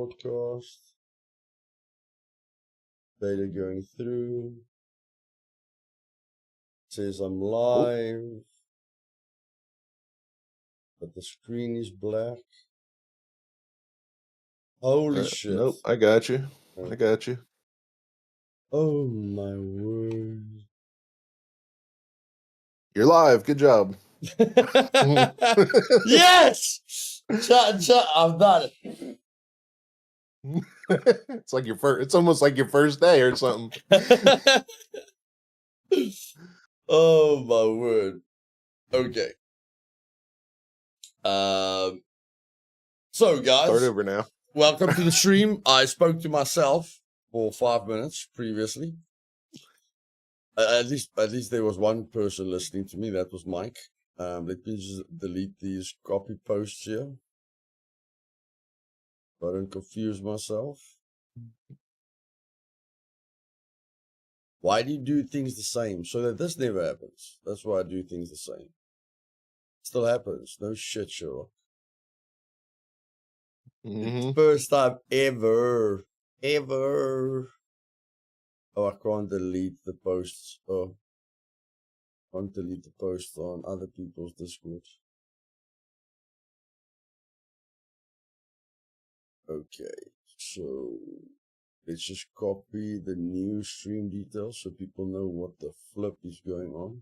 broadcast. Data going through. It says I'm live. But the screen is black. Holy shit. Nope, I got you. I got you. Oh my word. You're live. Good job. Yes! I've done it. It's like your first. It's almost like your first day or something. Oh my word. Okay. So guys, Start over now. welcome to the stream. I spoke to myself for 5 minutes previously. At least there was one person listening to me. That was Mike. Let me just delete these copy posts here. So I don't confuse myself. Why do you do things the same? So that this never happens. That's why I do things the same. Still happens. No shit, Sherlock. Mm-hmm. First time ever. Oh, I can't delete the posts. Oh. I can't delete the posts on other people's Discord. Okay, so let's just copy the new stream details so people know what the flip is going on.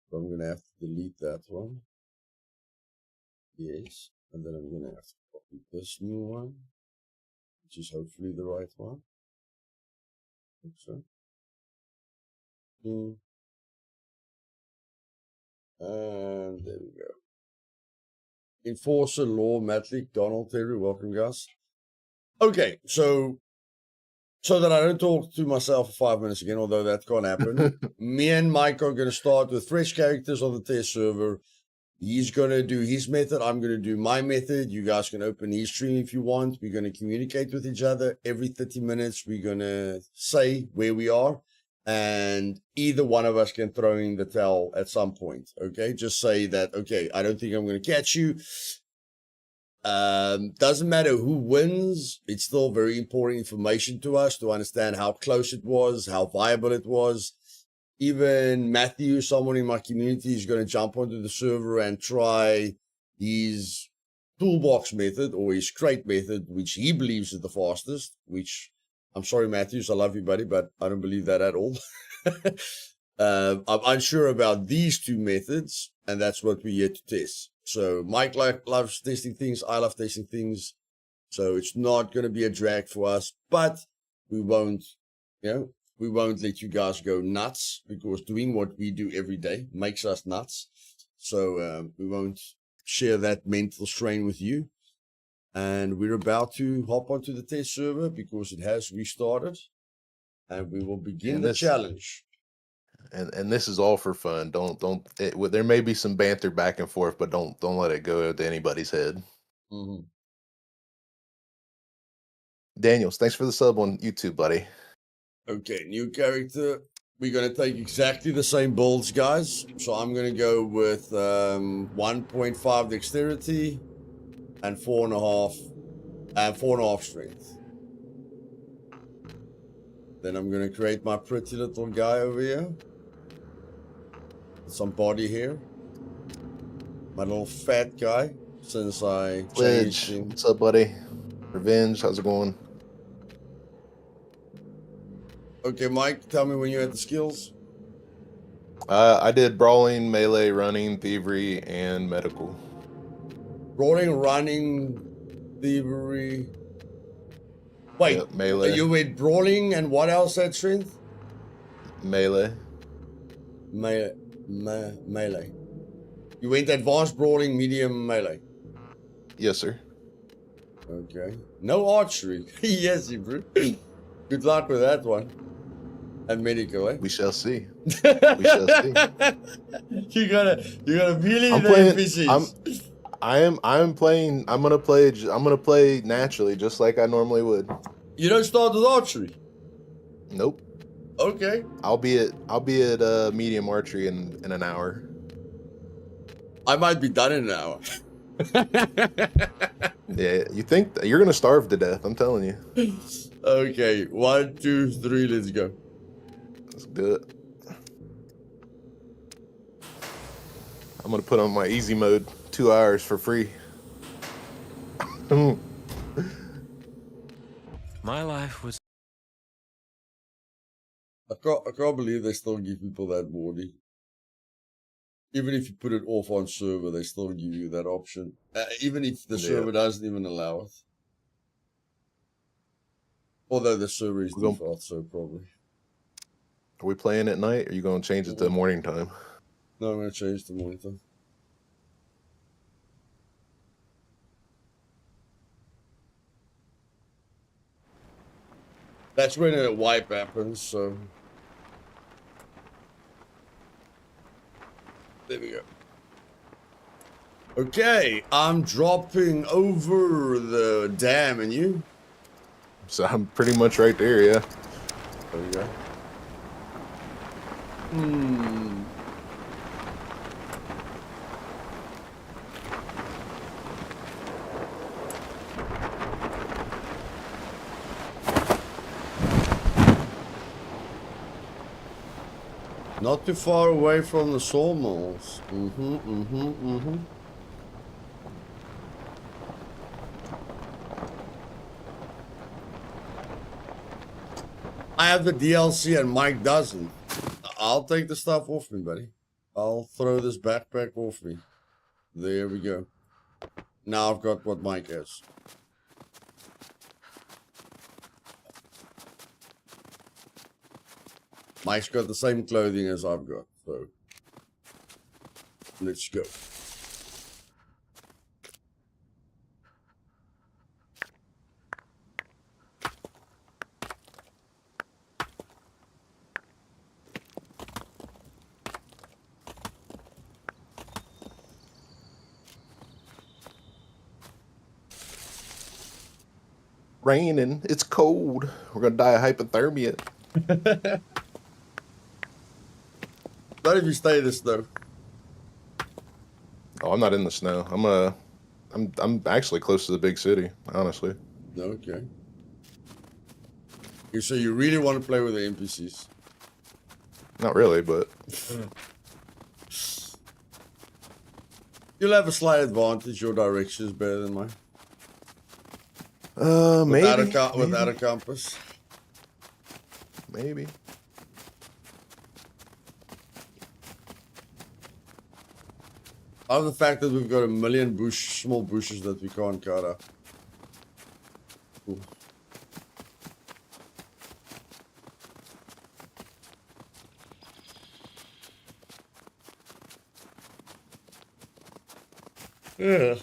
So I'm gonna have to delete that one. Yes, and then I'm gonna have to copy this new one, which is hopefully the right one. Hope so. And there we go. Enforcer Law, Matlick, Donald, Terry, welcome guys. Okay, so that I don't talk to myself for 5 minutes again, although that can't happen. Me and Mike are going to start with fresh characters on the test server. He's going to do his method. I'm going to do my method. You guys can open his stream if you want. We're going to communicate with each other every 30 minutes. We're going to say where we are. And either one of us can throw in the towel at some point. Okay. Just say that, okay, I don't think I'm going to catch you. Doesn't matter who wins. It's still very important information to us to understand how close it was, how viable it was. Even Matthew, someone in my community, is going to jump onto the server and try his toolbox method or his crate method, which he believes is the fastest, which I'm sorry, Matthews, I love you, buddy, but I don't believe that at all. I'm unsure about these two methods, and that's what we're here to test. So Mike loves testing things. I love testing things. So it's not going to be a drag for us, but we won't let you guys go nuts, because doing what we do every day makes us nuts. So we won't share that mental strain with you. And we're about to hop onto the test server because it has restarted, and we will begin the challenge. And this is all for fun. There may be some banter back and forth, but don't let it go to anybody's head. Mm-hmm. Daniels, thanks for the sub on YouTube, buddy. Okay, new character. We're going to take exactly the same builds, guys. So I'm going to go with 1.5 dexterity and 4.5 strength. Then I'm going to create my pretty little guy over here. Some body here. My little fat guy, since I changed him. What's up, buddy? Revenge, how's it going? Okay, Mike, tell me when you had the skills. I did brawling, melee, running, thievery, and medical. Brawling, running, thievery. Wait, yep, melee. You went brawling and what else had strength? Melee. Melee. You went advanced brawling, medium, melee. Yes, sir. Okay. No archery. Yes, you bro. Good luck with that one. And medical, eh? We shall see. We shall see. You gotta really I'm gonna play naturally, just like I normally would. You don't start with archery? Nope. Okay. I'll be at medium archery in an hour. I might be done in an hour. Yeah, you think you're gonna starve to death? I'm telling you. Okay, 1, 2, 3, let's go. Let's do it. I'm gonna put on my easy mode 2 hours for free. My life was. I can't believe they still give people that warning. Even if you put it off on server, they still give you that option. Even if the Yeah. server doesn't even allow it. Although the server is default, so probably. Are we playing at night, or are you gonna change it to morning time? No, I'm gonna change the monitor. That's when a wipe happens, so there we go. Okay, I'm dropping over the dam, and you? So I'm pretty much right there, yeah. There we go. Not too far away from the sawmills. I have the DLC and Mike doesn't. I'll take the stuff off me, buddy. I'll throw this backpack off me. There we go. Now I've got what Mike has. Mike's got the same clothing as I've got, so let's go. Raining. It's cold. We're gonna die of hypothermia. Not if you stay in the snow. Oh, I'm not in the snow. I'm actually close to the big city, honestly. Okay. So you really want to play with the NPCs? Not really, but You'll have a slight advantage. Your direction is better than mine. maybe. Without a compass. Maybe. I love the fact that we've got a million small bushes that we can't cut up. Cool. Yeah.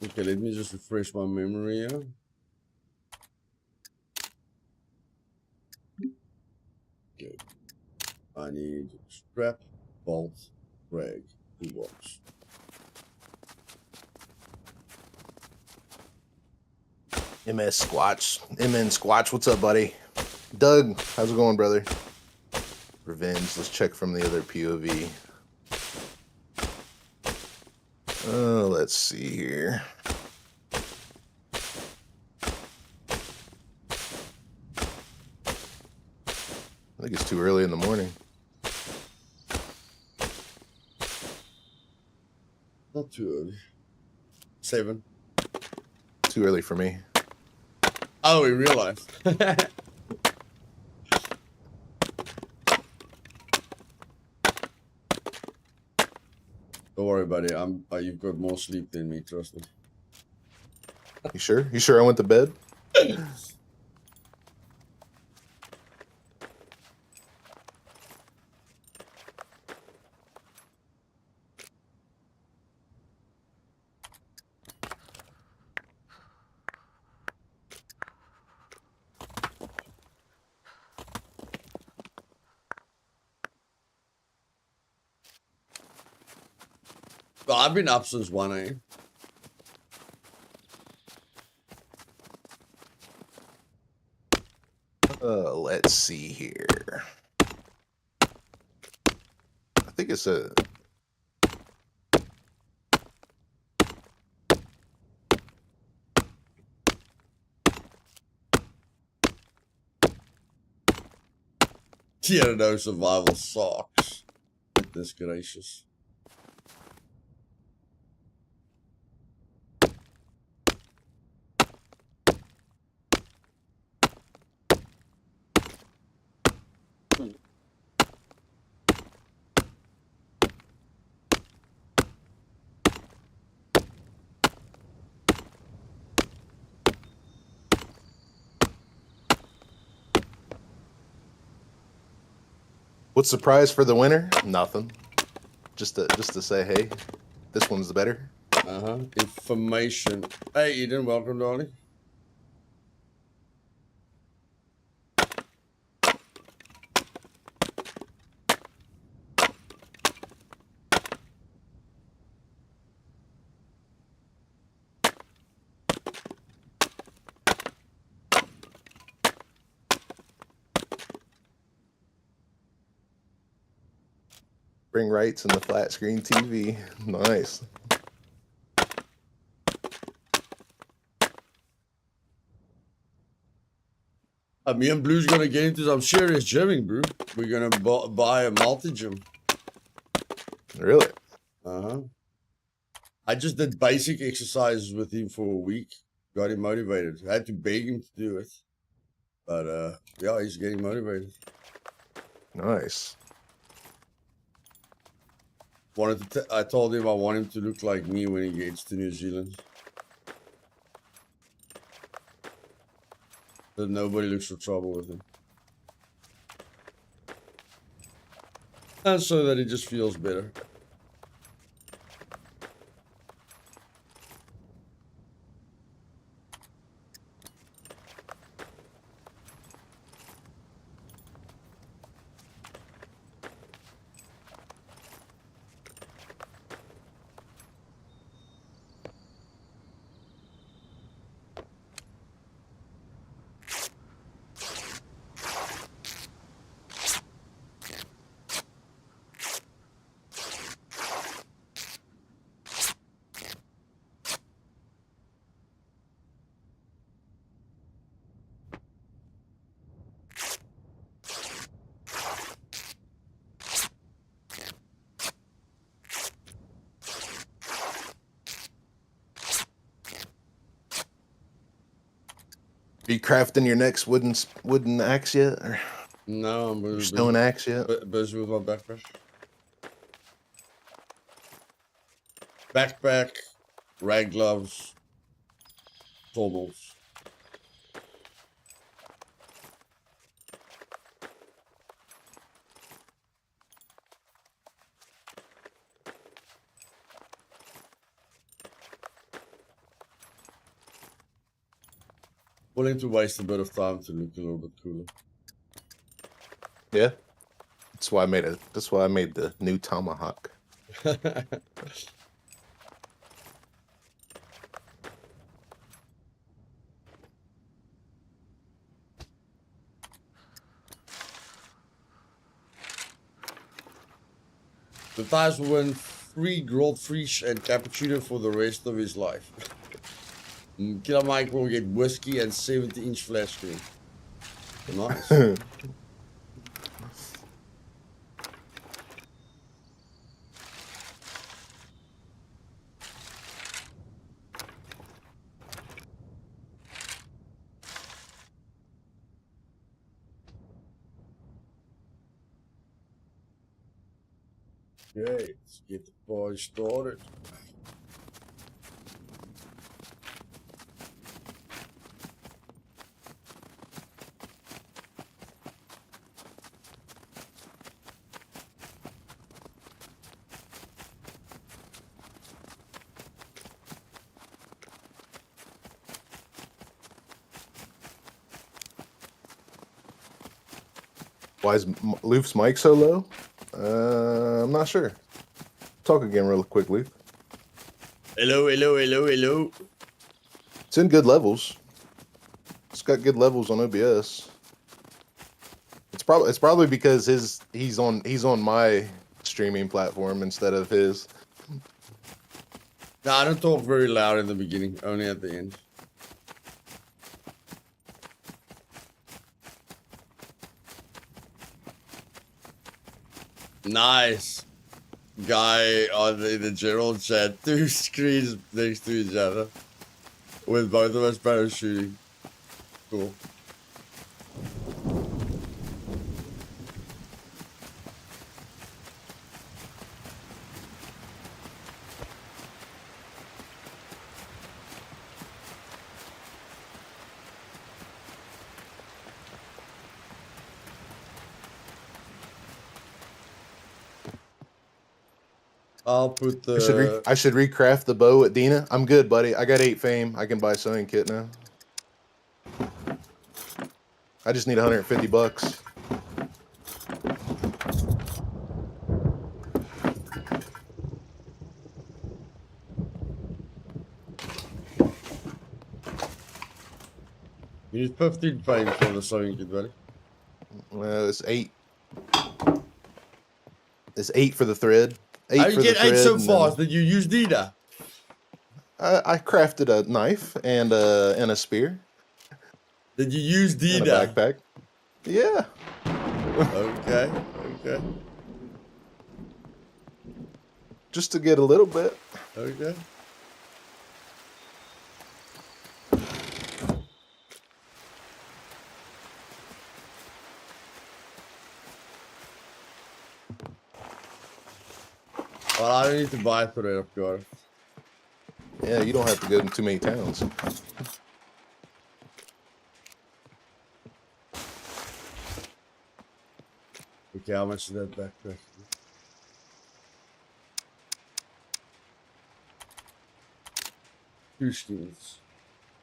Okay, let me just refresh my memory here. Okay. I need strap, bolt, rag, toolbox. MS Squatch. MN Squatch, what's up, buddy? Doug, how's it going, brother? Revenge. Let's check from the other POV. Let's see here. I think it's too early in the morning. Not too early. 7. Too early for me. Oh, we realized. Don't worry, buddy. You've got more sleep than me. Trust me. You sure? You sure I went to bed? Well, I've been up since 1 a.m. Let's see here. I think it's a. Yeah, no, survival sucks. Goodness gracious. What's the prize for the winner? Nothing. Just to say, hey, this one's the better. Information. Hey, Eden, welcome, darling. Bring rights in the flat screen TV. Nice. Me and Blue's gonna get into some serious gymming, bro. We're gonna buy a multi-gym. Really? I just did basic exercises with him for a week. Got him motivated. I had to beg him to do it. But yeah, he's getting motivated. Nice. I told him I want him to look like me when he gets to New Zealand. That nobody looks for trouble with him. And so that he just feels better. Are you crafting your next wooden axe yet, or No, I'm your stone axe yet? busy with my backpack. Backpack, rag gloves, tools. Willing to waste a bit of time to look a little bit cooler. Yeah. That's why I made the new tomahawk. Luthais will win free grilled fish and cappuccino for the rest of his life. Killamike will get whiskey and 70-inch flat screen. Nice. Okay, let's get the party started. Why is Luth's mic so low? I'm not sure. Talk again real quick, Luth. Hello, hello, hello, hello. It's in good levels. It's got good levels on OBS. probably because he's on my streaming platform instead of his. No, I don't talk very loud in the beginning, only at the end. Nice. Guy on the general chat, 2 screens next to each other with both of us parachuting. Cool. I'll put the. I should recraft the bow at Dina. I'm good, buddy. I got 8 fame. I can buy sewing kit now. I just need 150 bucks. You need 15 fame for the sewing kit, buddy. Well, it's 8. It's 8 for the thread. 8 How for you the get 8 thread. so fast that you use Dina? I crafted a knife and a spear. Did you use And a Dina? backpack. Yeah. Okay, okay, Just to get a little bit. okay. Well, I don't need to buy thread, of course. Yeah, you don't have to go to too many towns. Okay, how much is that backpack? Two skins.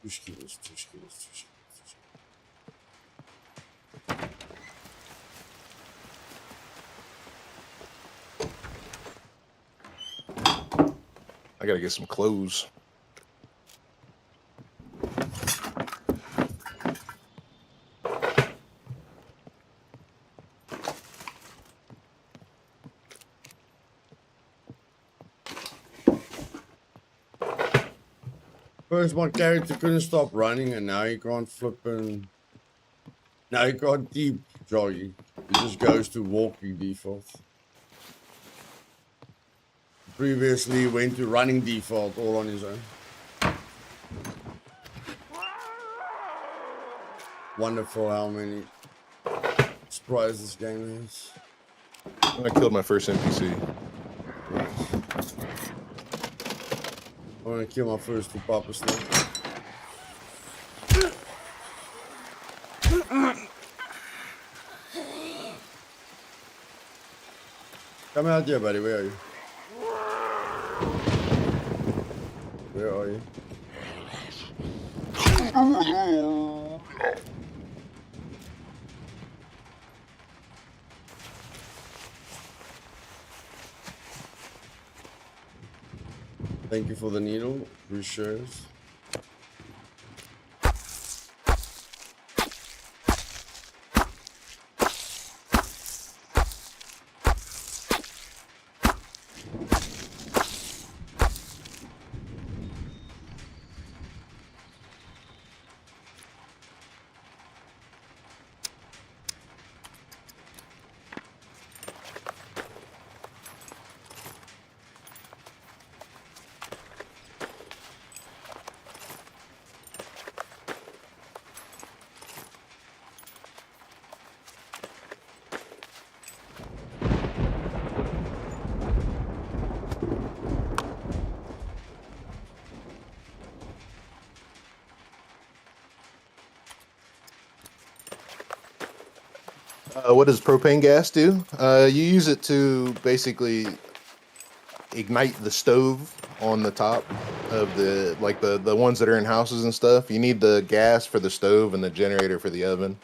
Two skins, two skins, two skins. I gotta get some clothes. First, my character couldn't stop running, and now he can't flipping. Now he can't keep jogging. He just goes to walking default. Previously, he went to running default all on his own. Wonderful how many surprises this game is. I killed my first NPC. I'm gonna kill my first two papas now. Come out here, buddy. Where are you? Where are you? Thank you for the needle. Appreciate it. What does propane gas do? You use it to basically ignite the stove on the top of the ones that are in houses and stuff. You need the gas for the stove and the generator for the oven.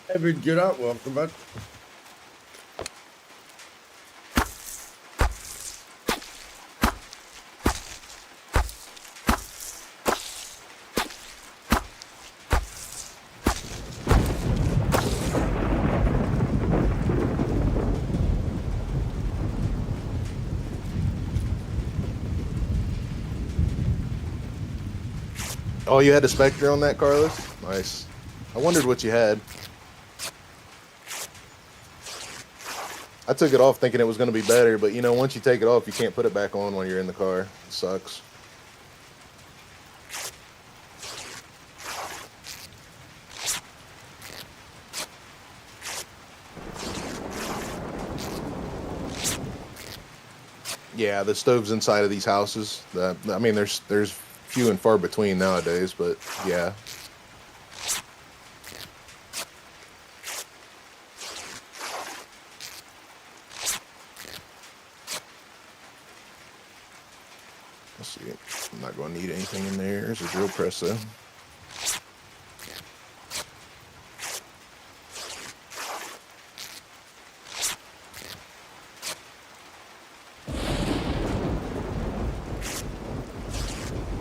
Hey, good up. Welcome back. Oh, you had a Spectre on that, Carlos? Nice. I wondered what you had. I took it off thinking it was going to be better, but you know, once you take it off, you can't put it back on when you're in the car. It sucks. Yeah, the stoves inside of these houses. I mean, there's few and far between nowadays, but yeah. Let's see. I'm not going to need anything in there. There's a drill press though.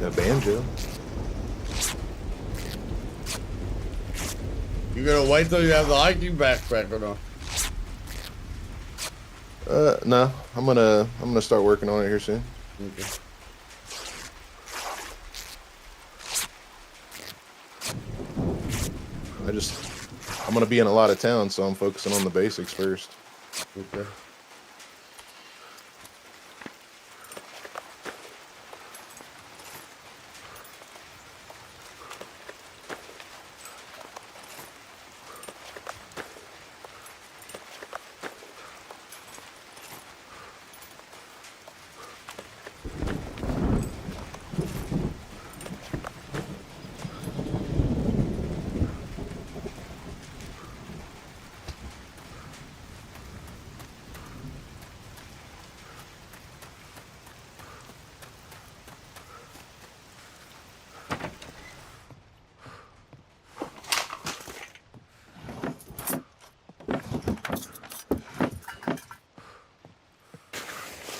A banjo. You gonna wait till you have the hiking backpack or not? No. I'm gonna start working on it here soon. Okay. I'm gonna be in a lot of towns, so I'm focusing on the basics first. Okay.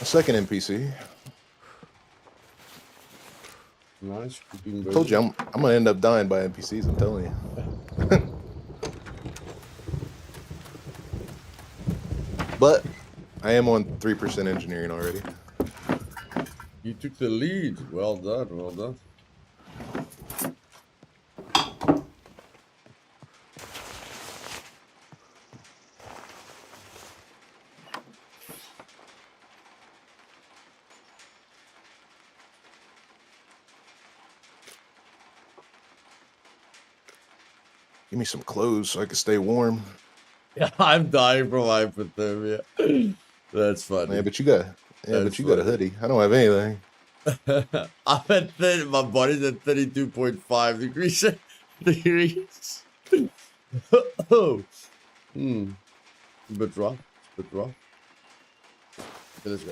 A second NPC. Nice. I told you I'm gonna end up dying by NPCs. I'm telling you. But I am on 3% engineering already. You took the lead. Well done. Well done. Give me some clothes so I can stay warm. Yeah, I'm dying from hypothermia. That's funny. Yeah, but you got a hoodie. I don't have anything. I'm at 30, my body's at 32.5 degrees. Oh. A bit rough. A bit rough. Okay, let's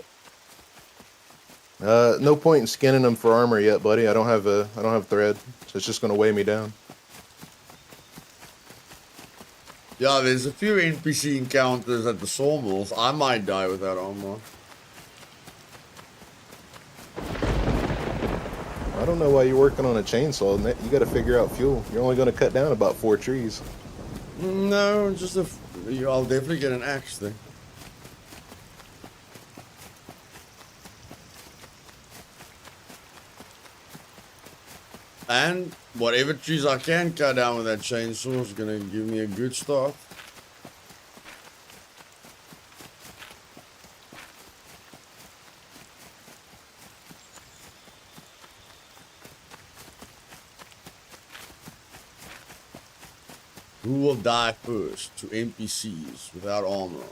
go. No point in skinning them for armor yet, buddy. I don't have thread, so it's just gonna weigh me down. Yeah, there's a few NPC encounters at the sawmills. I might die without armor. I don't know why you're working on a chainsaw. You got to figure out fuel. You're only going to cut down about 4 trees. No, just I'll definitely get an axe then. And whatever trees I can cut down with that chainsaw is gonna give me a good start. Who will die first to NPCs without armor?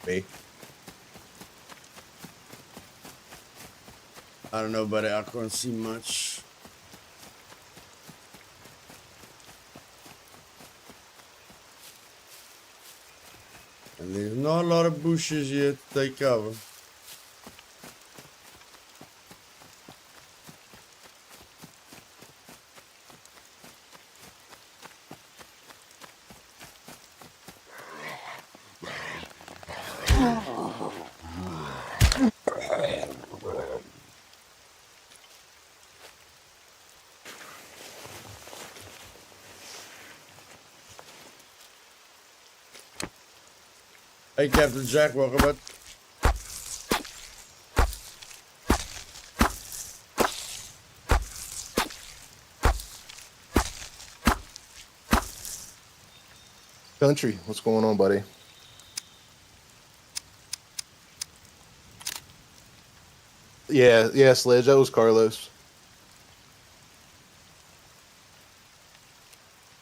Me. I don't know, buddy. I can't see much. And there's not a lot of bushes yet to take cover. Hey, Captain Jack, welcome back. Country, what's going on, buddy? Yeah, Sledge, that was Carlos.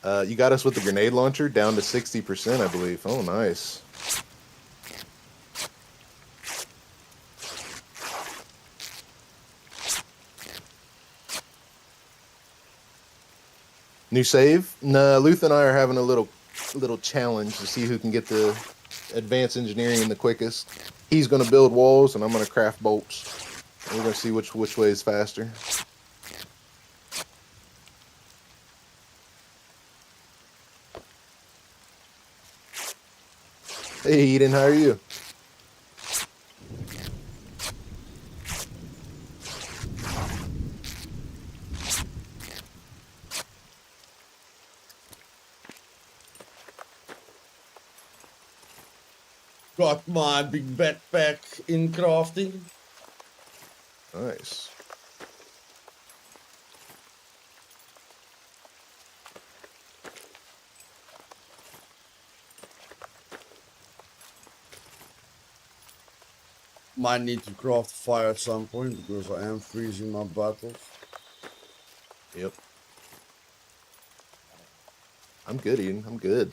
You got us with the grenade launcher down to 60%, I believe. Oh, nice. New save? Nah, Luth and I are having a little challenge to see who can get the advanced engineering the quickest. He's gonna build walls and I'm gonna craft bolts. And we're gonna see which way is faster. Hey Eden, how are you? Got my big backpack in crafting. Nice. Might need to craft fire at some point because I am freezing my butt off. Yep. I'm good, Eden. I'm good.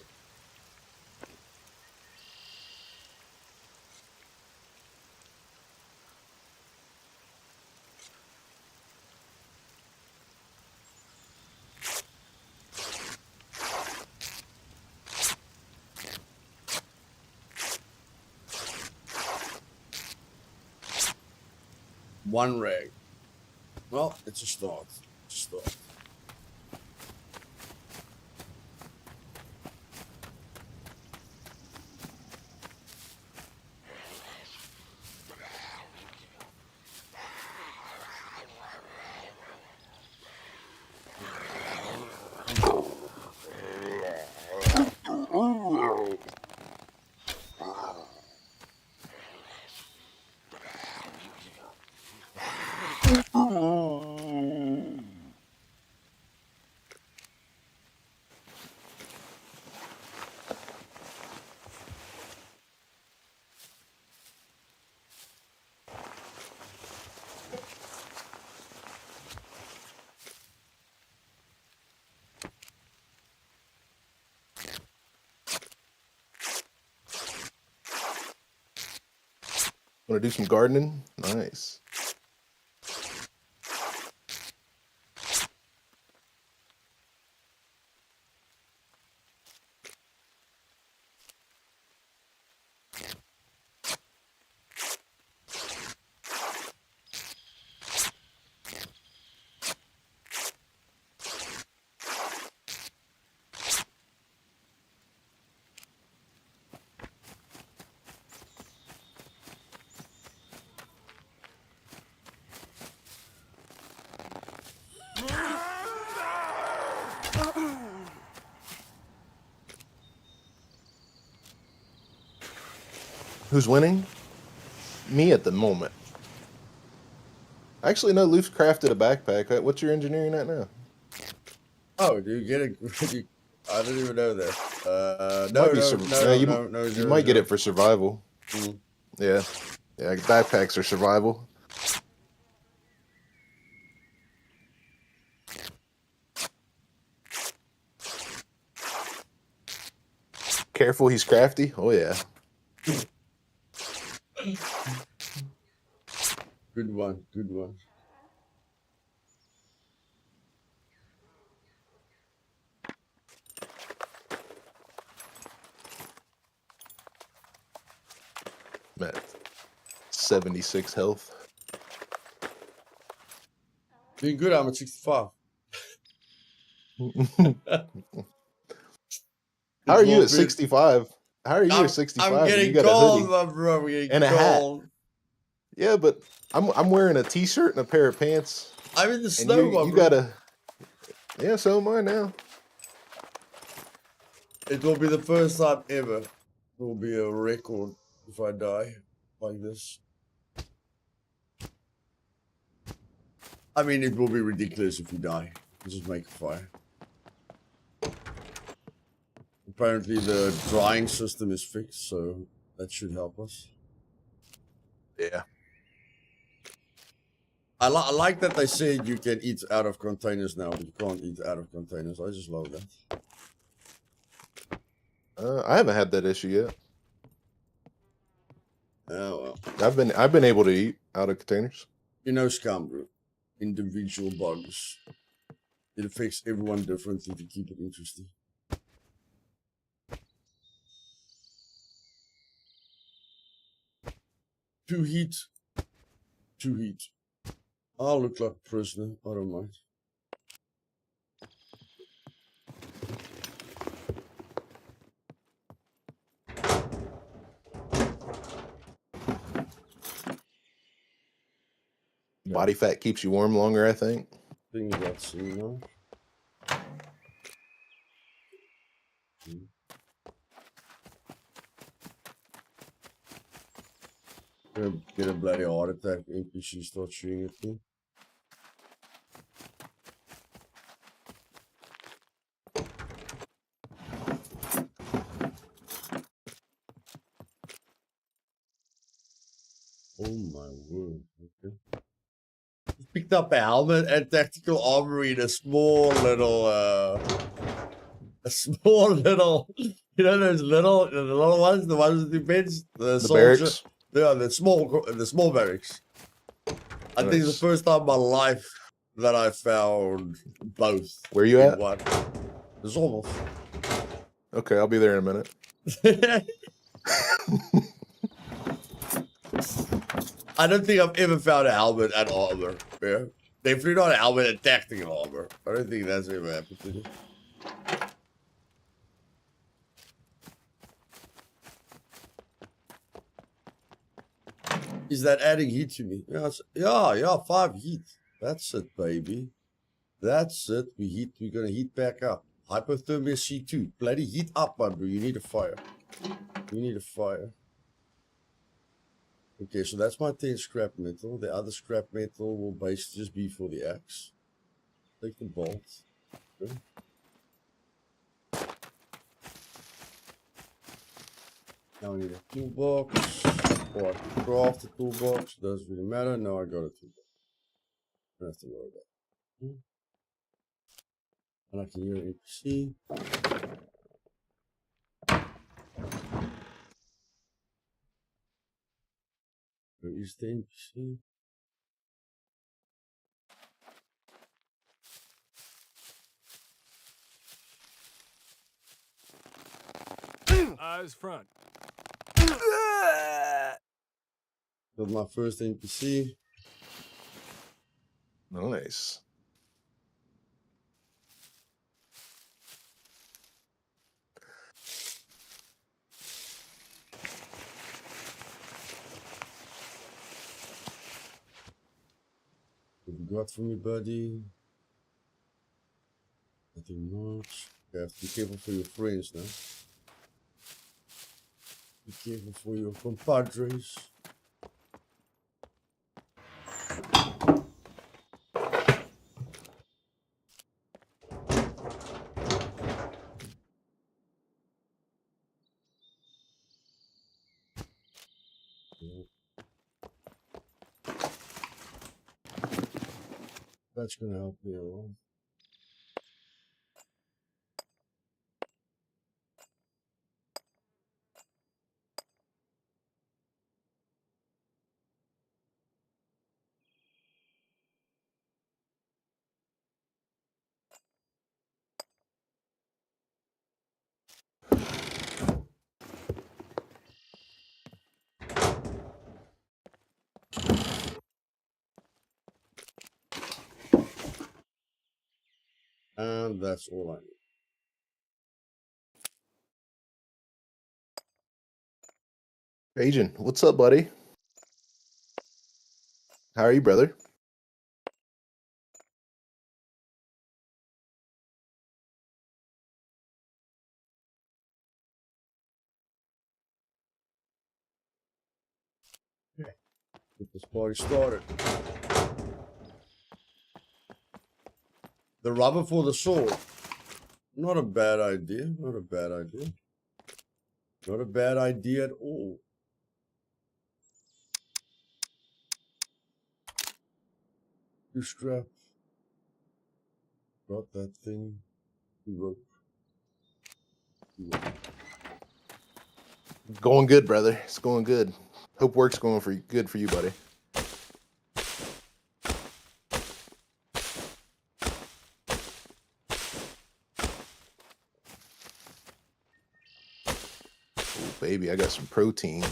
One rag. Well, it's a start. It's a start. Want to do some gardening? Nice. Who's winning? Me at the moment. Actually, no, Luke's crafted a backpack. What's your engineering at now? Oh, do you get it? I didn't even know that. No, You might get it for survival. Mm. Yeah, backpacks are survival. Careful, he's crafty. Oh yeah. Good one. Good one. I'm at 76 health. Doing good. I'm at 65. How are you at 65? How are you at 65? I'm getting you got cold, a hoodie my bro. I'm getting and a cold. hat. Yeah, but I'm wearing a t-shirt and a pair of pants. I'm in the And snow, you bro. got a. Yeah, so am I now. It will be the first time ever. It will be a record if I die like this. I mean, it will be ridiculous if you die. Just make a fire. apparently the drying system is fixed, so that should help us. Yeah. I like that they said you can eat out of containers now, but you can't eat out of containers. I just love that. I haven't had that issue yet. Oh well. I've been able to eat out of containers. You know, Scum, bro. Individual bugs. It affects everyone differently to keep it interesting. Too heat. Too heat. I'll look like a prisoner. I don't mind. Body fat keeps you warm longer, I think. Things that's, you know. Gonna get a bloody heart attack if she starts shooting at me. Oh my word. Okay. Picked up a helmet and tactical armor in a small little you know those little ones, the ones with the beds, the soldier, barracks? yeah, the small barracks. I think it's the first time in my life that I found both. Where you at? One. It's almost. Okay, I'll be there in a minute. I don't think I've ever found a helmet and armor. Yeah. Definitely not a helmet and tactical armor. I don't think that's ever happened to me. Is that adding heat to me? Yeah, 5 heat. That's it, baby. That's it. We're gonna heat back up. Hypothermia C2. Bloody heat up, man, bro. You need a fire. You need a fire. Okay, so that's my 10 scrap metal. The other scrap metal will basically just be for the axe. Take the bolt. Okay. Now I need a toolbox. Or I can craft a toolbox. Doesn't really matter. Now I got a toolbox. Don't have to worry about it. And I can hear an NPC. Where is the NPC? Eyes front. Got my first NPC. Nice. What you got for me, buddy? Nothing much. You have to be careful for your friends now. Be careful for your compadres. That's gonna help me a lot. And that's all I need. Agent, what's up, buddy? How are you, brother? Get this party started. The rubber for the sword. Not a bad idea. Not a bad idea. Not a bad idea at all. You strap. Got that thing. Rope. Going good, brother. It's going good. Hope work's going good for you, buddy. Oh, baby, I got some protein.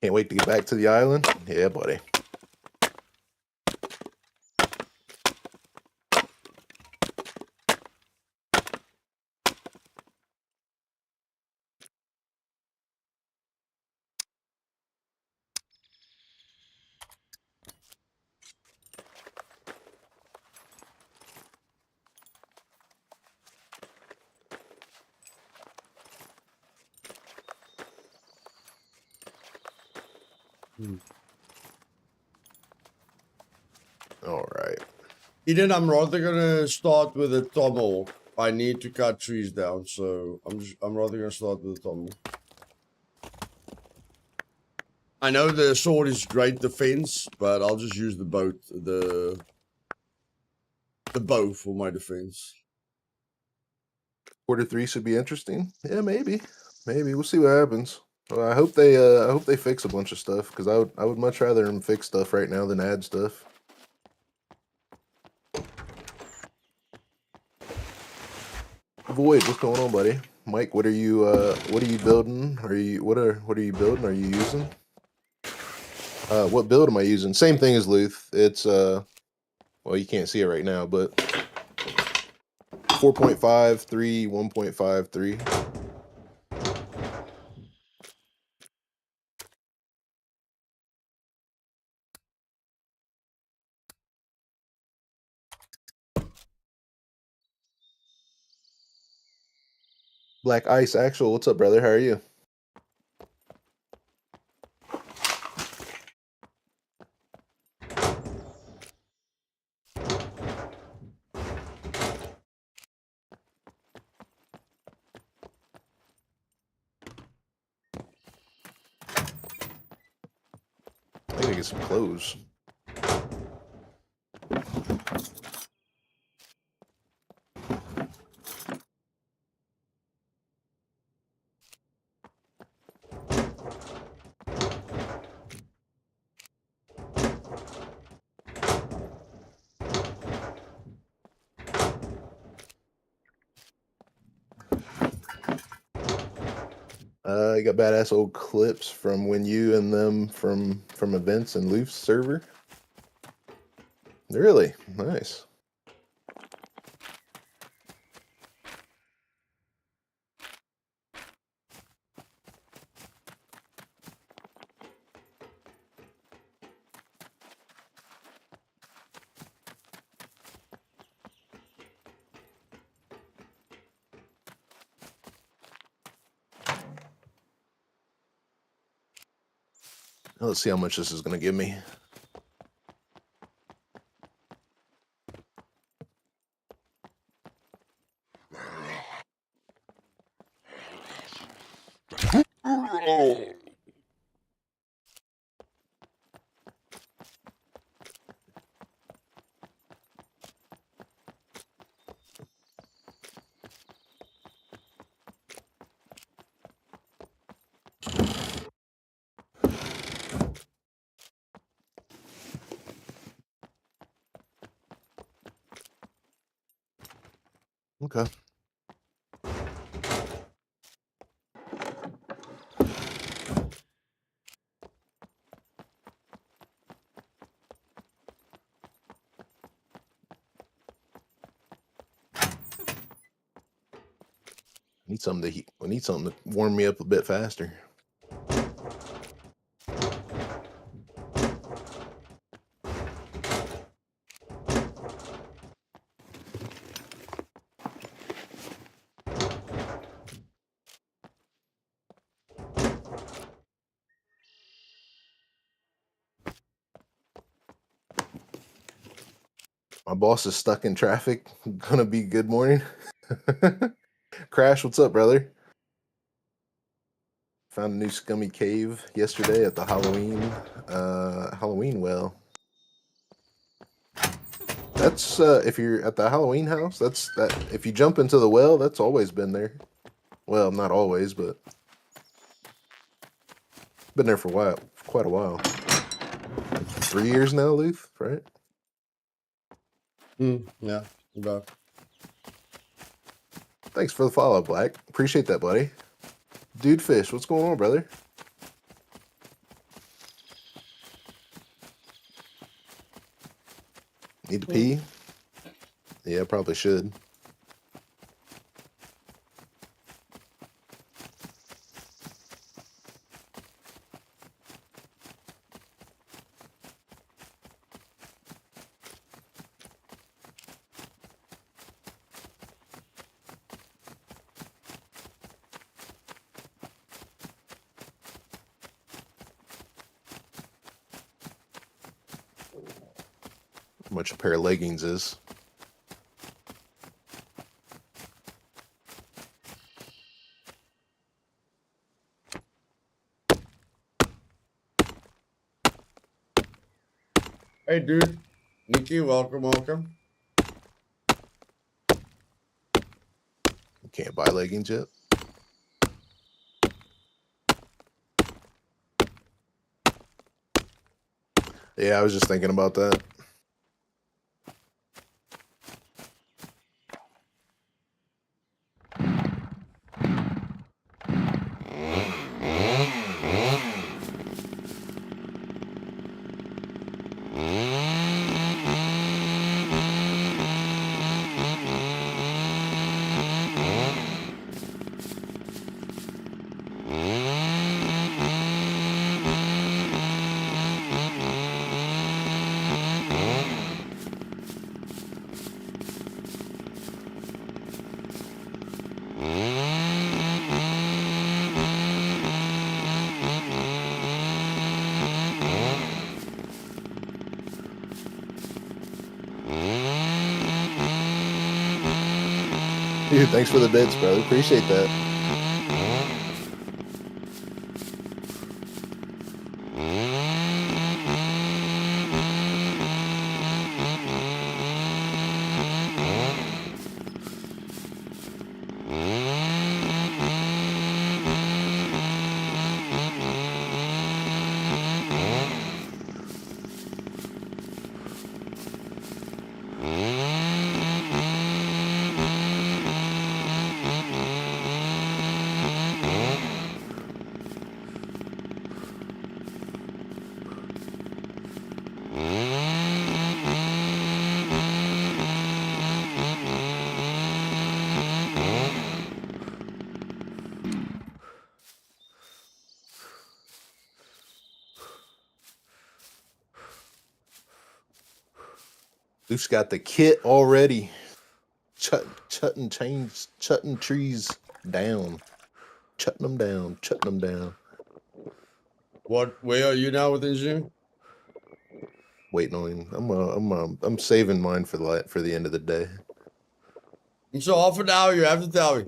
Can't wait to get back to the island. Yeah, buddy. All right. Eden, I'm rather gonna start with a tomahawk. I need to cut trees down, so I'm rather gonna start with a tomahawk. I know the sword is great defense, but I'll just use the bow for my defense. Quarter 3 should be interesting. Yeah, maybe. Maybe we'll see what happens. Well, I hope they fix a bunch of stuff because I would much rather them fix stuff right now than add stuff. Void, what's going on, buddy? Mike, what are you building? What are you building? Are you using? What build am I using? Same thing as Luth. It's well, you can't see it right now, but 4.53, 1.53. Black Ice Actual, what's up, brother? How are you? I gotta get some clothes. I got badass old clips from when you and them from events and Luth's server. Really nice. Let's see how much this is going to give me. Okay. Need something to heat. I need something to warm me up a bit faster. My boss is stuck in traffic. Gonna be good morning. Crash, what's up, brother? Found a new scummy cave yesterday at the Halloween well. That's if you're at the Halloween house, that's that if you jump into the well, that's always been there. Well, not always, but been there for a while, quite a while. 3 years now, Luth, right? Yeah. Bro. Thanks for the follow, Black. Appreciate that, buddy. Dude Fish, what's going on, brother? Need to pee? Yeah, probably should. How much a pair of leggings is. Hey, dude. Nikki, welcome. You can't buy leggings yet. Yeah, I was just thinking about that. Dude, thanks for the bits, brother. Appreciate that. Luke's got the kit already. Chutting trees down. Chutting them down. Where are you now with engineering? Waiting on. I'm saving mine for the end of the day. So half an hour, you have to tell me.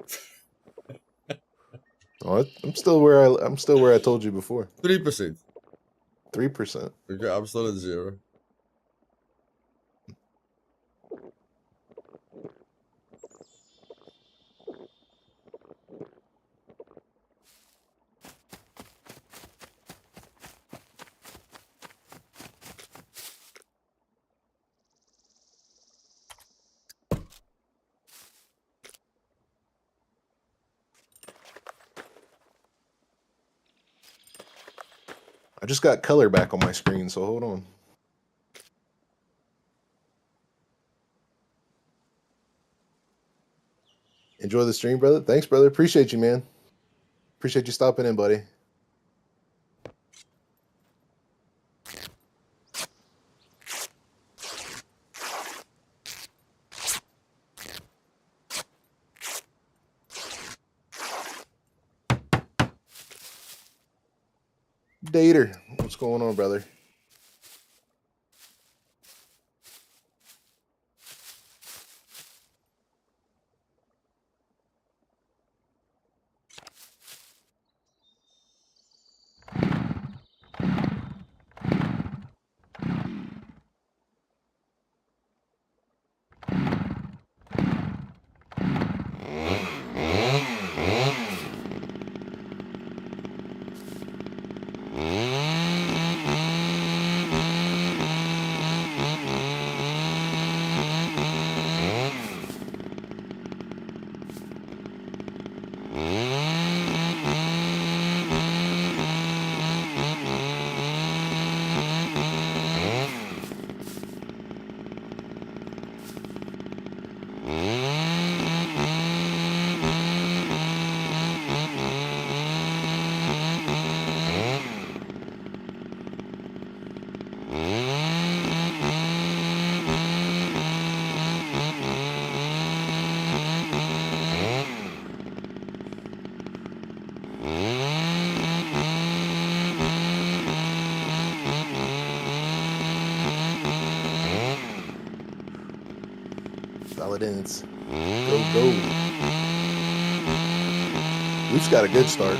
Oh, I'm still where I told you before. 3%. 3%. Okay, I'm still at 0. I just got color back on my screen, so hold on. Enjoy the stream, brother. Thanks, brother. Appreciate you, man. Appreciate you stopping in, buddy. Dater, what's going on, brother? Paladins, go. We've got a good start.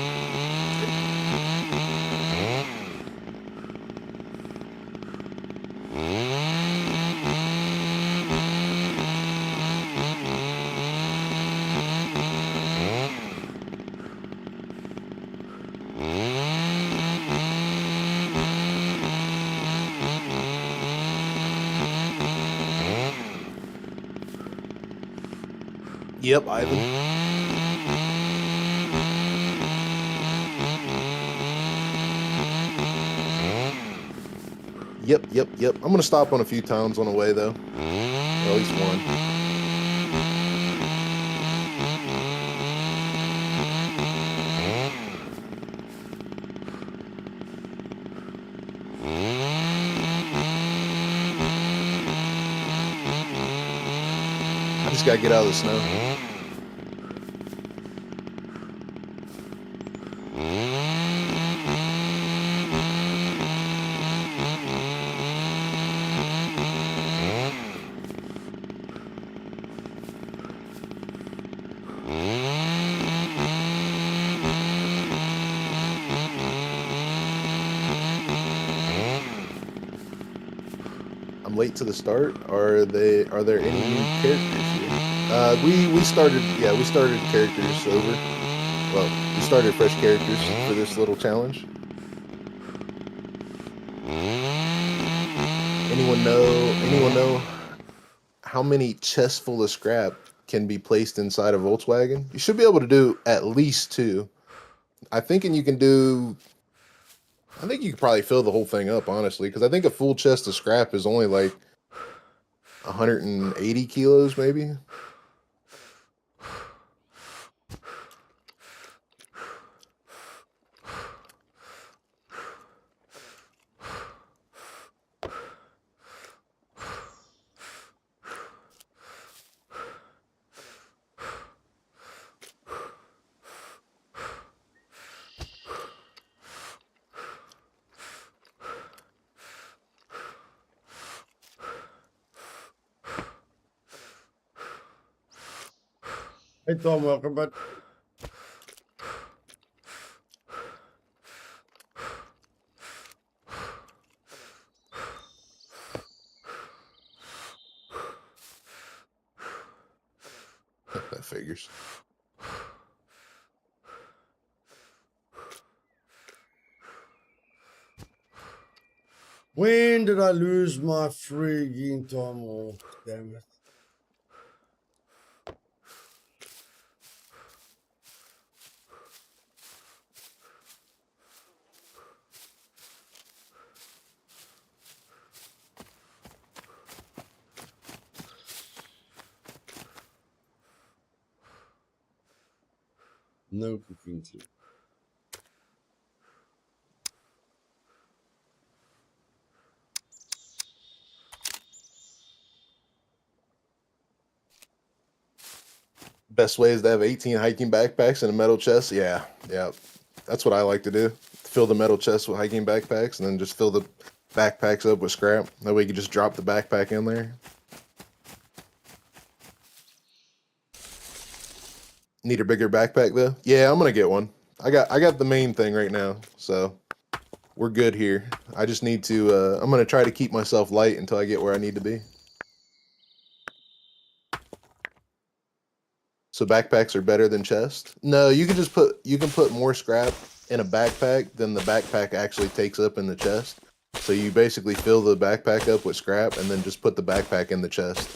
Yep, Ivan. Yep. I'm gonna stop on a few towns on the way though. Or at least one. I just gotta get out of the snow. I'm late to the start. Are there any new characters here? We started characters over. Well, we started fresh characters for this little challenge. Anyone know how many chests full of scrap can be placed inside a Volkswagen? You should be able to do at least 2. I think you can probably fill the whole thing up, honestly, because I think a full chest of scrap is only like 180 kilos, maybe. Hey Tom, welcome back. That figures. When did I lose my frigging time? Oh, damn it. No cooking clue. Best way is to have 18 hiking backpacks and a metal chest. Yeah, yeah. That's what I like to do. Fill the metal chest with hiking backpacks and then just fill the backpacks up with scrap. That way you can just drop the backpack in there. Need a bigger backpack though? Yeah, I'm gonna get one. I got the main thing right now, so we're good here. I just need to I'm gonna try to keep myself light until I get where I need to be. So backpacks are better than chests? No, you can just put more scrap in a backpack than the backpack actually takes up in the chest. So you basically fill the backpack up with scrap and then just put the backpack in the chest.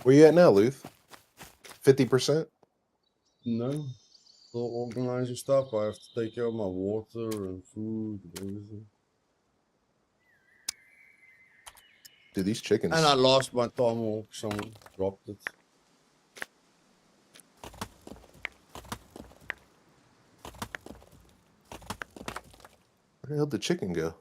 Where you at now, Luth? 50%? No. Still organizing stuff. I have to take care of my water and food and everything. Dude, these chickens. And I lost my tomahawk. Someone dropped it. Where the hell did the chicken go?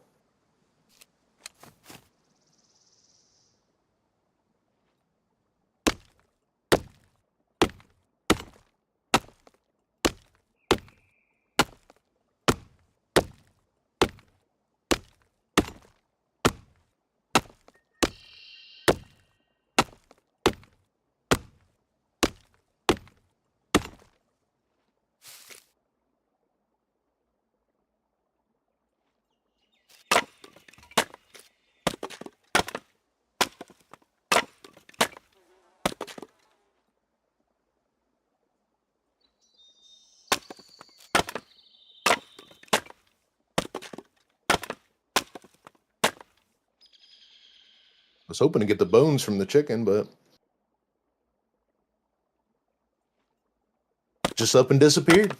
I was hoping to get the bones from the chicken, but just up and disappeared.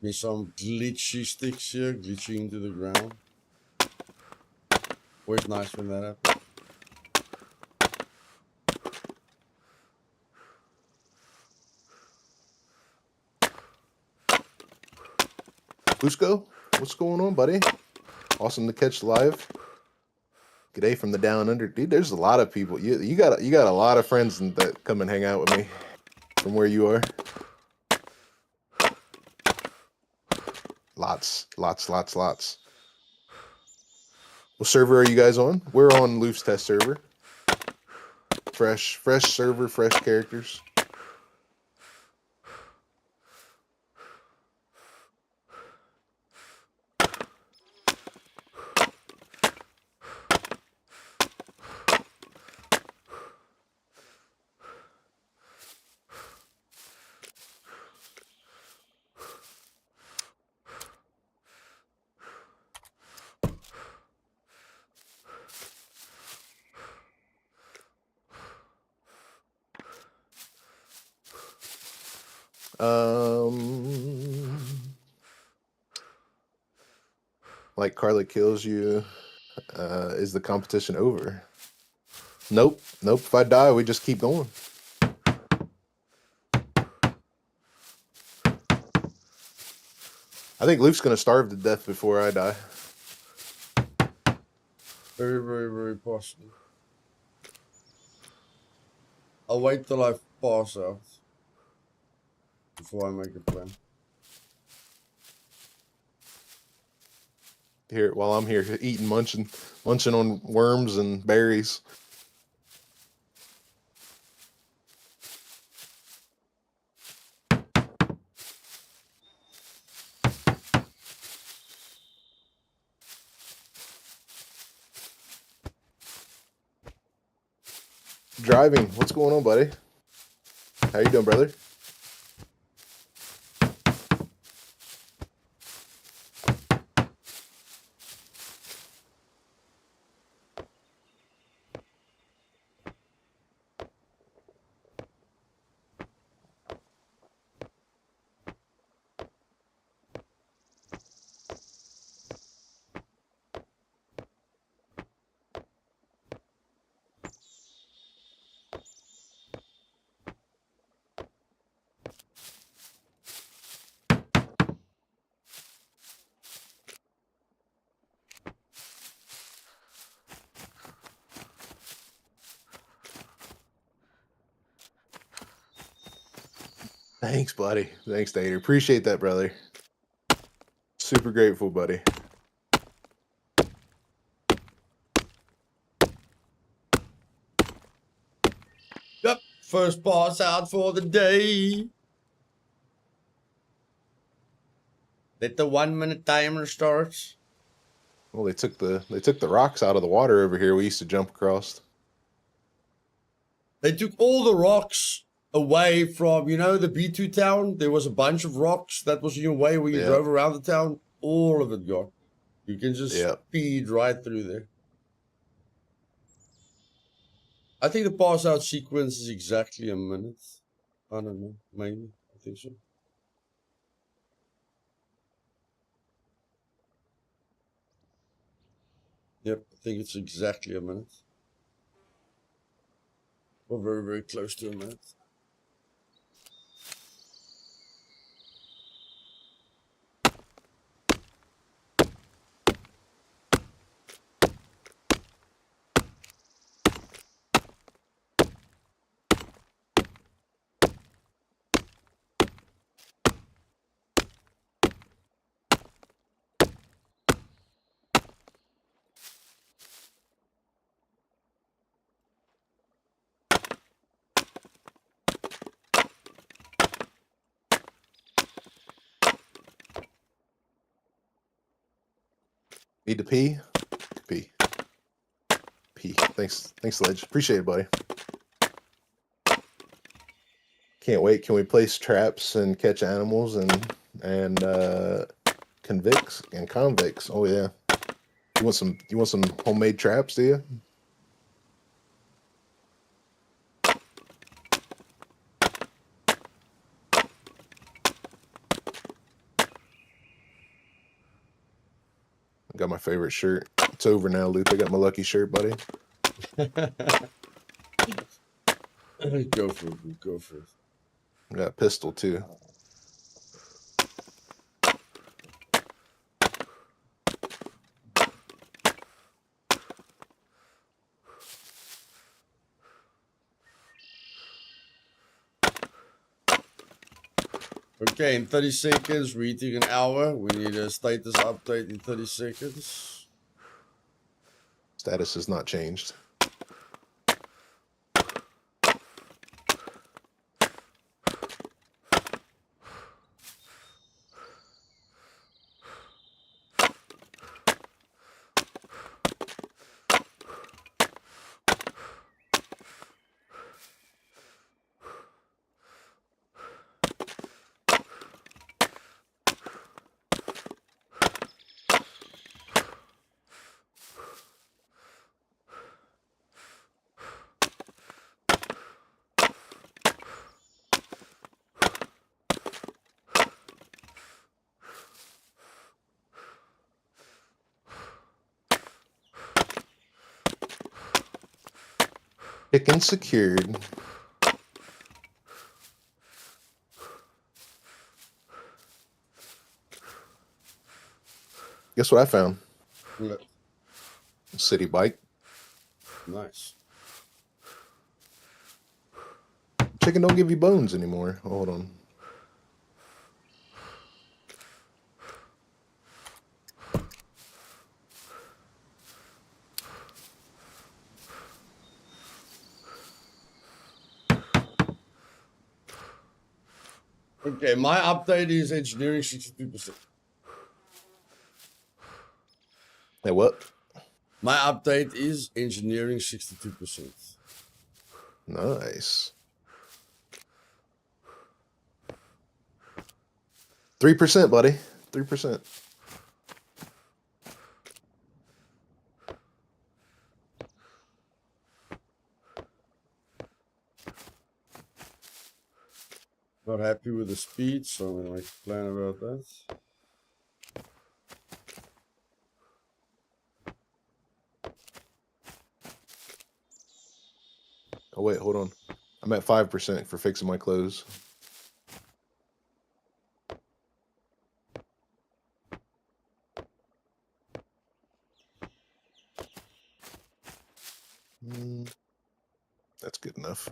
There's some glitchy sticks here, glitching into the ground. Always nice when that happens. Fusco, what's going on, buddy? Awesome to catch live. G'day from the down under, dude. There's a lot of people. You got a lot of friends that come and hang out with me from where you are. Lots. What server are you guys on? We're on Luth's test server. Fresh server, fresh characters. Like Carla kills you, is the competition over? Nope. If I die, we just keep going. I think Luke's gonna starve to death before I die. Very, very, very possible. I'll wait till I pass out before I make a plan. Here, while I'm here eating, munching on worms and berries. Driving, what's going on, buddy? How you doing, brother? Thanks, buddy. Thanks, Dater. Appreciate that, brother. Super grateful, buddy. Yep, first pass out for the day. Let the 1 minute timer start. Well, they took the rocks out of the water over here. We used to jump across. They took all the rocks away from, you know, the B2 town. There was a bunch of rocks that was in your way when you drove around the town. All of it gone. You can just speed right through there. I think the pass out sequence is exactly a minute. I don't know. Maybe. I think so. Yep, I think it's exactly a minute. Or very, very close to a minute. Need to pee? Pee. Pee. Thanks, Ledge. Appreciate it, buddy. Can't wait. Can we place traps and catch animals and convicts and convicts? Oh yeah. You want some homemade traps, do you? I got my favorite shirt. It's over now, Luke. I got my lucky shirt, buddy. Go for it. Go for it. I got a pistol too. Okay, in 30 seconds, we're eating an hour. We need a status update in 30 seconds. Status has not changed. Chicken secured. Guess what I found? What? City bike. Nice. Chicken don't give you bones anymore. Hold on. Okay, my update is engineering 62%. Hey, what? My update is engineering 62%. Nice. 3%, buddy. 3%. Not happy with the speed, so I'm gonna make a plan about that. Oh wait, hold on. I'm at 5% for fixing my clothes. That's good enough.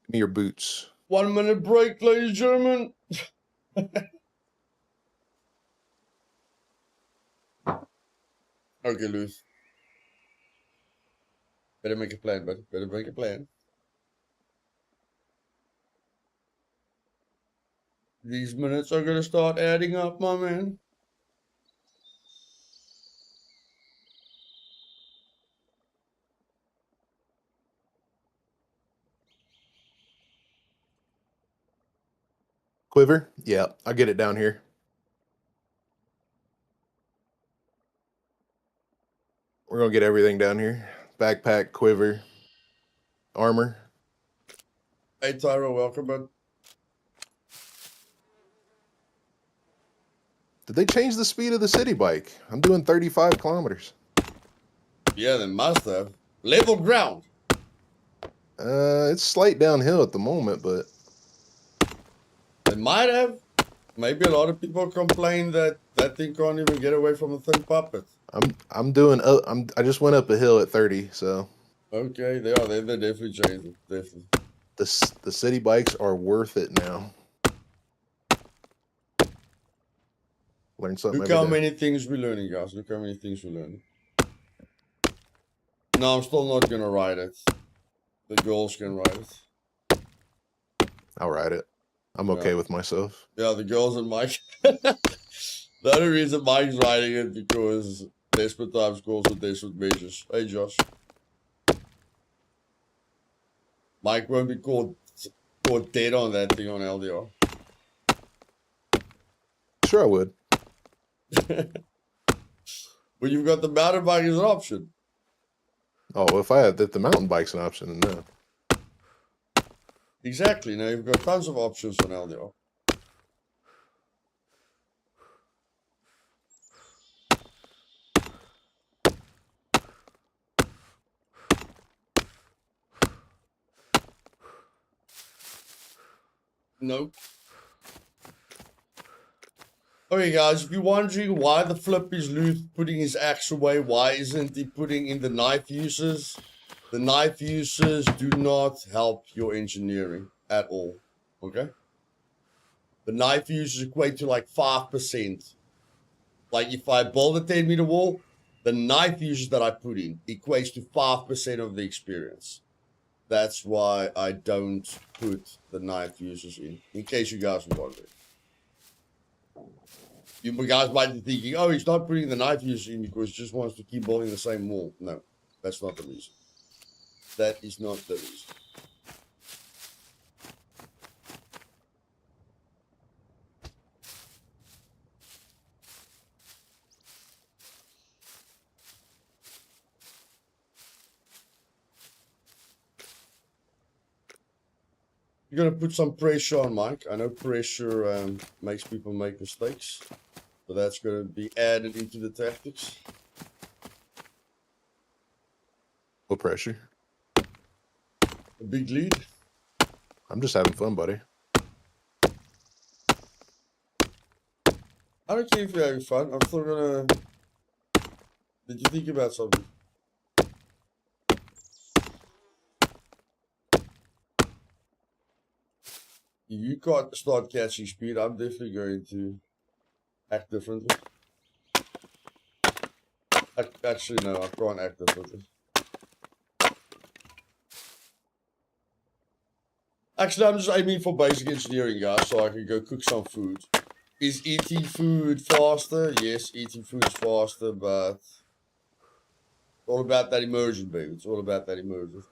Give me your boots. 1 minute break, ladies and gentlemen. Okay, Luth. Better make a plan, buddy. Better make a plan. These minutes are gonna start adding up, my man. Quiver? Yeah, I'll get it down here. We're gonna get everything down here. Backpack, quiver, armor. Hey, Tyro, welcome, bud. Did they change the speed of the city bike? I'm doing 35 kilometers. Yeah, they must have. Level ground. It's slight downhill at the moment, but They might have. Maybe a lot of people complain that that thing can't even get away from a thin puppet. I just went up a hill at 30, so Okay, they are. They definitely changed it. Definitely. the city bikes are worth it now. Learn something Look every how day. many things we're learning, guys. Look how many things we're learning. No, I'm still not gonna ride it. The girls can ride it. I'll ride it. I'm okay with myself. Yeah, the girls and Mike. The only reason Mike's riding it because desperate times calls for desperate measures. Hey, Josh. Mike won't be caught dead on that thing on LDR. Sure, I would. But you've got the mountain bike as an option. Oh, if the mountain bike's an option, then no. Exactly. Now you've got tons of options on LDR. Nope. Okay, guys, if you're wondering why the flip is Luth putting his axe away, why isn't he putting in the knife uses? The knife uses do not help your engineering at all. Okay? The knife uses equate to like 5%. Like if I build a 10-meter wall, the knife uses that I put in equates to 5% of the experience. That's why I don't put the knife users in case you guys are wondering. You guys might be thinking, oh, he's not putting the knife users in because he just wants to keep building the same wall. No, that's not the reason. That is not the reason. You're going to put some pressure on Mike. I know pressure makes people make mistakes. So that's going to be added into the tactics. What pressure? A big lead. I'm just having fun, buddy. I don't care if you're having fun. I'm still going to... Did you think about something? If you can't start catching speed, I'm definitely going to act differently. Actually, no, I can't act differently. Actually, I'm just aiming for basic engineering, guys, so I can go cook some food. Is eating food faster? Yes, eating food is faster, but it's all about that immersion, baby. It's all about that immersion.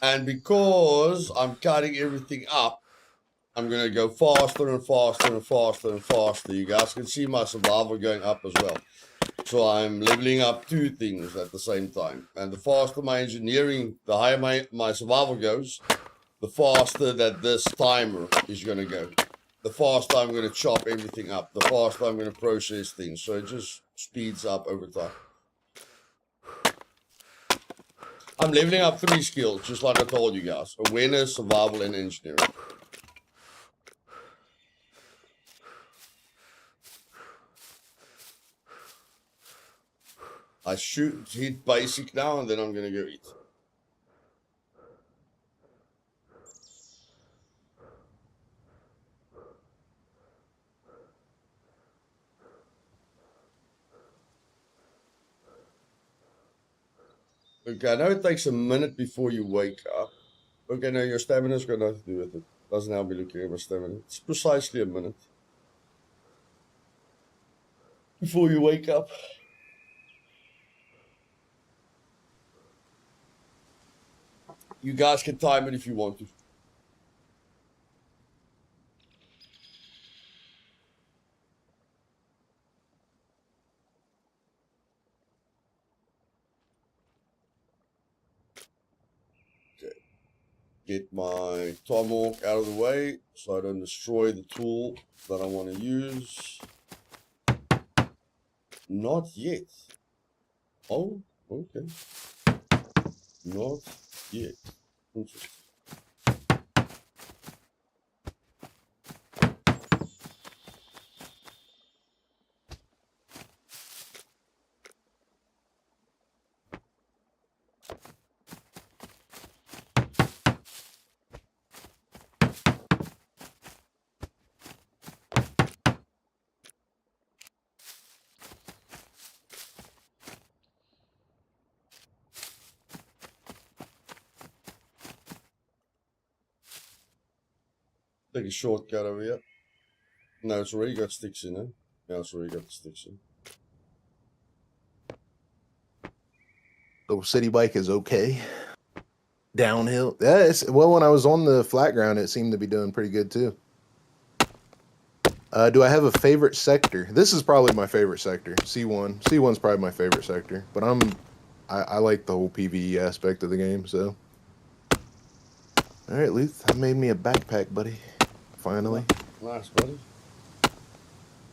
And because I'm cutting everything up, I'm going to go faster and faster and faster and faster. You guys can see my survival going up as well. So I'm leveling up two things at the same time. And the faster my engineering, the higher my survival goes, the faster that this timer is going to go. The faster I'm going to chop everything up. The faster I'm going to process things. So it just speeds up over time. I'm leveling up 3 skills, just like I told you guys. Awareness, survival, and engineering. I should hit basic now, and then I'm going to go eat. Okay, I know it takes a minute before you wake up. Okay, no, your stamina's got nothing to do with it. Doesn't help me looking at my stamina. It's precisely a minute before you wake up. You guys can time it if you want to. Okay. Get my tomahawk out of the way so I don't destroy the tool that I want to use. Not yet. Oh, okay. Not yet. Interesting. Take a shortcut over here. No, it's already got sticks in it. Yeah, it's already got the sticks in. The city bike is okay. Downhill. Yeah, well, when I was on the flat ground, it seemed to be doing pretty good too. Do I have a favorite sector? This is probably my favorite sector. C1. C1's probably my favorite sector. But I like the whole PvE aspect of the game, so. Alright, Luth, I made me a backpack, buddy. Finally. Nice, buddy.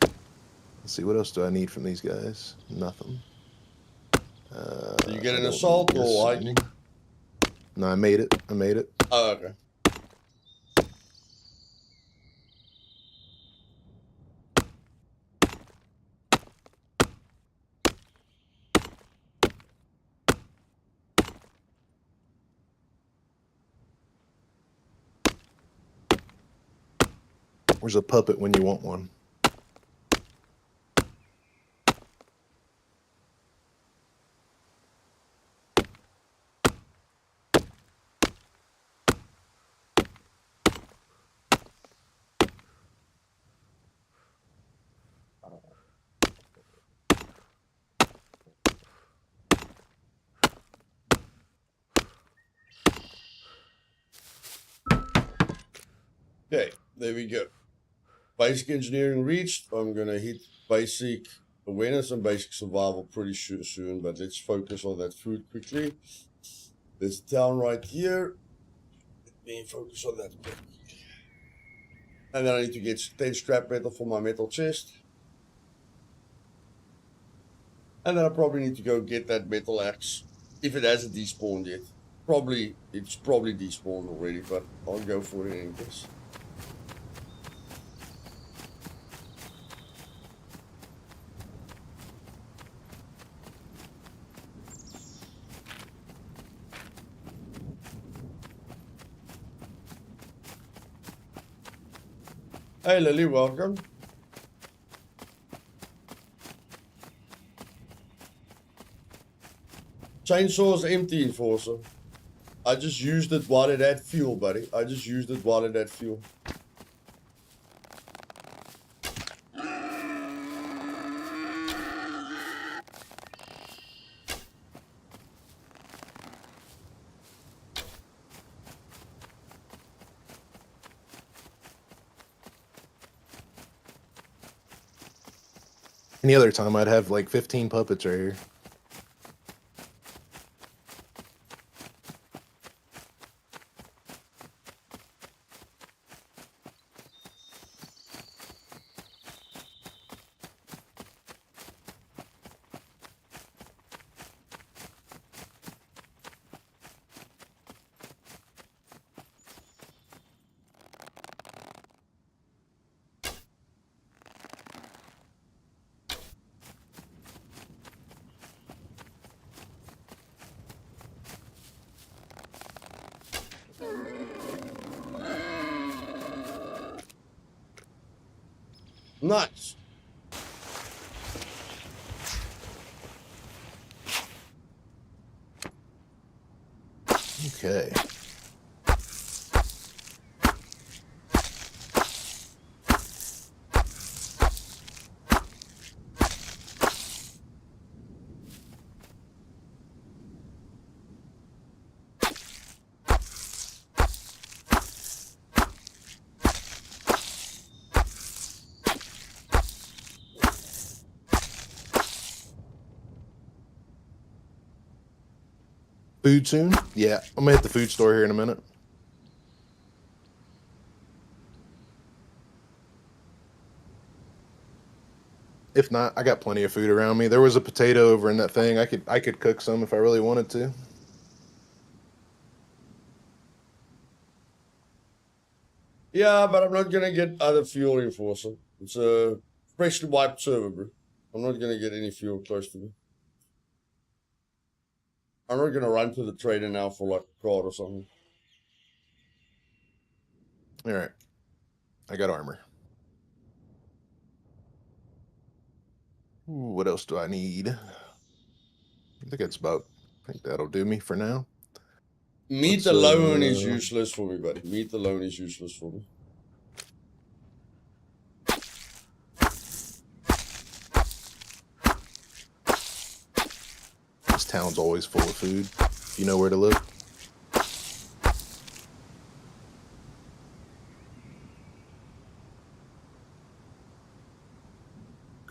Let's see, what else do I need from these guys? Nothing. Do you get I an don't assault need this or hiking? anymore. No, I made it. I made it. Oh, okay. Where's a puppet when you want one? Okay, there we go. Basic engineering reached. I'm going to hit basic awareness and basic survival pretty soon, but let's focus on that food quickly. There's a town right here. Let me focus on that quick. And then I need to get 10 scrap metal for my metal chest. And then I probably need to go get that metal axe if it hasn't despawned yet. It's probably despawned already, but I'll go for it in case. Hey Lily, welcome. Chainsaw's empty, Enforcer. I just used it while it had fuel, buddy. I just used it while it had fuel. Any other time, I'd have like 15 puppets right here. Nice. Okay. Food soon? Yeah, I'm gonna hit the food store here in a minute. If not, I got plenty of food around me. There was a potato over in that thing. I could cook some if I really wanted to. Yeah, but I'm not gonna get other fuel, Enforcer. It's a freshly wiped server, bro. I'm not gonna get any fuel close to me. I'm not gonna run to the trader now for like a card or something. All right, I got armor. Ooh, what else do I need? I think it's about. I think that'll do me for now. Meat alone is useless for me, buddy. Meat alone is useless for me. This town's always full of food. If you know where to look.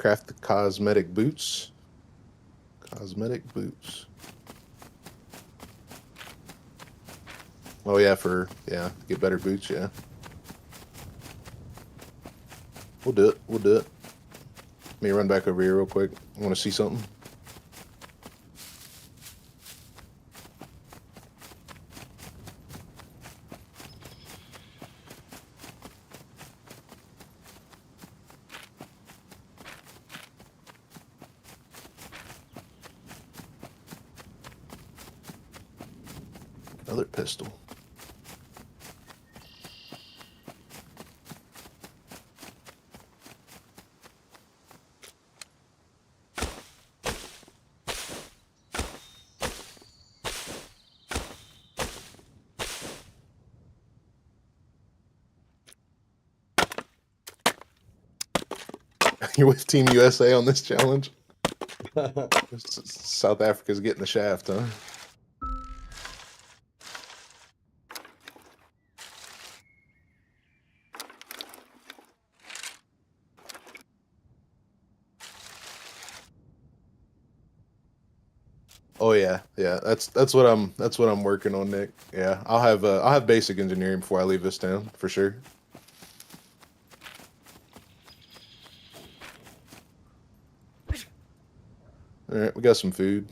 craft the cosmetic boots. Cosmetic boots. Oh yeah, get better boots, yeah. We'll do it. We'll do it. Let me run back over here real quick. I want to see something. Another pistol. You're with Team USA on this challenge? South Africa's getting the shaft, huh? Oh yeah, yeah. That's what I'm working on, Nick. Yeah, I'll have basic engineering before I leave this town for sure. All right, we got some food.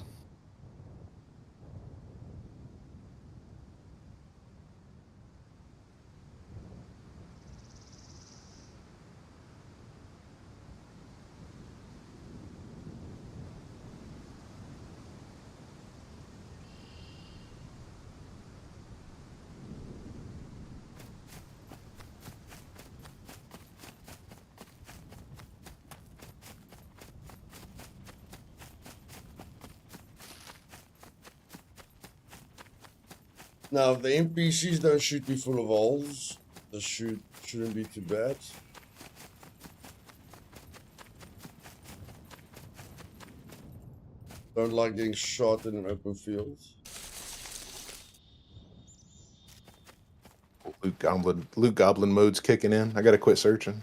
Now, if the NPCs don't shoot me full of holes, the shouldn't be too bad. Don't like getting shot in an open field. Loot Goblin mode's kicking in. I gotta quit searching.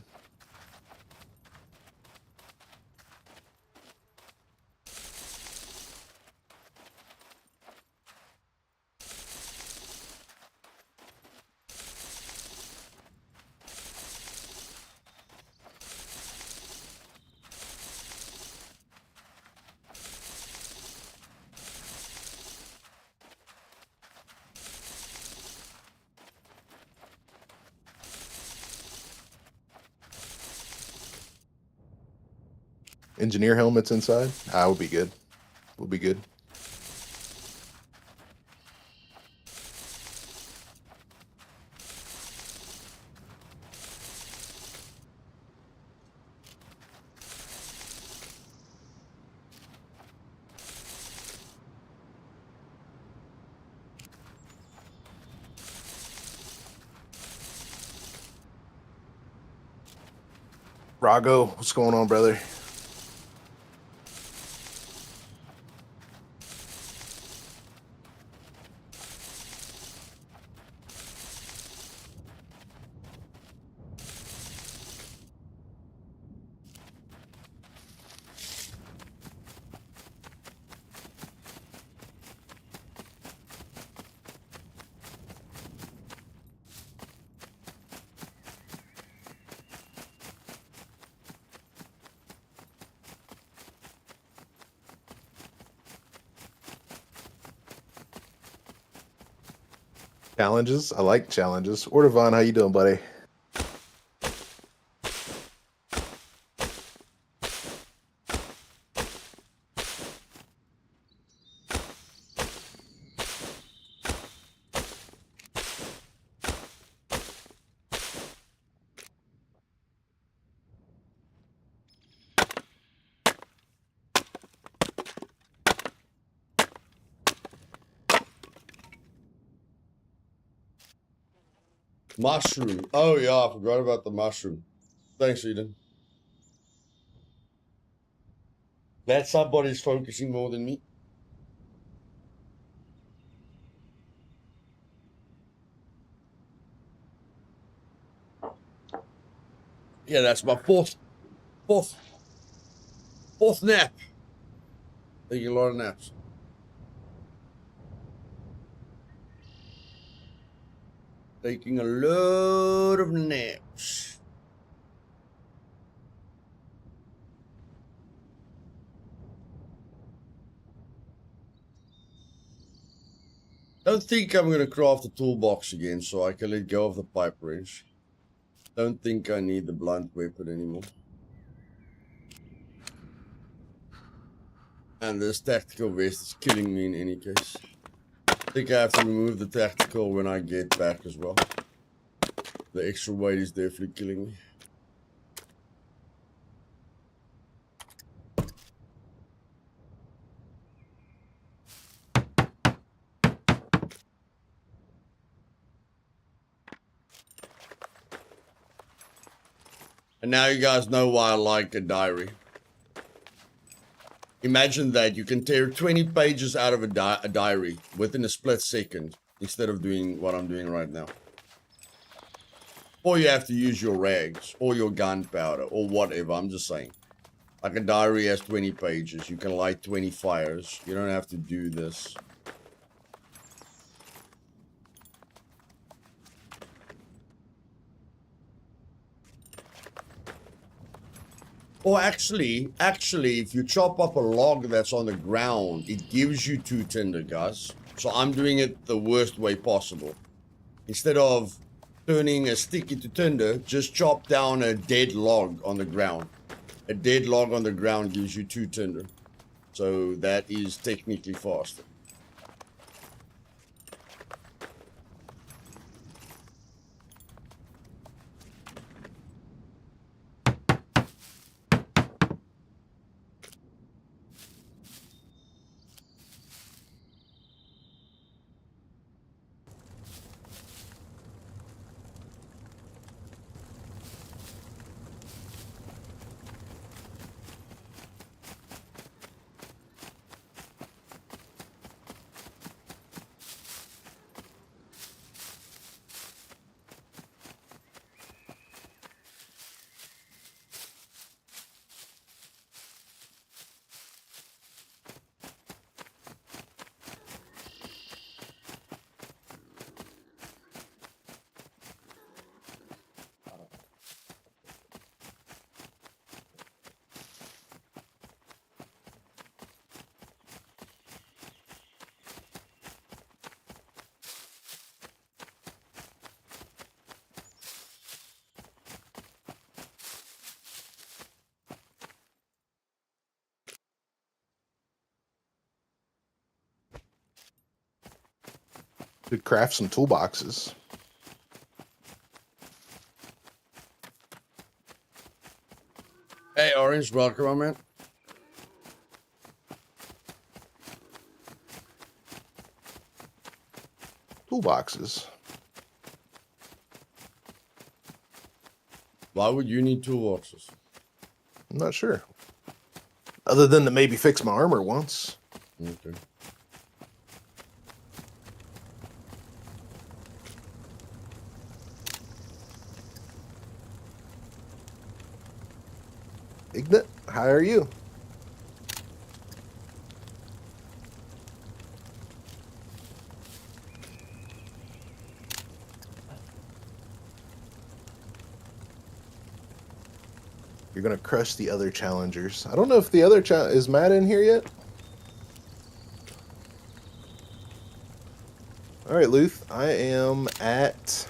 Engineer helmets inside. We'll be good. We'll be good. Rago, what's going on, brother? Challenges? I like challenges. Ordovon, how you doing, buddy? Mushroom. Oh yeah, I forgot about the mushroom. Thanks, Eden. Glad somebody's focusing more than me. Yeah, that's my fourth. Fourth nap. Taking a lot of naps. Taking a lot of naps. Don't think I'm going to craft a toolbox again so I can let go of the pipe wrench. Don't think I need the blunt weapon anymore. And this tactical vest is killing me in any case. I think I have to remove the tactical when I get back as well. The extra weight is definitely killing me. And now you guys know why I like a diary. Imagine that you can tear 20 pages out of a diary within a split second instead of doing what I'm doing right now. Or you have to use your rags or your gunpowder or whatever. I'm just saying. Like a diary has 20 pages. You can light 20 fires. You don't have to do this. Or actually, if you chop up a log that's on the ground, it gives you 2 tinder, guys. So I'm doing it the worst way possible. Instead of turning a stick into tinder, just chop down a dead log on the ground. A dead log on the ground gives you 2 tinder. So that is technically faster. Could craft some toolboxes. Hey, Orange, welcome, my man. Toolboxes. Why would you need toolboxes? I'm not sure. Other than to maybe fix my armor once. Okay. Ignat, how are you? You're gonna crush the other challengers. I don't know if the other is Matt in here yet. All right, Luth. I am at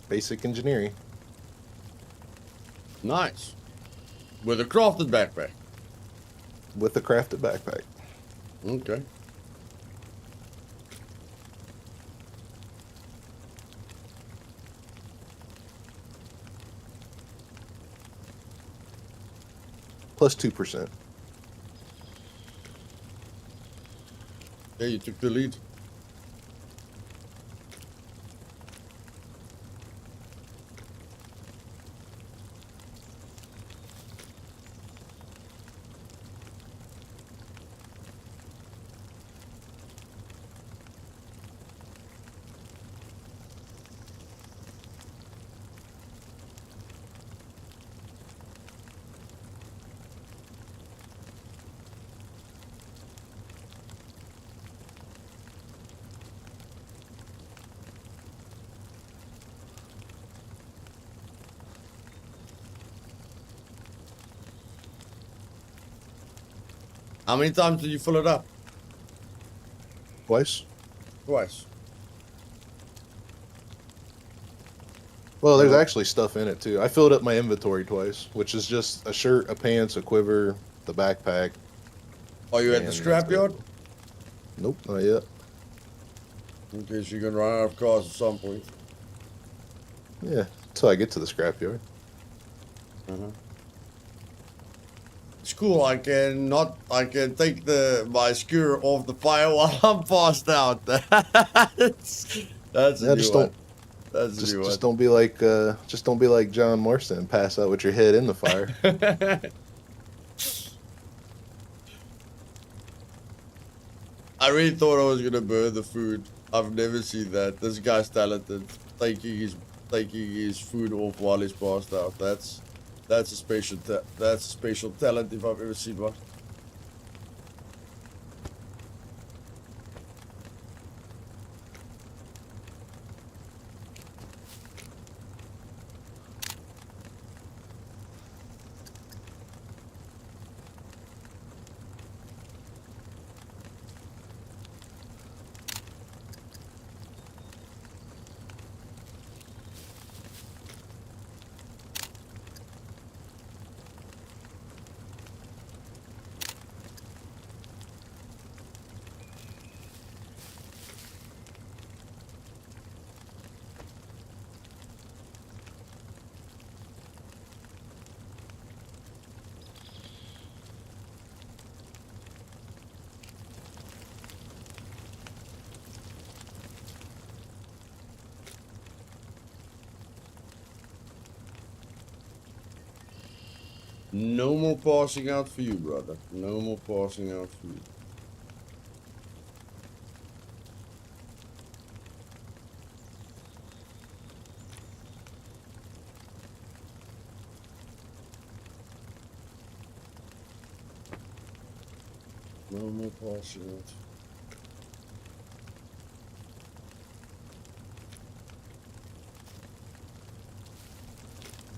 basic engineering. Nice. With a crafted backpack. With a crafted backpack. Okay. Plus 2%. Yeah, you took the lead. How many times did you fill it up? Twice. Twice. Well, there's Yeah. actually stuff in it too. I filled up my inventory twice, which is just a shirt, a pants, a quiver, the backpack. Are you at the and that's scrapyard? it. Nope, not yet. In case you're gonna run out of cars at some point. Yeah, until I get to the scrapyard. It's cool. I can take my skewer off the fire while I'm passed out. That's Yeah, a new one. That's a Just, new one. just don't be like John Marston and pass out with your head in the fire. I really thought I was gonna burn the food. I've never seen that. This guy's talented. Taking his food off while he's passed out. That's a special talent if I've ever seen one. No more passing out for you, brother. No more passing out for you. No more passing out.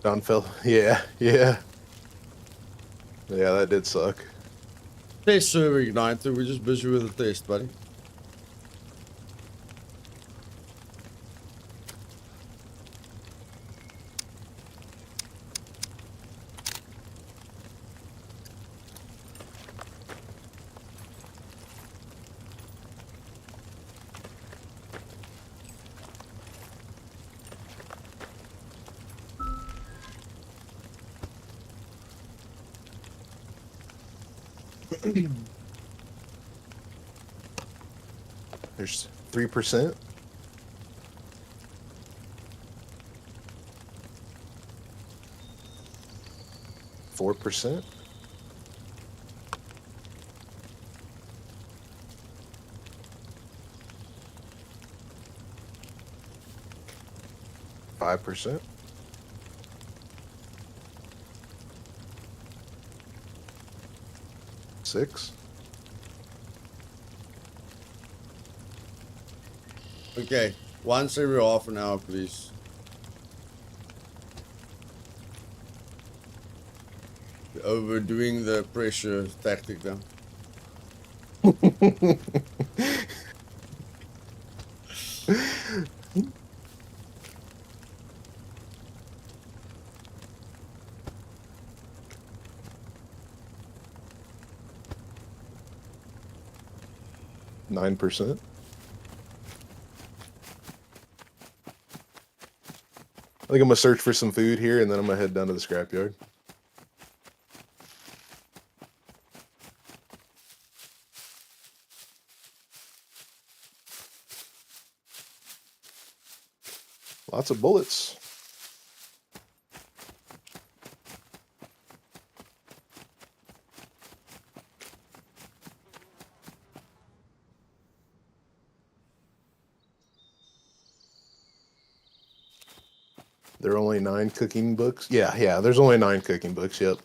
Don fell. Yeah. Yeah, that did suck. Test server igniter. We're just busy with the test, buddy. There's 3%. %4. 5%. 6. Okay, once every half an hour, please. You're overdoing the pressure tactic now. %9. I think I'm gonna search for some food here, and then I'm gonna head down to the scrapyard. Lots of bullets. There are only 9 cooking books. Yeah, there's only 9 cooking books, yep.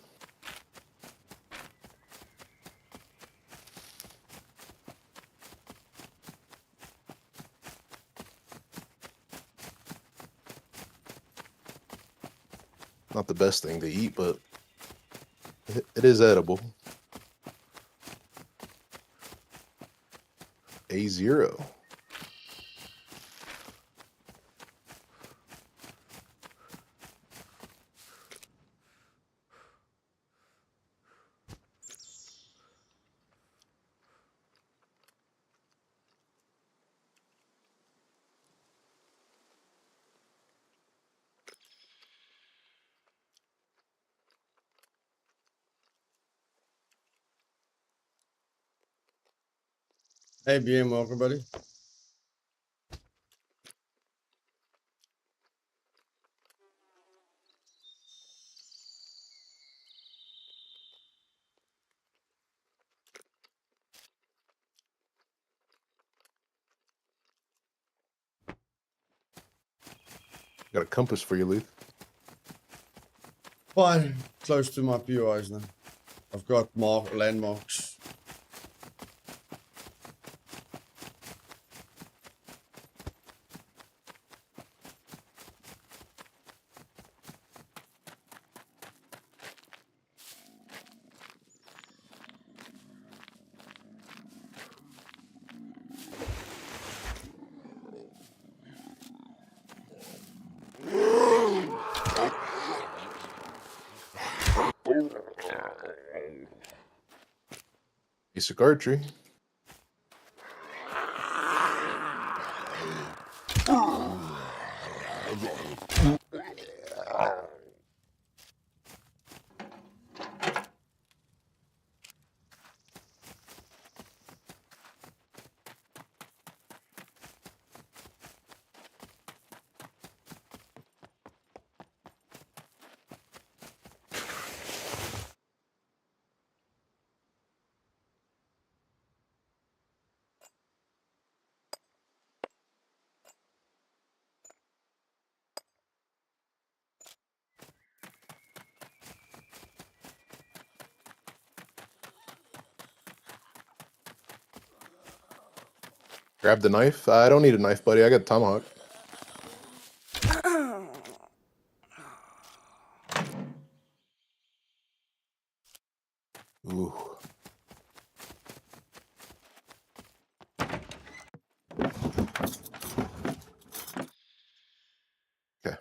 Not the best thing to eat, but it is edible. A0. Hey, BM, welcome, buddy. Got a compass for you, Luth. Fine, close to my POIs now. I've got landmarks. Basic archery. Grab the knife. I don't need a knife, buddy. I got a tomahawk. Ooh. Okay.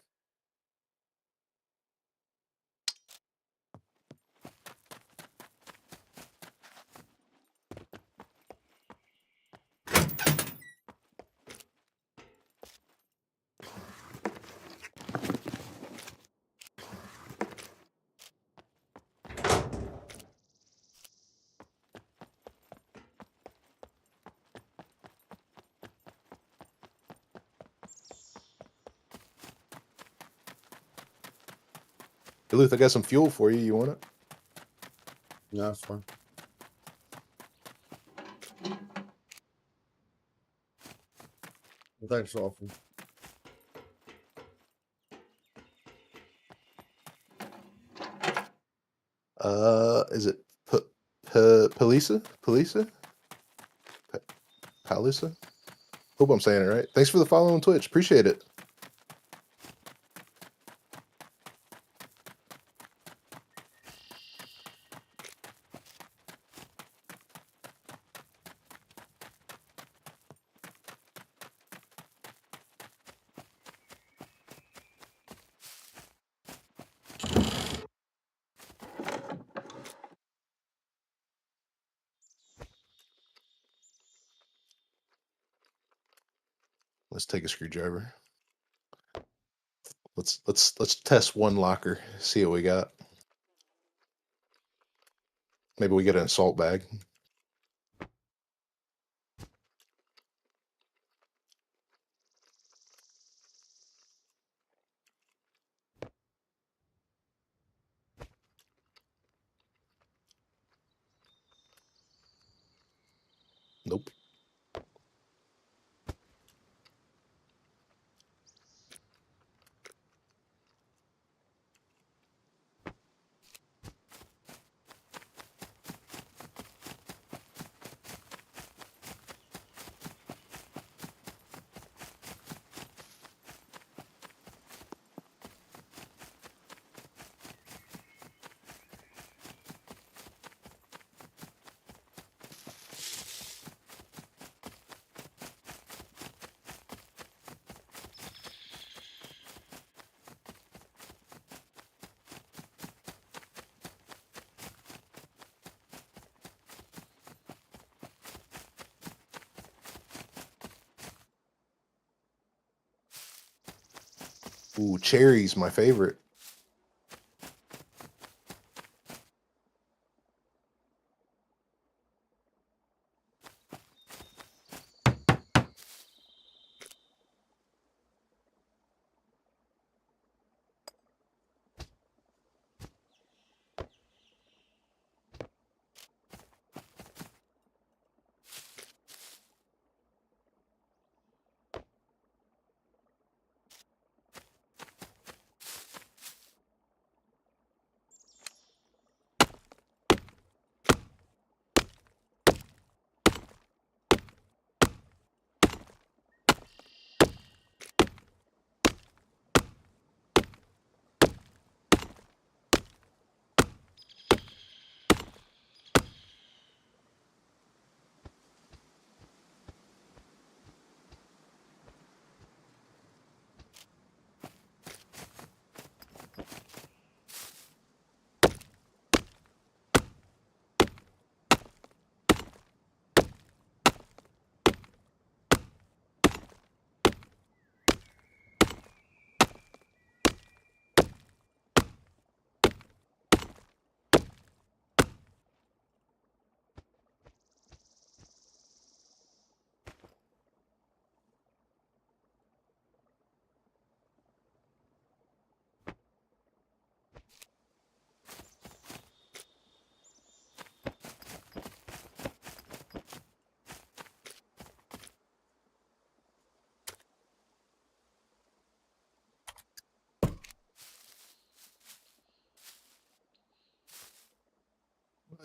Hey, Luth, I got some fuel for you. You want it? Yeah, that's fine. Well, thanks for offering. Is it Palisa? Palisa? Palisa? Hope I'm saying it right. Thanks for the follow on Twitch. Appreciate it. Let's take a screwdriver. Let's test one locker. See what we got. Maybe we get an assault bag. Nope. Ooh, cherries, my favorite.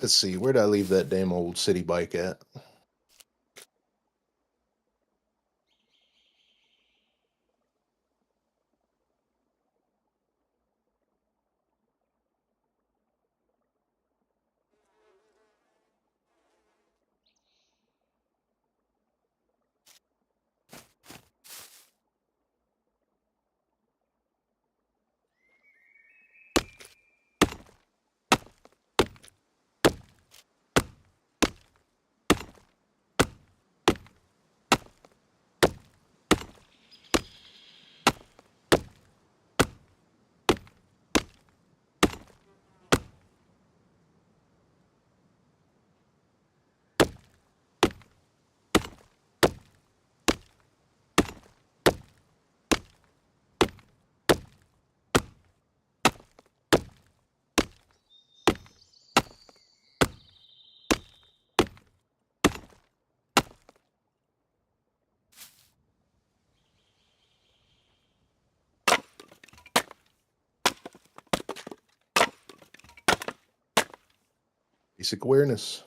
Let's see, where did I leave that damn old city bike at? Basic awareness.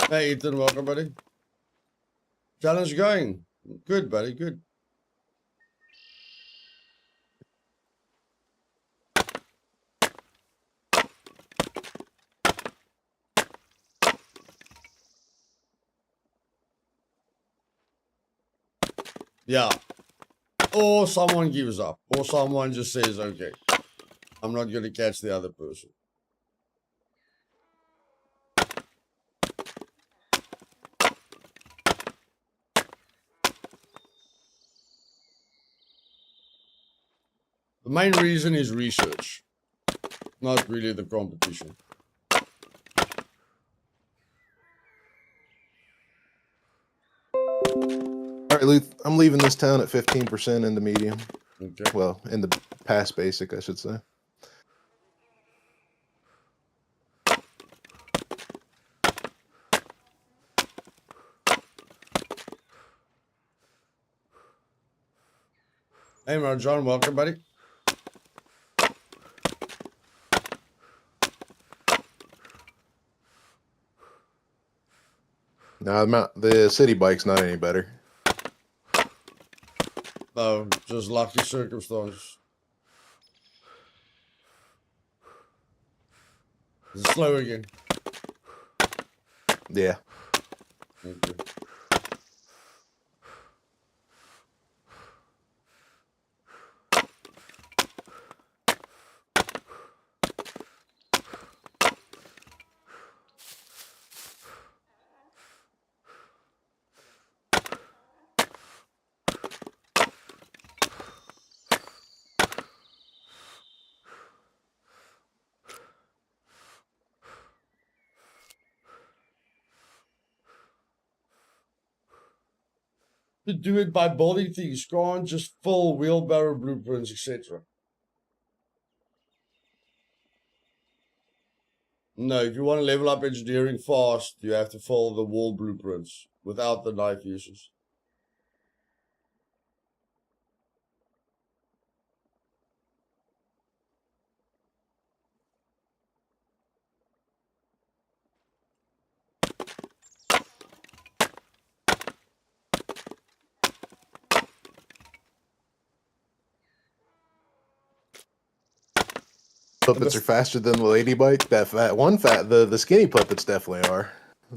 Hey, Ethan, welcome, buddy. Challenge going. Good, buddy, good. Yeah. Or someone gives up. Or someone just says, okay, I'm not going to catch the other person. The main reason is research, not really the competition. All right, Luth, I'm leaving this town at 15% in the medium. Okay. Well, in the past basic, I should say. Hey, Marjon, welcome, buddy. No, the city bike's not any better. No, just lucky circumstances. It's slow again. Yeah. Okay. to do it by building things. Can't just fill wheelbarrow blueprints, etc. No, if you want to level up engineering fast, you have to follow the wall blueprints without the knife uses. Puppets are faster than the lady bike. The skinny puppets definitely are.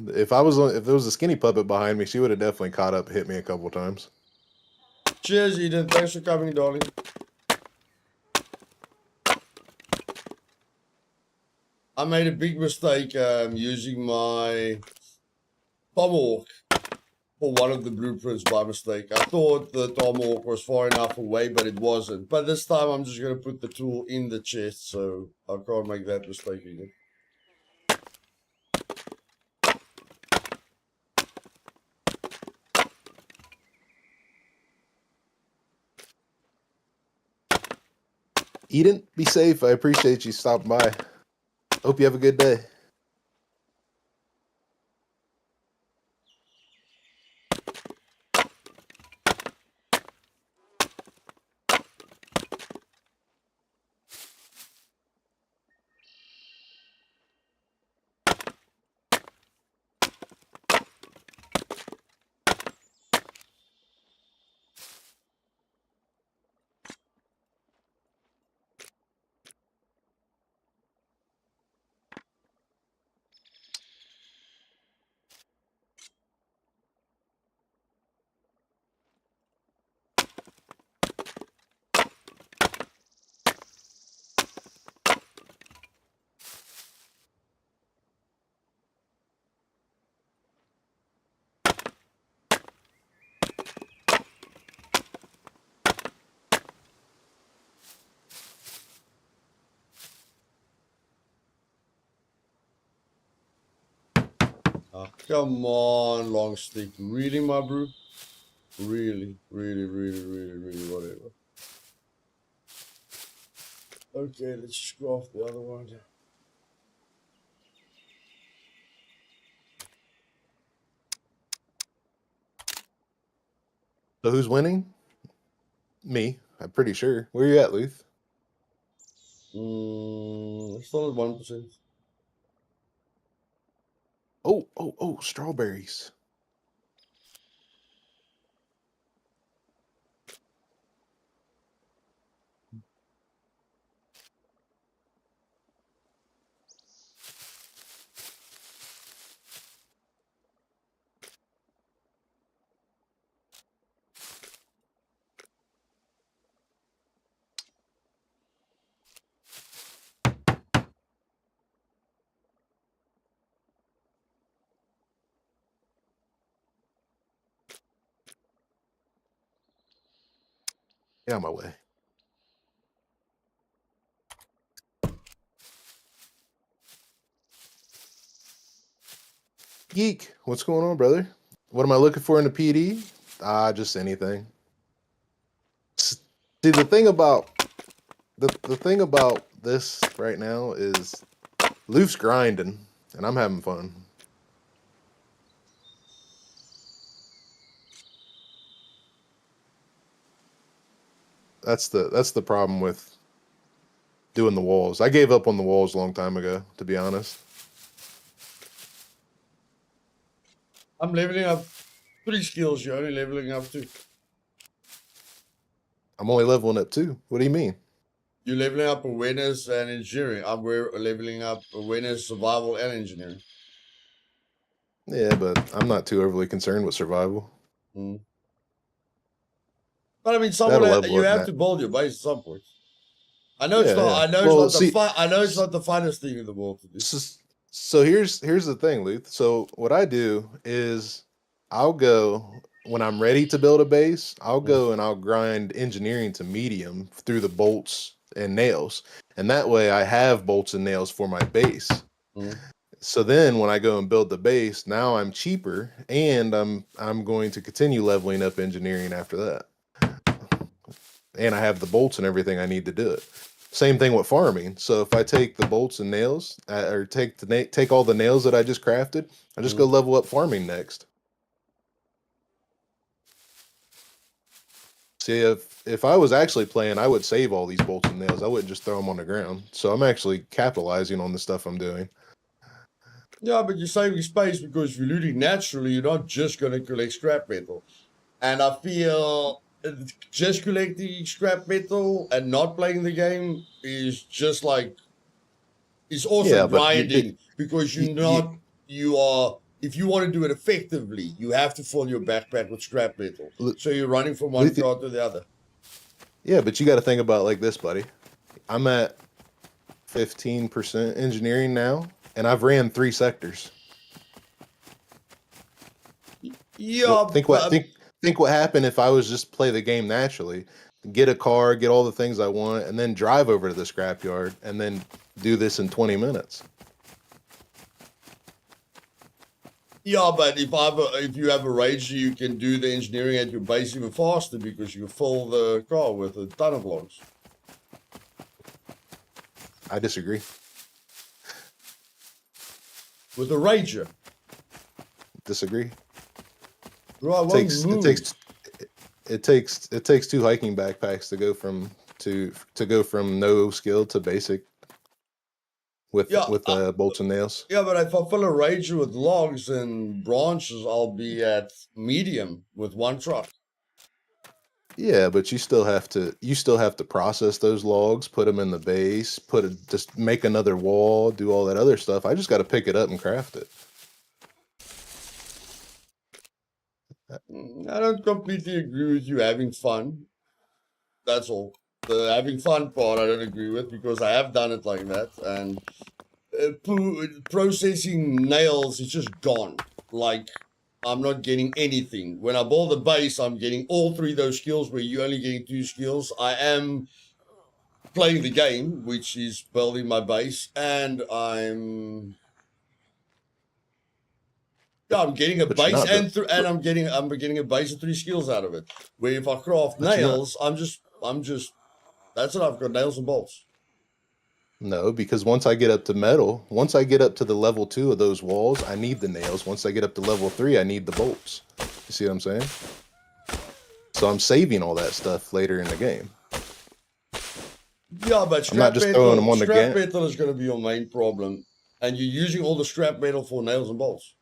If there was a skinny puppet behind me, she would have definitely caught up, and hit me a couple times. Cheers, Eden. Thanks for coming, darling. I made a big mistake using my tomahawk for one of the blueprints by mistake. I thought the tomahawk was far enough away, but it wasn't. But this time I'm just going to put the tool in the chest, so I can't make that mistake again. Eden, be safe. I appreciate you stopping by. Hope you have a good day. Oh, come on, long stick. Really, my bro? Really, whatever. Okay, let's just go off the other one. So who's winning? Me. I'm pretty sure. Where you at, Luth? Still at 1%. Oh, strawberries. Get out of my way. Geek, what's going on, brother? What am I looking for in the PD? Just anything. See, the thing about the thing about this right now is Luth's grinding, and I'm having fun. That's the problem with doing the walls. I gave up on the walls a long time ago, to be honest. I'm leveling up 3 skills. You're only leveling up 2. I'm only leveling up 2. What do you mean? You're leveling up awareness and engineering. We're leveling up awareness, survival, and engineering. Yeah, but I'm not too overly concerned with survival. But I mean, you have to build your base at some point. I know it's not. Yeah. I know it's not the fun. I know it's not the funnest thing in the world to do. So here's the thing, Luth. So what I do is I'll go when I'm ready to build a base. I'll go and I'll grind engineering to medium through the bolts and nails, and that way I have bolts and nails for my base. So then when I go and build the base, now I'm cheaper and I'm going to continue leveling up engineering after that. And I have the bolts and everything I need to do it. Same thing with farming. So if I take the bolts and nails, or take all the nails that I just crafted, I just go level up farming next. See, if I was actually playing, I would save all these bolts and nails. I wouldn't just throw them on the ground. So I'm actually capitalizing on the stuff I'm doing. Yeah, but you're saving space because if you're looting naturally, you're not just going to collect scrap metal. And I feel just collecting scrap metal and not playing the game is just like, it's also Yeah, but grinding because you are, if you want to do it effectively, you have to fill your backpack with scrap metal. So you're running from one card to the other. Yeah, but you got to think about it like this, buddy. I'm at 15% engineering now, and I've ran 3 sectors. Yeah, think what happened if I was just play the game naturally, get a car, get all the things I want, and then drive over to the scrapyard and then do this in 20 minutes. Yeah, but if you have a Ranger, you can do the engineering at your base even faster because you fill the car with a ton of logs. I disagree. With a Ranger. Disagree. Bro, it takes 2 hiking backpacks to go from no skill to basic with bolts and nails. Yeah, but if I fill a Ranger with logs and branches, I'll be at medium with 1 truck. Yeah, but you still have to process those logs, put them in the base, just make another wall, do all that other stuff. I just got to pick it up and craft it. I don't completely agree with you having fun. That's all. The having fun part I don't agree with because I have done it like that, and processing nails is just gone. Like, I'm not getting anything. When I build a base, I'm getting all 3 of those skills where you're only getting 2 skills. I am playing the game, which is building my base, and I'm getting a base and I'm getting a base of 3 skills out of it. Where if I craft nails, I'm just that's it. I've got nails and bolts. No, because once I get up to metal, once I get up to the level 2 of those walls, I need the nails. Once I get up to level 3, I need the bolts. You see what I'm saying? So I'm saving all that stuff later in the game. Yeah, but scrap metal is going to be your main problem. And you're using all the scrap metal for nails and bolts.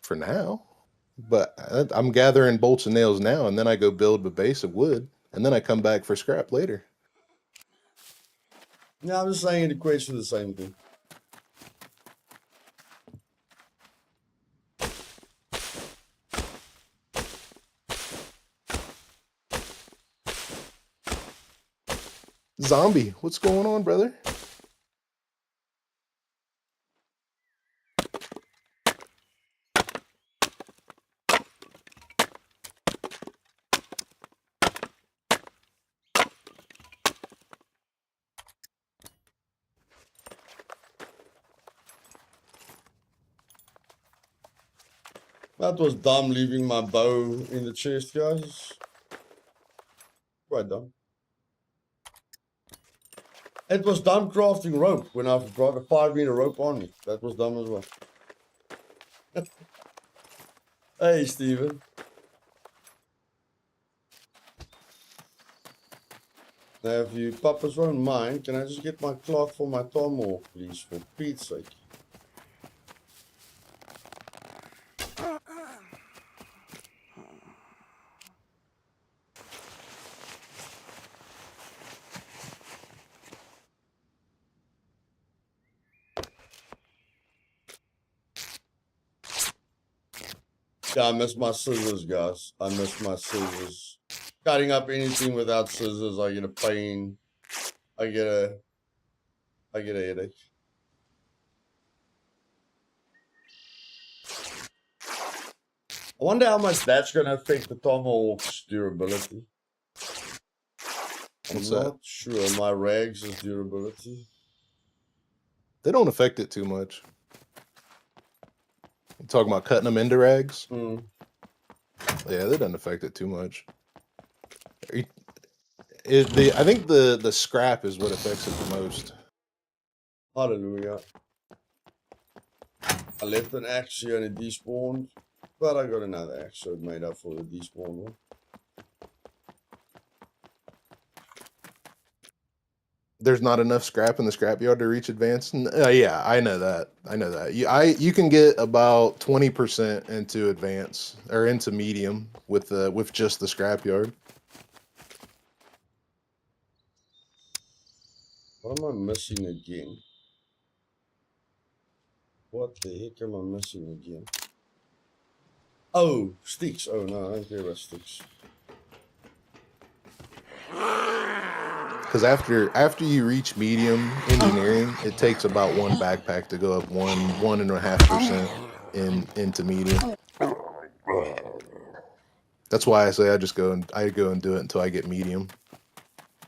For now. But I'm gathering bolts and nails now, and then I go build a base of wood, and then I come back for scrap later. Yeah, I'm just saying it equates to the same thing. Zombie, what's going on, brother? That was dumb leaving my bow in the chest, guys. Quite dumb. It was dumb crafting rope when I've got a 5-meter rope on me. That was dumb as well. Hey, Steven. Now, if you papas won't mind, can I just get my cloth for my tomahawk, please, for Pete's sake? Yeah, I miss my scissors, guys. I miss my scissors. Cutting up anything without scissors, I get a pain. I get a headache. I wonder how much that's going to affect the tomahawk's durability. I'm not sure. My rags' durability. They don't affect it too much. You talking about cutting them into rags? Mm. Yeah, that doesn't affect it too much. I think the scrap is what affects it the most. Hallelujah. I left an axe here and it despawned, but I got another axe, so it made up for the despawn one. There's not enough scrap in the scrapyard to reach advanced. Yeah, I know that. You can get about 20% into advance or into medium with just the scrapyard. What am I missing again? What the heck am I missing again? Oh, sticks. Oh no, I don't care about sticks. Because after you reach medium engineering, it takes about one backpack to go up 1.5% into medium. That's why I say I go and do it until I get medium.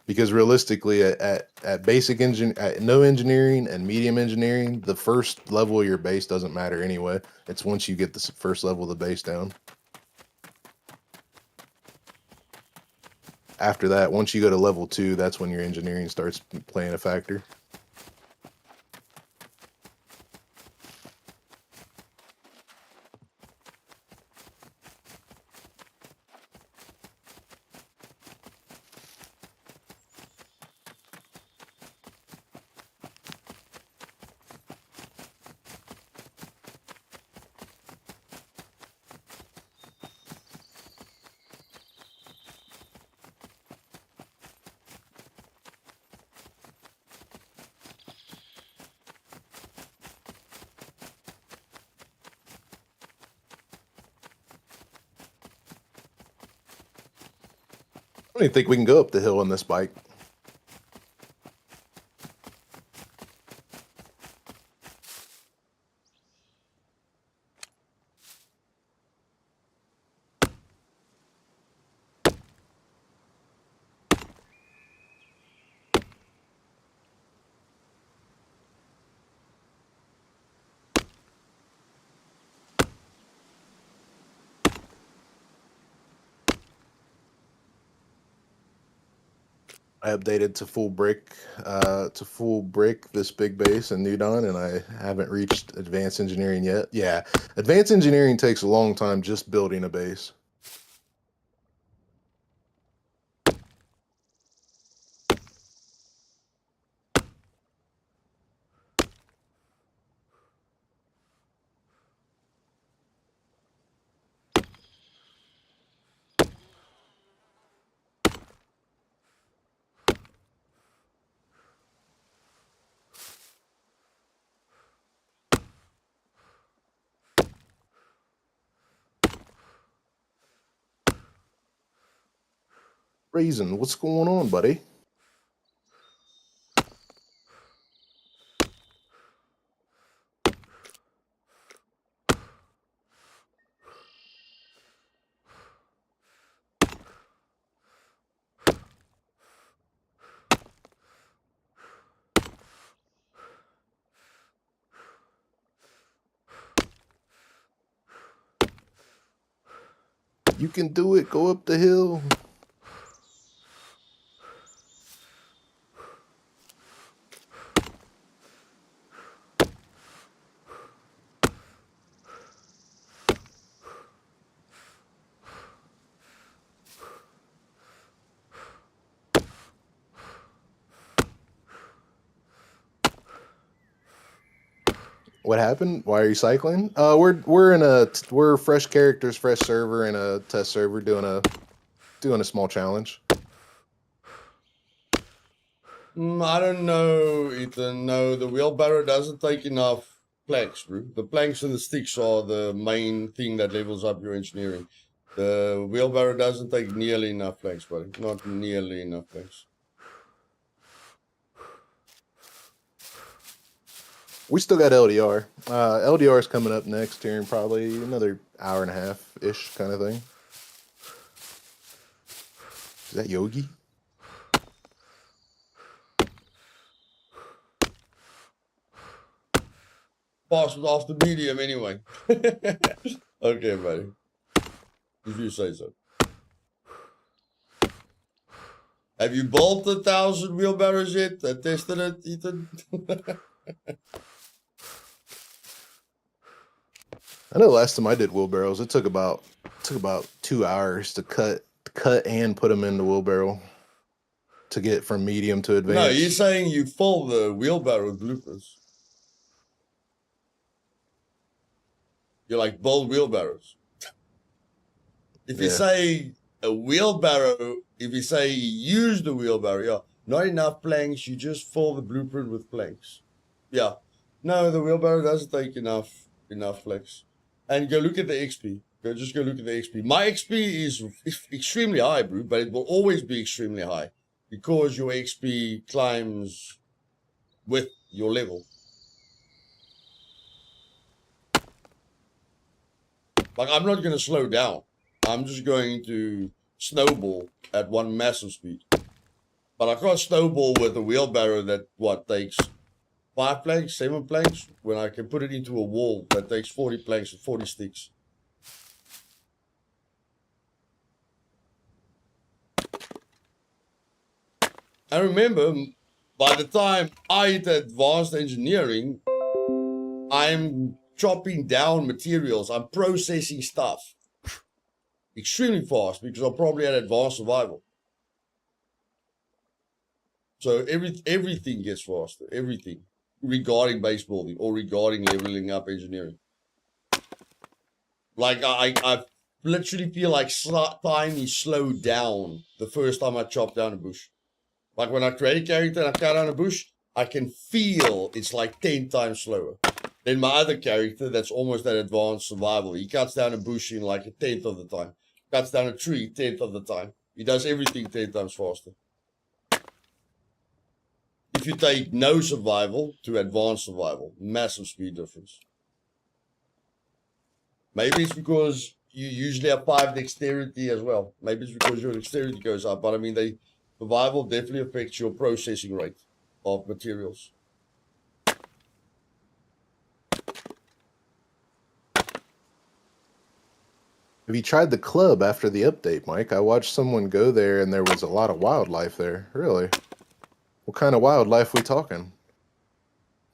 Because realistically, at basic at no engineering and medium engineering, the first level of your base doesn't matter anyway. It's once you get the first level of the base down. After that, once you go to level 2, that's when your engineering starts playing a factor. I don't even think we can go up the hill on this bike. I updated to full brick this big base in Newdon, and I haven't reached advanced engineering yet. Yeah, advanced engineering takes a long time just building a base. Reason, what's going on, buddy? You can do it. Go up the hill. What happened? Why are you cycling? We're fresh characters, fresh server, and a test server doing a small challenge. I don't know, Ethan. No, the wheelbarrow doesn't take enough planks, bro. The planks and the sticks are the main thing that levels up your engineering. The wheelbarrow doesn't take nearly enough planks, buddy. Not nearly enough planks. We still got LDR. LDR is coming up next here in probably another hour and a half ish kind of thing. Is that Yogi? Pass it after medium anyway. Okay, buddy. If you say so. Have you built 1,000 wheelbarrows yet? Tested it, Ethan? I know last time I did wheelbarrows, it took about 2 hours to cut and put them in the wheelbarrow to get from medium to advanced. No, you're saying you fill the wheelbarrow with bloopers. You're like build wheelbarrows. If you say a wheelbarrow, if you say use the wheelbarrow, yeah, not enough planks, you just fill the blueprint with planks. Yeah. No, the wheelbarrow doesn't take enough flex. And go look at the XP. Just go look at the XP. My XP is extremely high, bro, but it will always be extremely high because your XP climbs with your level. Like, I'm not going to slow down. I'm just going to snowball at one massive speed. But I can't snowball with a wheelbarrow that, takes 5 planks, 7 planks, when I can put it into a wall that takes 40 planks and 40 sticks. And remember, by the time I hit advanced engineering, I'm chopping down materials. I'm processing stuff extremely fast because I'm probably at advanced survival. So everything gets faster. Everything regarding base building or regarding leveling up engineering. Like I literally feel like time is slowed down the first time I chop down a bush. Like when I create a character and I cut down a bush, I can feel it's like 10 times slower. Then my other character that's almost at advanced survival, he cuts down a bush in like 1/10 of the time. Cuts down a tree 1/10 of the time. He does everything 10 times faster. If you take no survival to advanced survival, massive speed difference. Maybe it's because you usually have 5 dexterity as well. Maybe it's because your dexterity goes up. But I mean, survival definitely affects your processing rate of materials. Have you tried the club after the update, Mike? I watched someone go there and there was a lot of wildlife there. Really? What kind of wildlife we talking?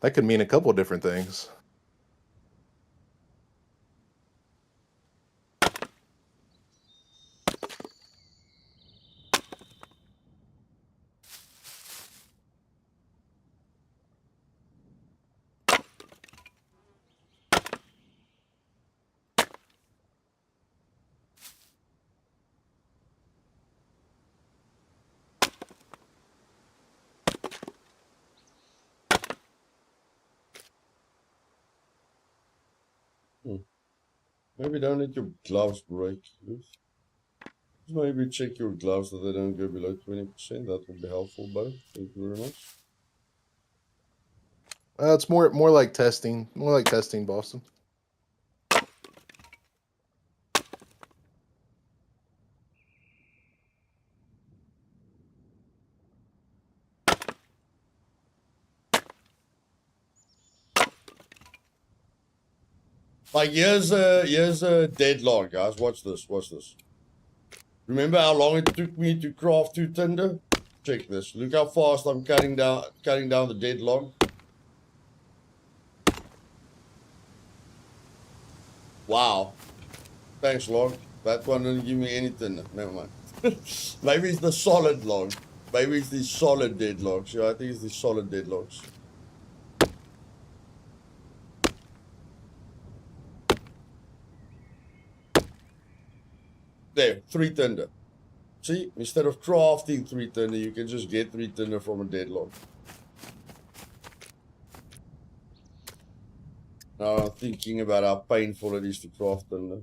That could mean a couple different things. Maybe don't let your gloves break. Maybe check your gloves that they don't go below 20%. That would be helpful, buddy. Thank you very much. It's more like testing. More like testing, Boston. Like here's a deadlock, guys. Watch this. Remember how long it took me to craft 2 tinder? Check this. Look how fast I'm cutting down the deadlock. Wow. Thanks, log. That one didn't give me any tinder. Never mind. Maybe it's the solid log. Maybe it's the solid deadlocks. Yeah, I think it's the solid deadlocks. There, 3 tinder. See, instead of crafting 3 tinder, you can just get 3 tinder from a deadlock. Now I'm thinking about how painful it is to craft tinder.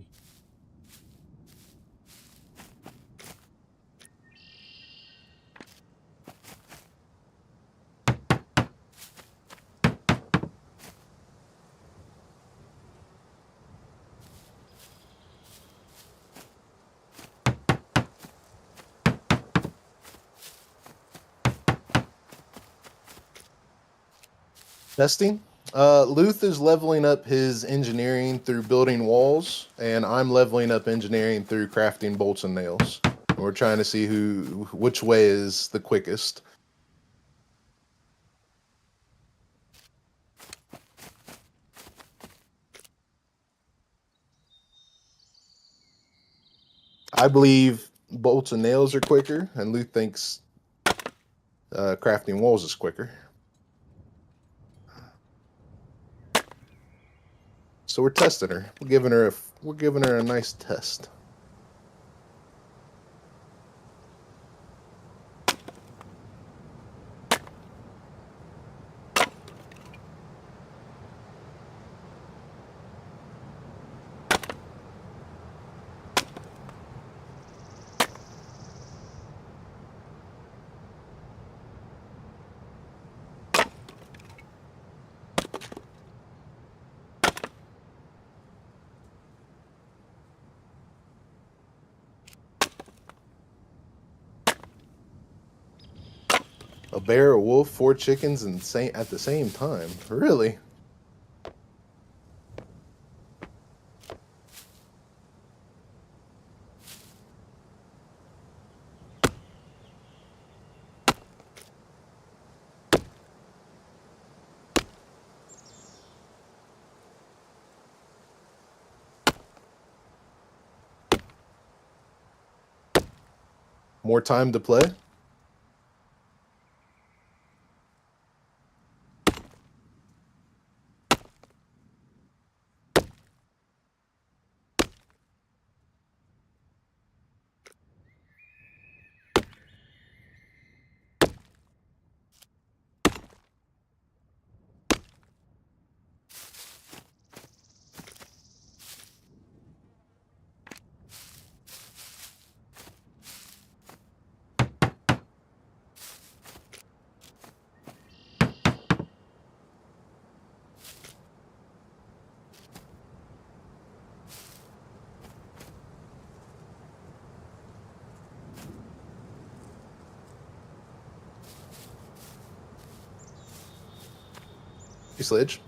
Testing? Luth is leveling up his engineering through building walls, and I'm leveling up engineering through crafting bolts and nails. We're trying to see which way is the quickest. I believe bolts and nails are quicker, and Luth thinks crafting walls is quicker. So we're testing her. We're giving her a nice test. A bear, a wolf, 4 chickens, and at the same time. Really? More time to play? Hey, Sledge.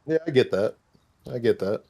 Yeah, I get that. I get that.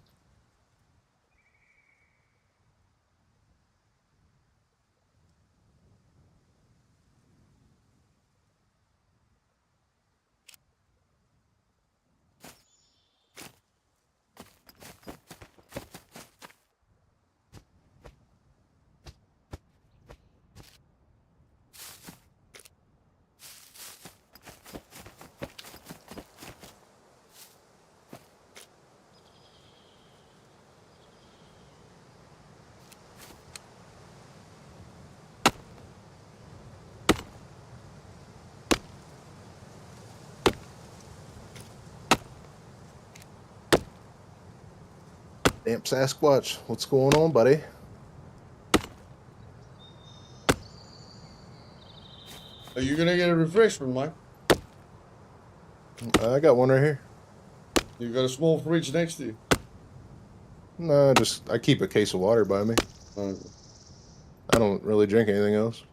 Damn Sasquatch, what's going on, buddy? Are you gonna get a refreshment, Mike? I got one right here. You got a small fridge next to you. No, I keep a case of water by me. Uh, I don't really drink anything else.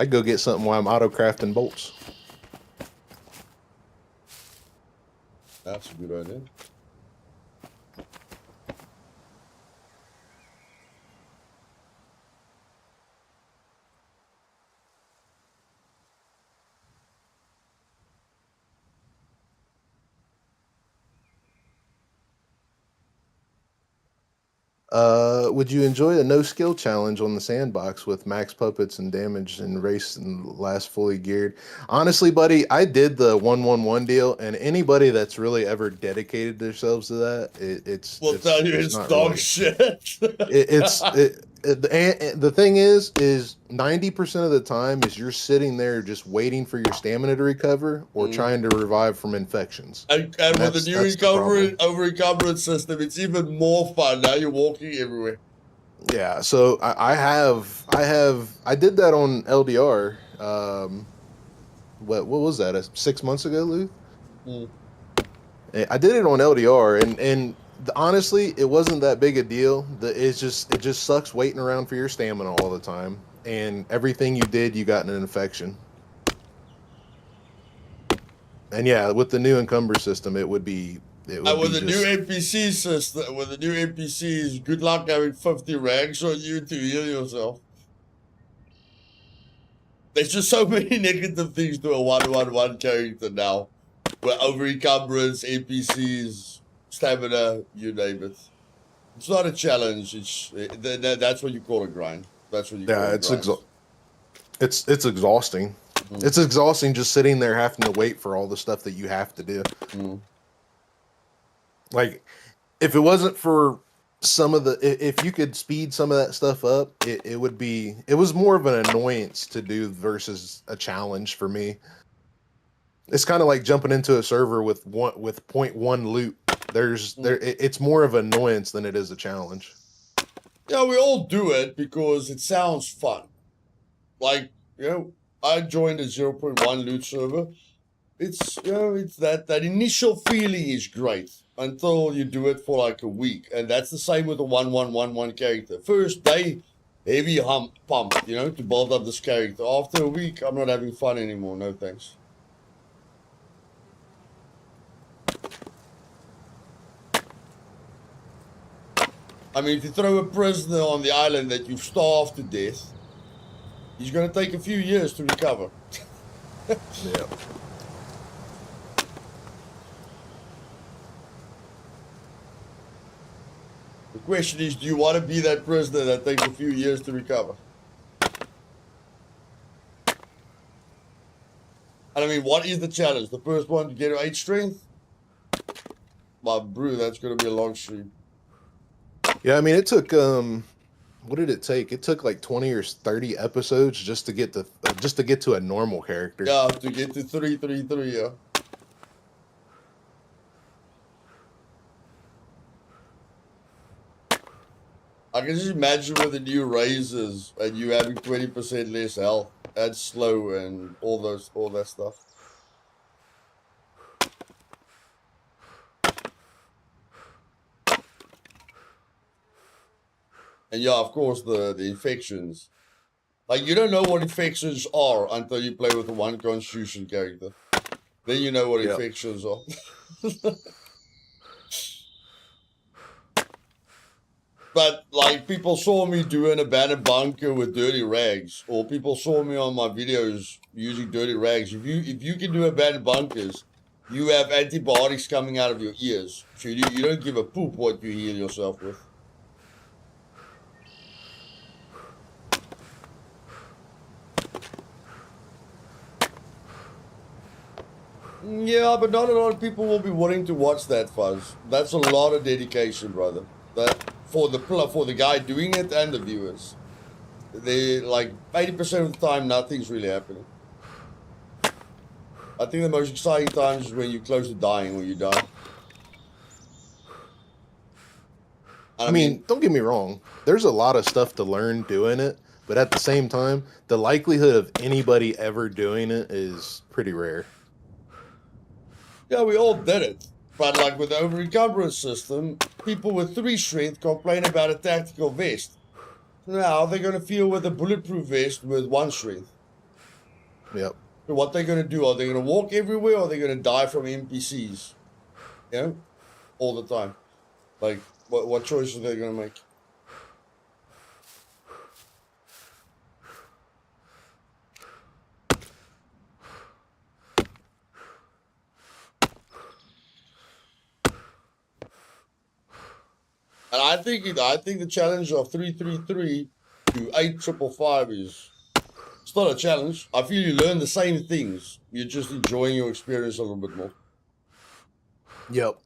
I go get something while I'm auto crafting bolts. that's a good idea. Would you enjoy a no skill challenge on the sandbox with max puppets and damage and race and last fully geared? Honestly, buddy, I did the 1-1-1 deal, and anybody that's really ever dedicated themselves to that, We'll tell you it's it's not dog really. shit. The thing is 90% of the time is you're sitting there just waiting for your stamina to recover or trying to revive from infections. And with the new That's the problem. encumbrance system, it's even more fun. Now you're walking everywhere. Yeah, so I did that on LDR. What was that? 6 months ago, Lou? Mm. I did it on LDR, and honestly, it wasn't that big a deal. It just sucks waiting around for your stamina all the time, and everything you did, you got an infection. And yeah, with the new encumber system, it would be And with the new just NPC system, with the new NPCs, good luck having 50 ranks on you to heal yourself. There's just so many negative things to a 1-1-1 character now. With over encumbrance, NPCs, stamina, you name it. It's not a challenge. That's what you call a grind. That's what you call yeah, a grind. it's exhausting. Mm. It's exhausting just sitting there having to wait for all the stuff that you have to do. Mm. Like, if it wasn't for if you could speed some of that stuff up, it was more of an annoyance to do versus a challenge for me. It's kind of like jumping into a server with point one loot. It's more of an annoyance than it is a challenge. Yeah, we all do it because it sounds fun. Like, I joined a 0.1 loot server. It's, it's that initial feeling is great until you do it for like a week. And that's the same with the 1-1-1-1 character. First day, heavy pump, to build up this character. After a week, I'm not having fun anymore. No thanks. I mean, if you throw a prisoner on the island that you've starved to death, he's going to take a few years to recover. Yeah. The question is, do you want to be that prisoner that takes a few years to recover? And I mean, what is the challenge? The first one to get 8 strength? My brew, that's going to be a long stream. Yeah, I mean, it took what did it take? It took like 20 or 30 episodes just to get to a normal character. Yeah, to get to 333, yeah. I can just imagine with the new raises and you having 20% less health and slow and all that stuff. And yeah, of course, the infections. Like, you don't know what infections are until you play with the 1 constitution character. Then you know what infections are. But, like, people saw me doing a abandoned bunker with dirty rags. Or people saw me on my videos using dirty rags. If you can do abandoned bunkers, you have antibiotics coming out of your ears. So you don't give a poop what you heal yourself with. Yeah, but not a lot of people will be willing to watch that, Fuzz. That's a lot of dedication, brother. That for the guy doing it and the viewers. They, like, 80% of the time, nothing's really happening. I think the most exciting times is when you're close to dying, when you die. I mean, don't get me wrong. There's a lot of stuff to learn doing it, but at the same time, the likelihood of anybody ever doing it is pretty rare. Yeah, we all did it. But like with the over-encumbrance system, people with 3 strength complain about a tactical vest. Now they're going to feel with a bulletproof vest with 1 strength. Yep. So what they're going to do, are they going to walk everywhere or are they going to die from NPCs? All the time. Like, what choices are they going to make? And I think the challenge of 333 to 8555 is it's not a challenge. I feel you learn the same things. You're just enjoying your experience a little bit more. Yep.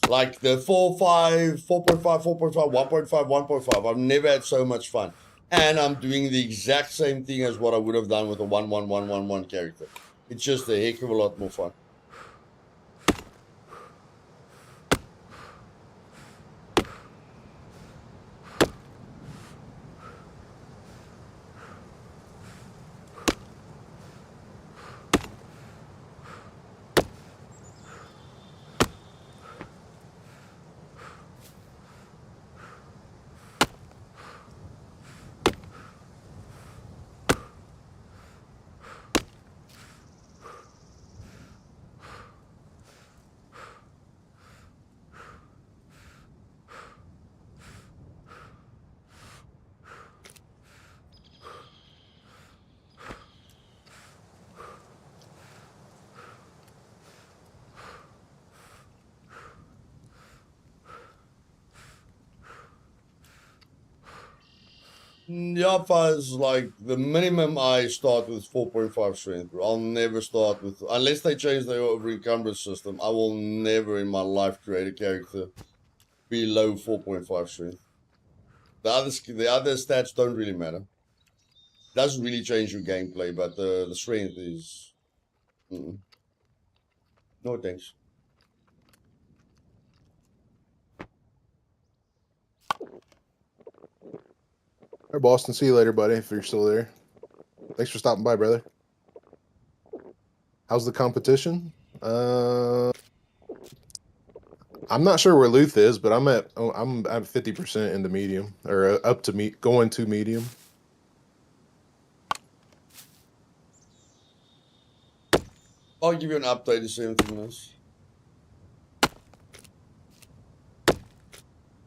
Like the 4.5, 4.5, 4.5, 1.5, 1.5. I've never had so much fun. And I'm doing the exact same thing as what I would have done with a 1.1.1.1 character. It's just a heck of a lot more fun. Japa is like the minimum I start with 4.5 strength. I'll never start with, unless they change their over encumbrance system, I will never in my life create a character below 4.5 strength. The other stats don't really matter. Doesn't really change your gameplay, but the strength is no thanks. All right, Boston. See you later, buddy. If you're still there. Thanks for stopping by, brother. How's the competition? I'm not sure where Luth is, but I'm at 50% in the medium, or up to going to medium. I'll give you an update in 17 minutes.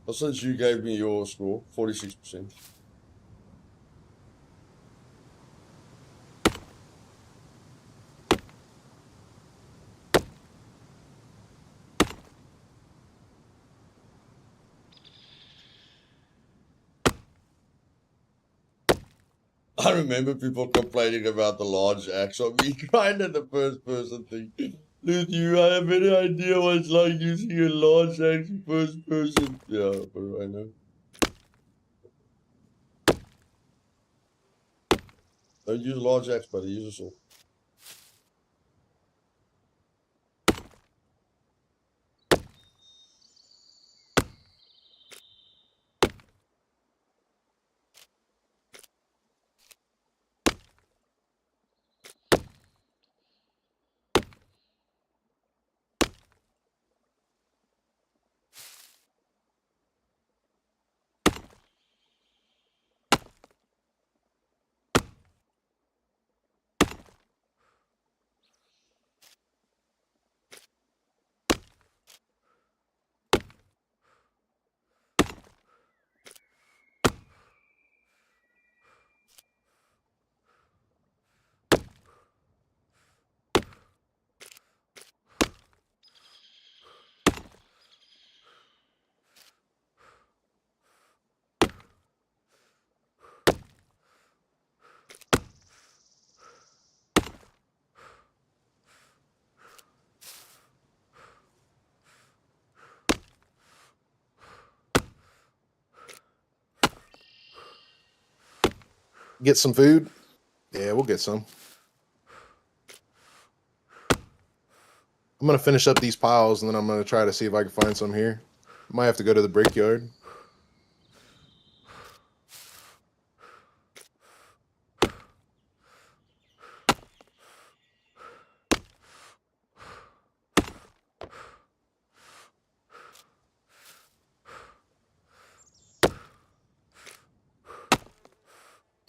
Well, since you gave me your score, 46%. I remember people complaining about the large axe on me crying at the first person thing. Dude, you have any idea what it's like using a large axe in first person? Yeah, but I know. Don't use large axe, buddy. Use a sword. Get some food? Yeah, we'll get some. I'm going to finish up these piles, and then I'm going to try to see if I can find some here. Might have to go to the brickyard.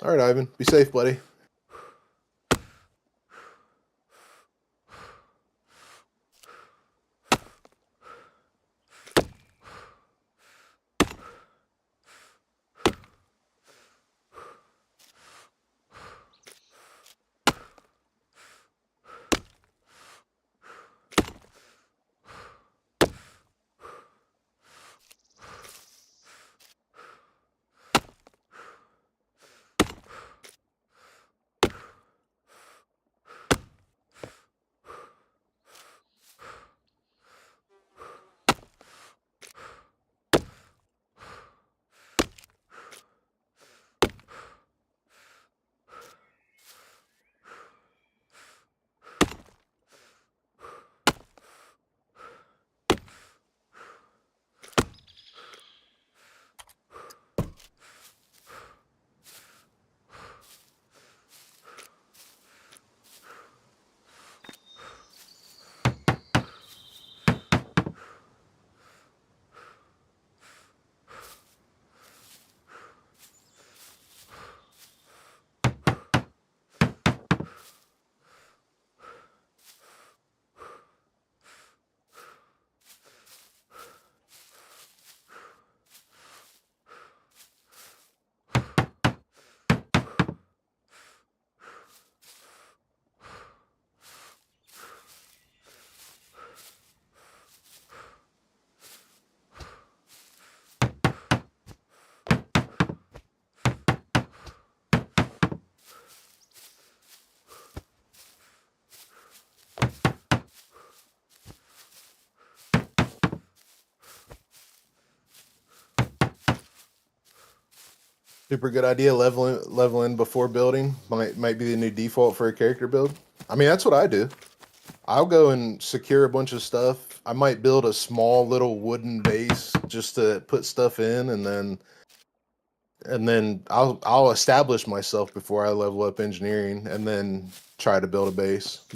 All right, Ivan. Be safe, buddy. Super good idea. Leveling before building might be the new default for a character build. I mean, that's what I do. I'll go and secure a bunch of stuff. I might build a small little wooden base just to put stuff in, and then I'll establish myself before I level up engineering, and then try to build a base.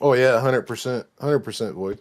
Oh yeah, 100%, 100% void.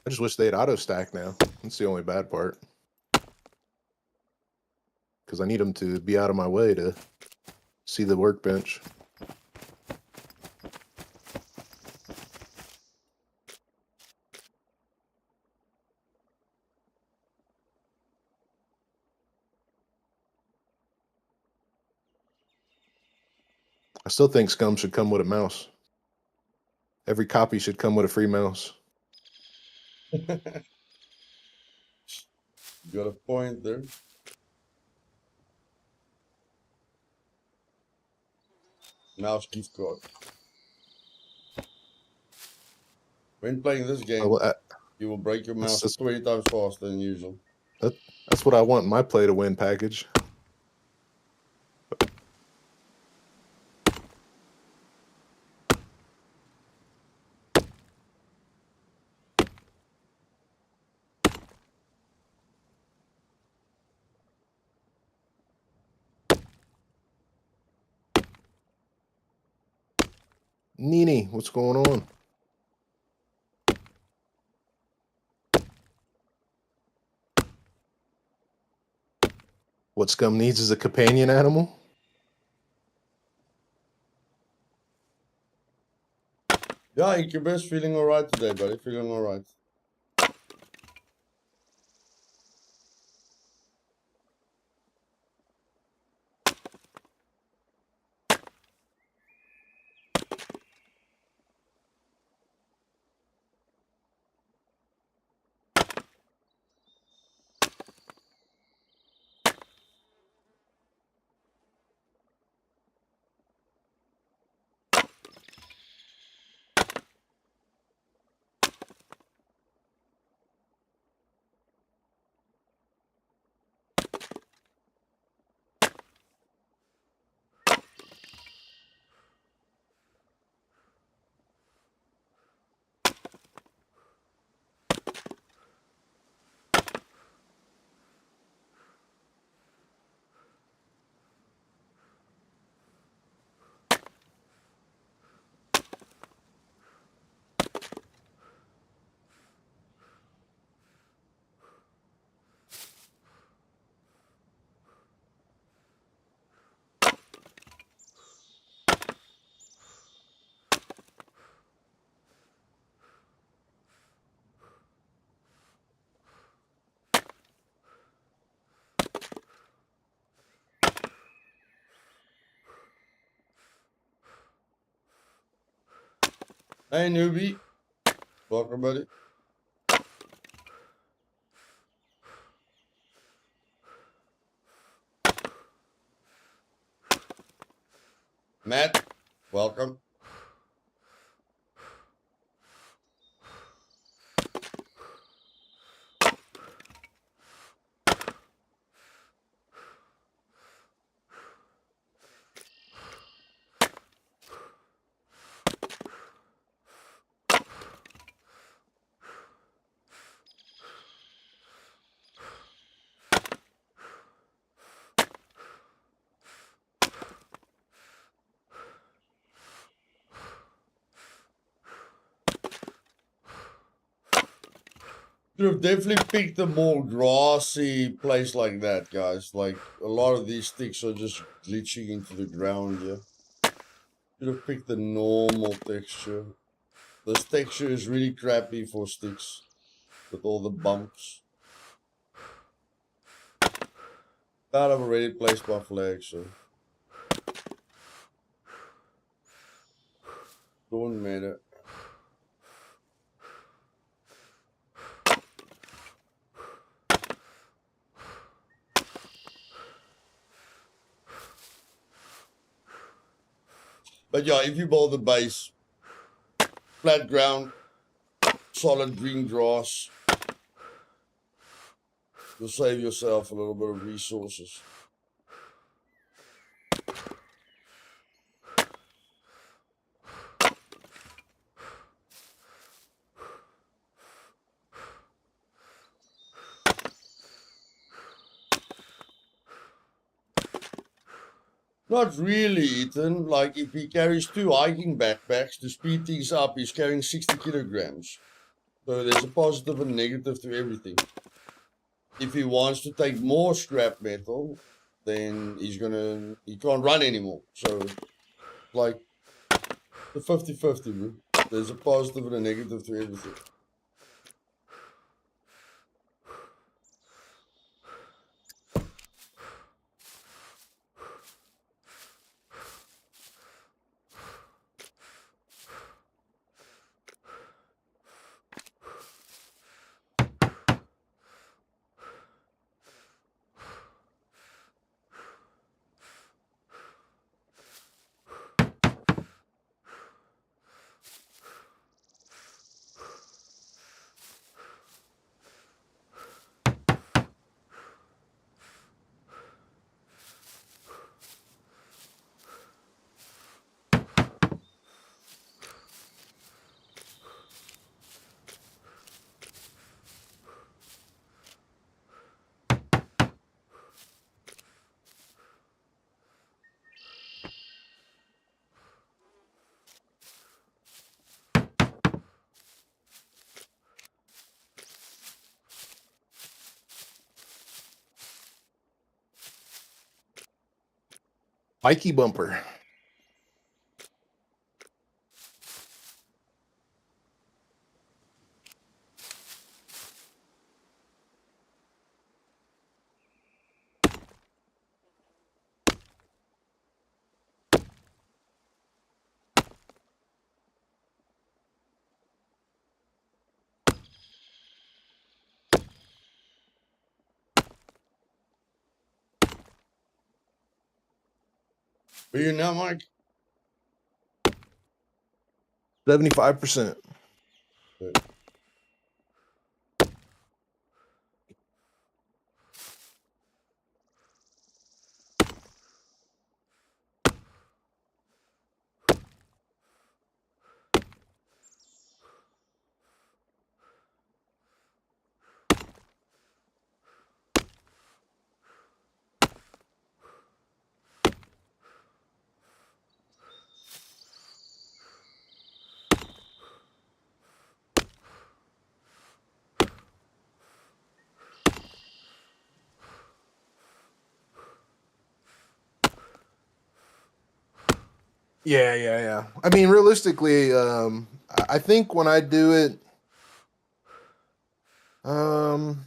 I just wish they'd auto stack now. That's the only bad part. Because I need them to be out of my way to see the workbench. I still think Scum should come with a mouse. Every copy should come with a free mouse. Got a point there. Mouse gift card. When playing this game, you will break your mouse 20 times faster than usual. That's what I want in my play to win package. Nini, what's going on? What Scum needs is a companion animal? Yeah, Incubus feeling alright today, buddy. Feeling alright. Hey, newbie. Welcome, buddy. Matt, welcome. Should have definitely picked a more grassy place like that, guys. Like a lot of these sticks are just glitching into the ground here. Should have picked the normal texture. This texture is really crappy for sticks with all the bumps. But I've already placed my flag, so don't matter. But yeah, if you build a base, flat ground, solid green grass, you'll save yourself a little bit of resources. Not really, Ethan. Like, if he carries 2 hiking backpacks to speed things up, he's carrying 60 kilograms. So there's a positive and negative to everything. If he wants to take more scrap metal, then he can't run anymore. So, like, the 50-50, bro. There's a positive and a negative to everything. Mikey bumper. But you know, Mike? 75%. Yeah. I mean, realistically, I think when I do it, um,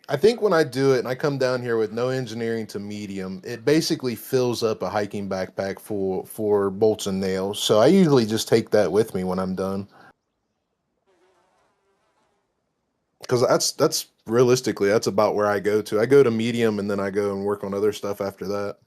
I think when I do it and I come down here with no engineering to medium, it basically fills up a hiking backpack for bolts and nails. So I usually just take that with me when I'm done. Because that's realistically that's about where I go to. I go to medium and then I go and work on other stuff after that.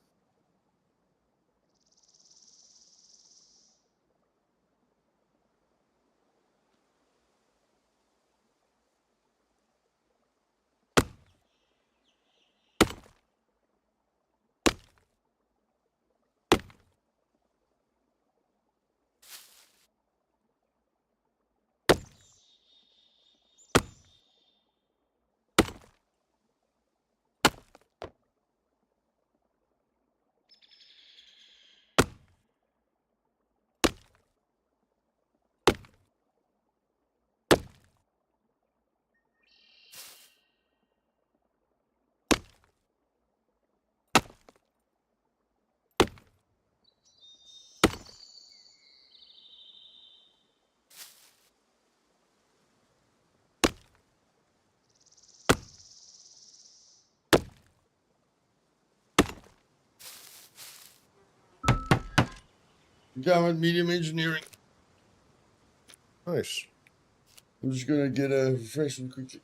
Government medium engineering. Nice. I'm just gonna get a refreshment quickly.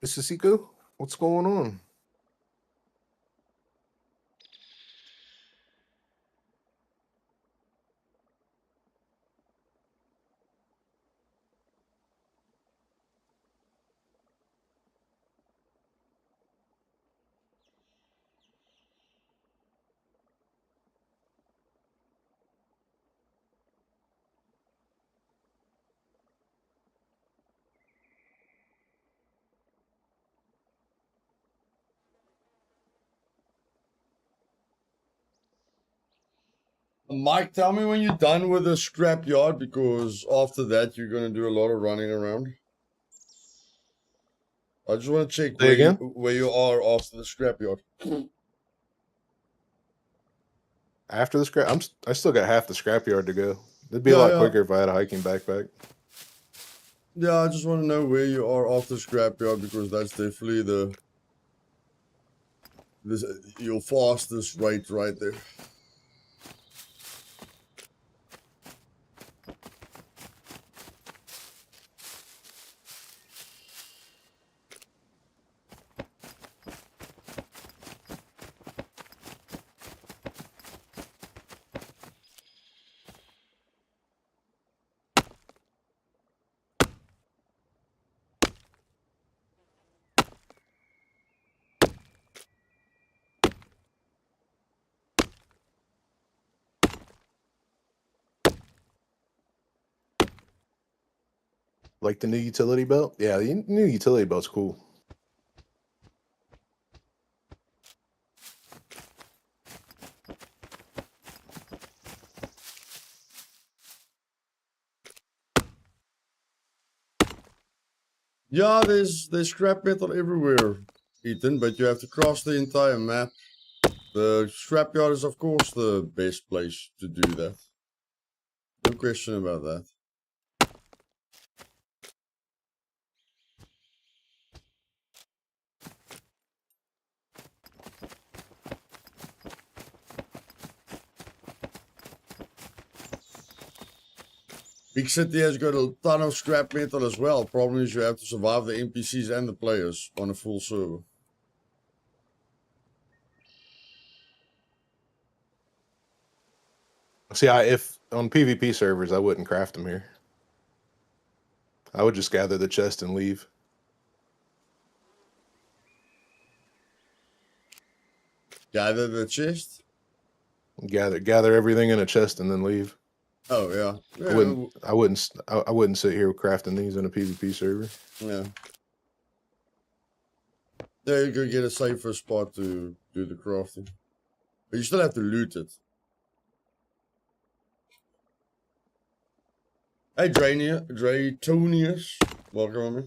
Mr. Siko, what's going on? Mike, tell me when you're done with the scrapyard, because after that you're gonna do a lot of running around. I just want to check Say again? where you are after the scrapyard. After the scrap, I still got half the scrapyard to go. It'd be a Yeah, lot yeah. quicker if I had a hiking backpack. Yeah, I just want to know where you are after scrapyard, because that's definitely your fastest rate right there. Like the new utility belt? Yeah, the new utility belt's cool. Yeah, there's scrap metal everywhere, Ethan, but you have to cross the entire map. The scrapyard is, of course, the best place to do that. No question about that. Big City has got a ton of scrap metal as well. Problem is you have to survive the NPCs and the players on a full server. See, if on PvP servers, I wouldn't craft them here. I would just gather the chest and leave. Gather the chest. Gather everything in a chest and then leave. Oh yeah. I wouldn't sit here crafting these in a PvP server. Yeah. There you go, get a safer spot to do the crafting. But you still have to loot it. Hey Dratonius. Welcome on me.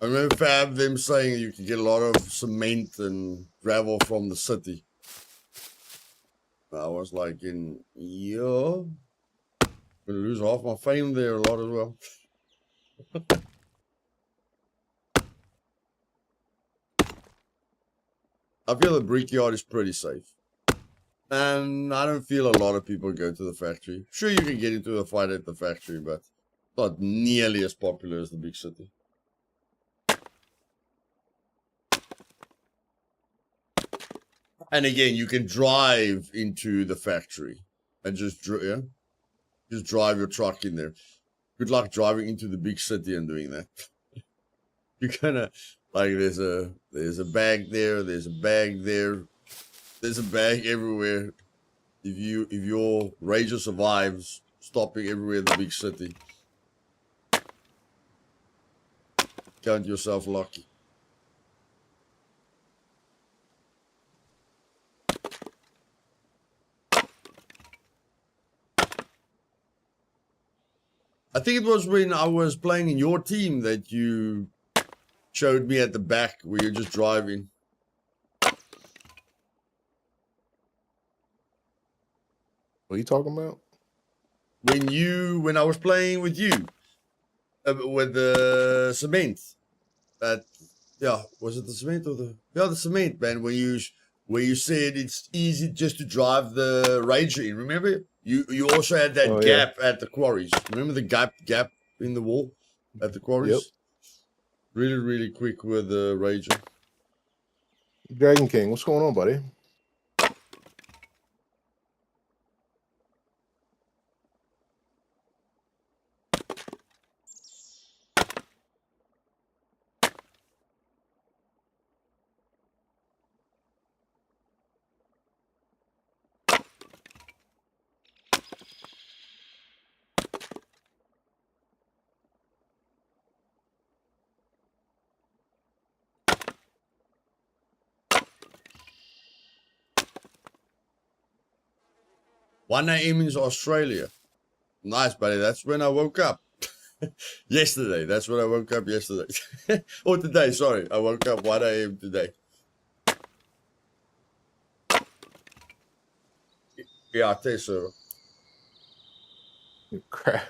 I remember Fab them saying you can get a lot of cement and gravel from the city. I was like, yeah, gonna lose half my fame there a lot as well. I feel the brickyard is pretty safe. And I don't feel a lot of people go to the factory. Sure, you can get into a fight at the factory, but not nearly as popular as the big city. And again, you can drive into the factory and just drive your truck in there. Good luck driving into the big city and doing that. You kind of like there's a bag there, there's a bag there, there's a bag everywhere. If your Ranger survives, stopping everywhere in the big city, count yourself lucky. I think it was when I was playing in your team that you showed me at the back where you're just driving. What are you talking about? When I was playing with you with the cement. Was it the cement or the cement, man? Where you said it's easy just to drive the Ranger in. Remember? You also had that gap at the quarries. Remember the gap in the wall at the quarries? Yep. Really, really quick with the Ranger. Dragon King, what's going on, buddy? One AM is Australia. Nice, buddy. That's when I woke up. Yesterday. That's when I woke up yesterday. Or today, sorry. I woke up 1 AM today. Yeah, I tell you so. Crap.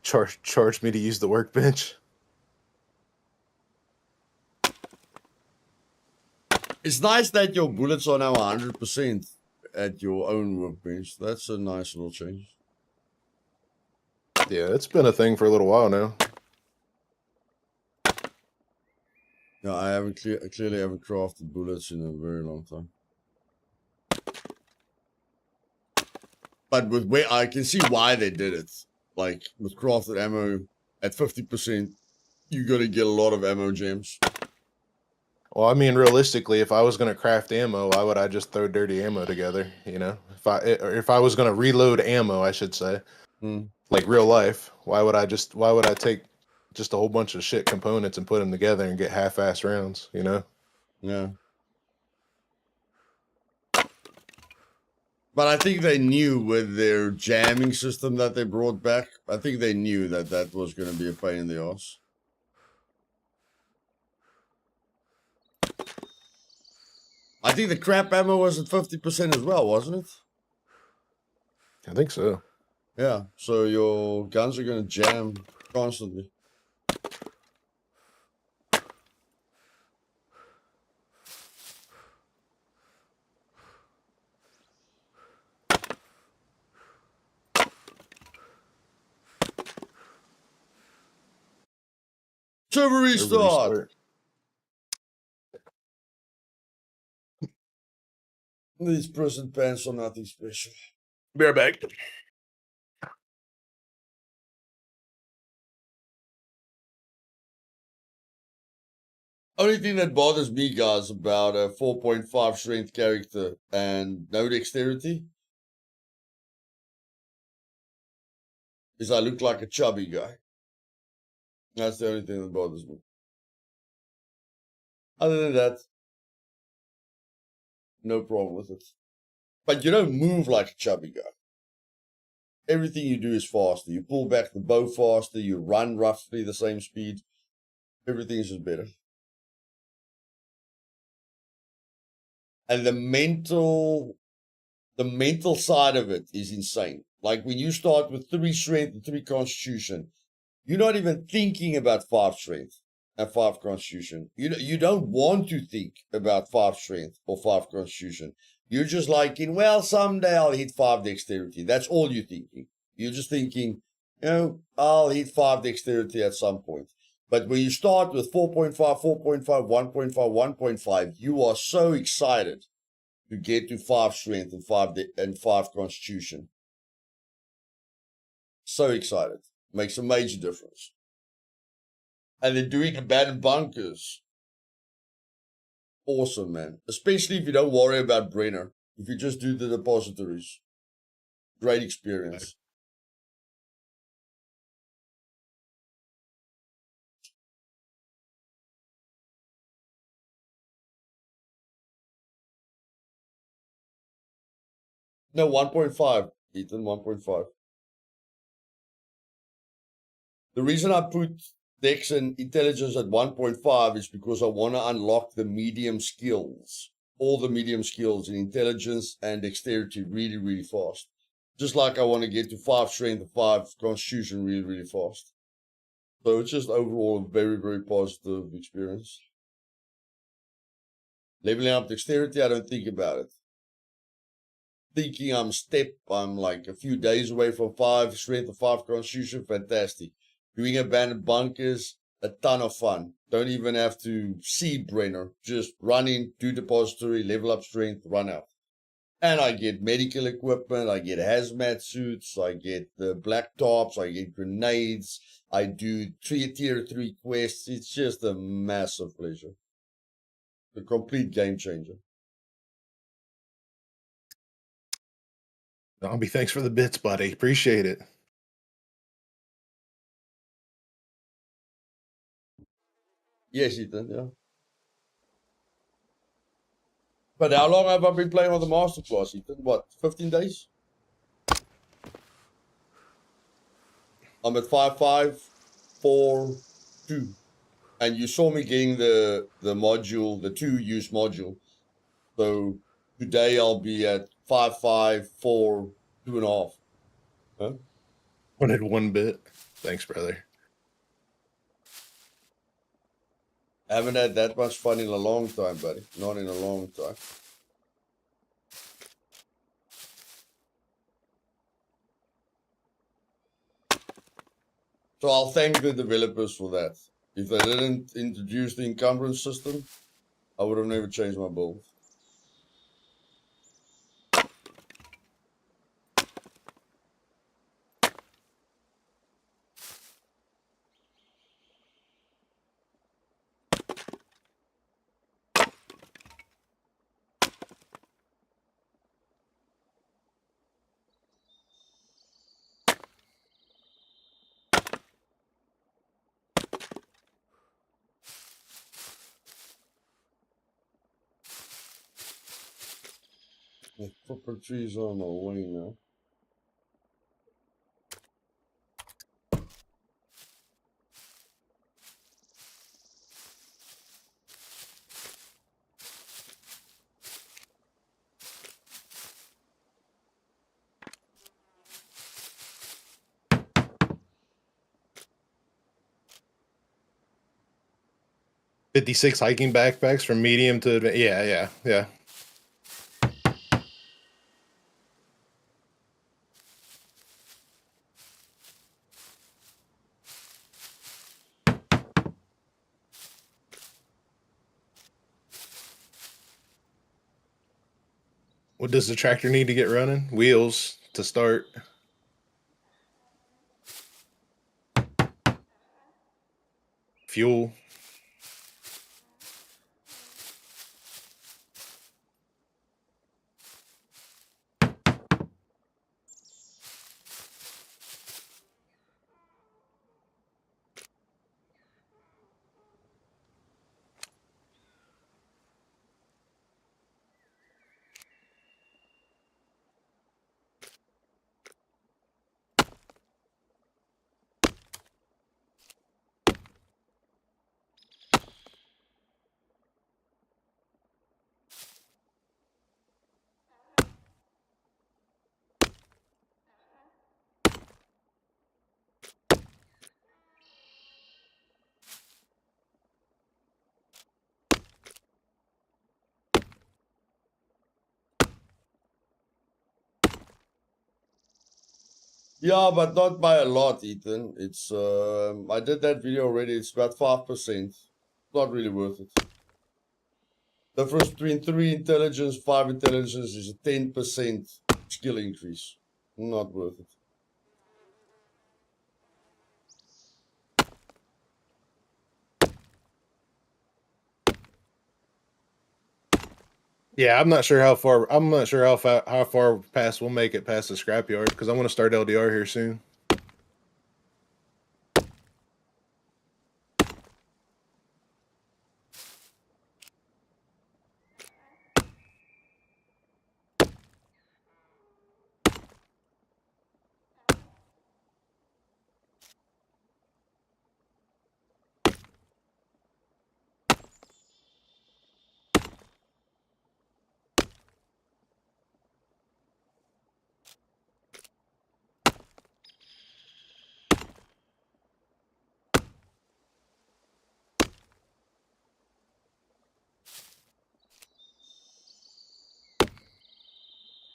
Charge me to use the workbench. It's nice that your bullets are now 100% at your own workbench. That's a nice little change. Yeah, it's been a thing for a little while now. No, I clearly haven't crafted bullets in a very long time. But with where I can see why they did it. Like with crafted ammo at 50%, you got to get a lot of ammo gems. Well, I mean, realistically, if I was going to craft ammo, why would I just throw dirty ammo together? You know, if I was going to reload ammo, I should say, like real life, why would I take just a whole bunch of shit components and put them together and get half-ass rounds? You know? Yeah. But I think they knew with their jamming system that they brought back, I think they knew that that was going to be a pain in the ass. I think the crap ammo was at 50% as well, wasn't it? I think so. Yeah, so your guns are going to jam constantly. Server restart. These prison pants are nothing special. Be right back. Only thing that bothers me, guys, about a 4.5 strength character and no dexterity is I look like a chubby guy. That's the only thing that bothers me. Other than that, no problem with it. But you don't move like a chubby guy. Everything you do is faster. You pull back the bow faster. You run roughly the same speed. Everything is just better. And the mental side of it is insane. Like when you start with 3 strength and 3 constitution, you're not even thinking about 5 strength and 5 constitution. You don't want to think about 5 strength or 5 constitution. You're just like, well, someday I'll hit 5 dexterity. That's all you're thinking. You're just thinking, I'll hit 5 dexterity at some point. But when you start with 4.5, 4.5, 1.5, 1.5, you are so excited to get to 5 strength and 5 constitution. So excited. Makes a major difference. And then doing abandoned bunkers. Awesome, man. Especially if you don't worry about Brenner. If you just do the depositories. Great experience. No, 1.5. Ethan, 1.5. The reason I put Dex and Intelligence at 1.5 is because I want to unlock the medium skills. All the medium skills in Intelligence and Dexterity really, really fast. Just like I want to get to 5 Strength and 5 Constitution really, really fast. So it's just overall a very, very positive experience. Leveling up Dexterity, I don't think about it. Thinking I'm like a few days away from 5 Strength and 5 Constitution, fantastic. Doing abandoned bunkers, a ton of fun. Don't even have to see Brenner. Just run in, do depository, level up strength, run out. And I get medical equipment, I get hazmat suits, I get the black tops, I get grenades, I do tier 3 quests. It's just a massive pleasure. A complete game changer. Zombie, thanks for the bits, buddy. Appreciate it. Yes, Ethan, yeah. But how long have I been playing on the masterclass, Ethan? What, 15 days? I'm at 5542. And you saw me getting the module, the 2-use module. So today I'll be at 554, 2.5. Huh? Wanted 1 bit. Thanks, brother. I haven't had that much fun in a long time, buddy. Not in a long time. So I'll thank the developers for that. If they didn't introduce the encumbrance system, I would have never changed my build. The proper trees on my way now. $56 hiking backpacks from medium to yeah. What does the tractor need to get running? Wheels to start. Fuel. Yeah, but not by a lot, Ethan. It's I did that video already. It's about 5%. Not really worth it. Difference between 3 intelligence, 5 intelligence is a 10% skill increase. Not worth it. Yeah, I'm not sure how far. I'm not sure how far past we'll make it past the scrapyard because I want to start LDR here soon.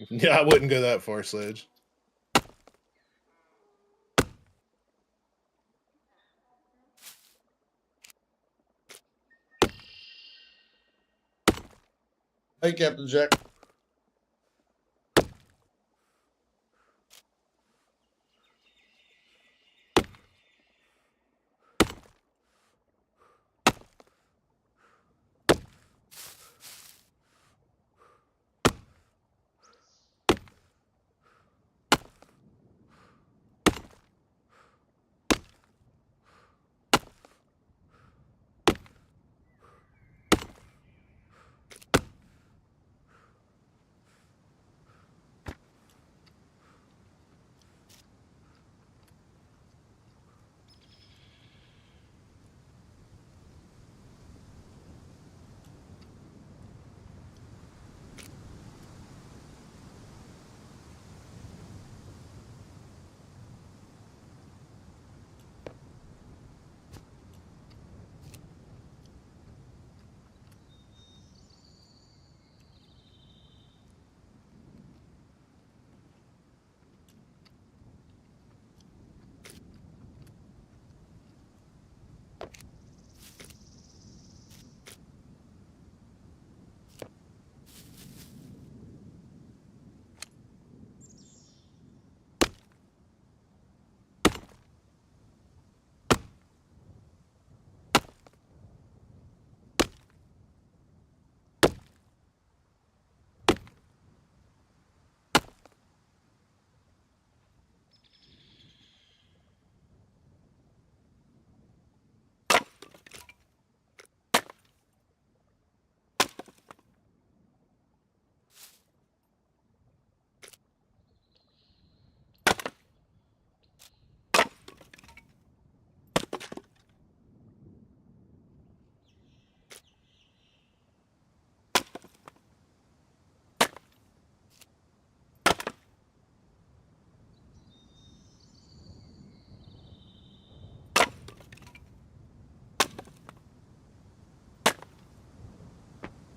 Yeah, I wouldn't go that far, Sledge. Hey, Captain Jack.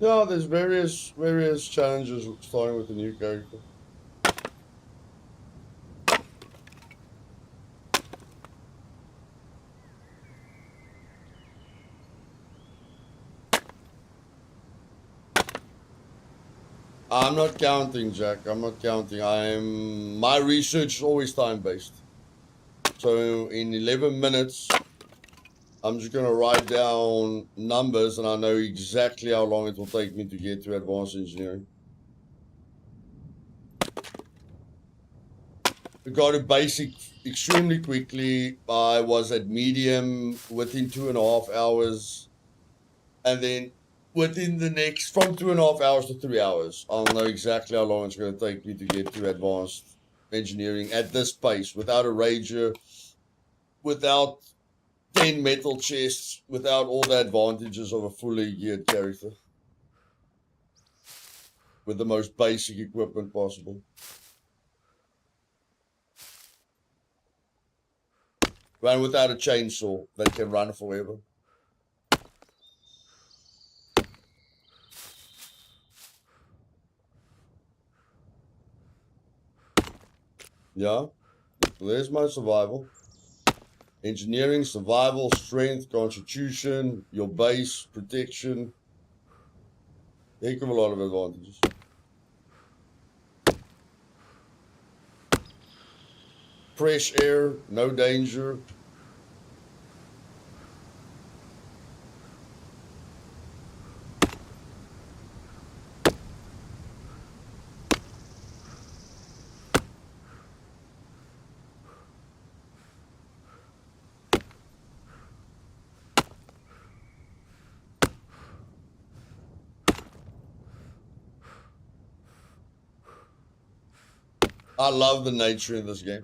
Yeah, there's various challenges starting with the new character. I'm not counting, Jack. I'm not counting. My research is always time based. So in 11 minutes, I'm just gonna write down numbers, and I know exactly how long it will take me to get to advanced engineering. We got to basic extremely quickly. I was at medium within 2.5 hours, and then within the next from 2.5 hours to 3 hours, I'll know exactly how long it's going to take me to get to advanced engineering at this pace, without a rager, without 10 metal chests, without all the advantages of a fully geared character, with the most basic equipment possible. Run without a chainsaw that can run forever. Yeah, there's my survival. Engineering, survival, strength, constitution, your base, protection. Heck of a lot of advantages. Fresh air, no danger. I love the nature in this game.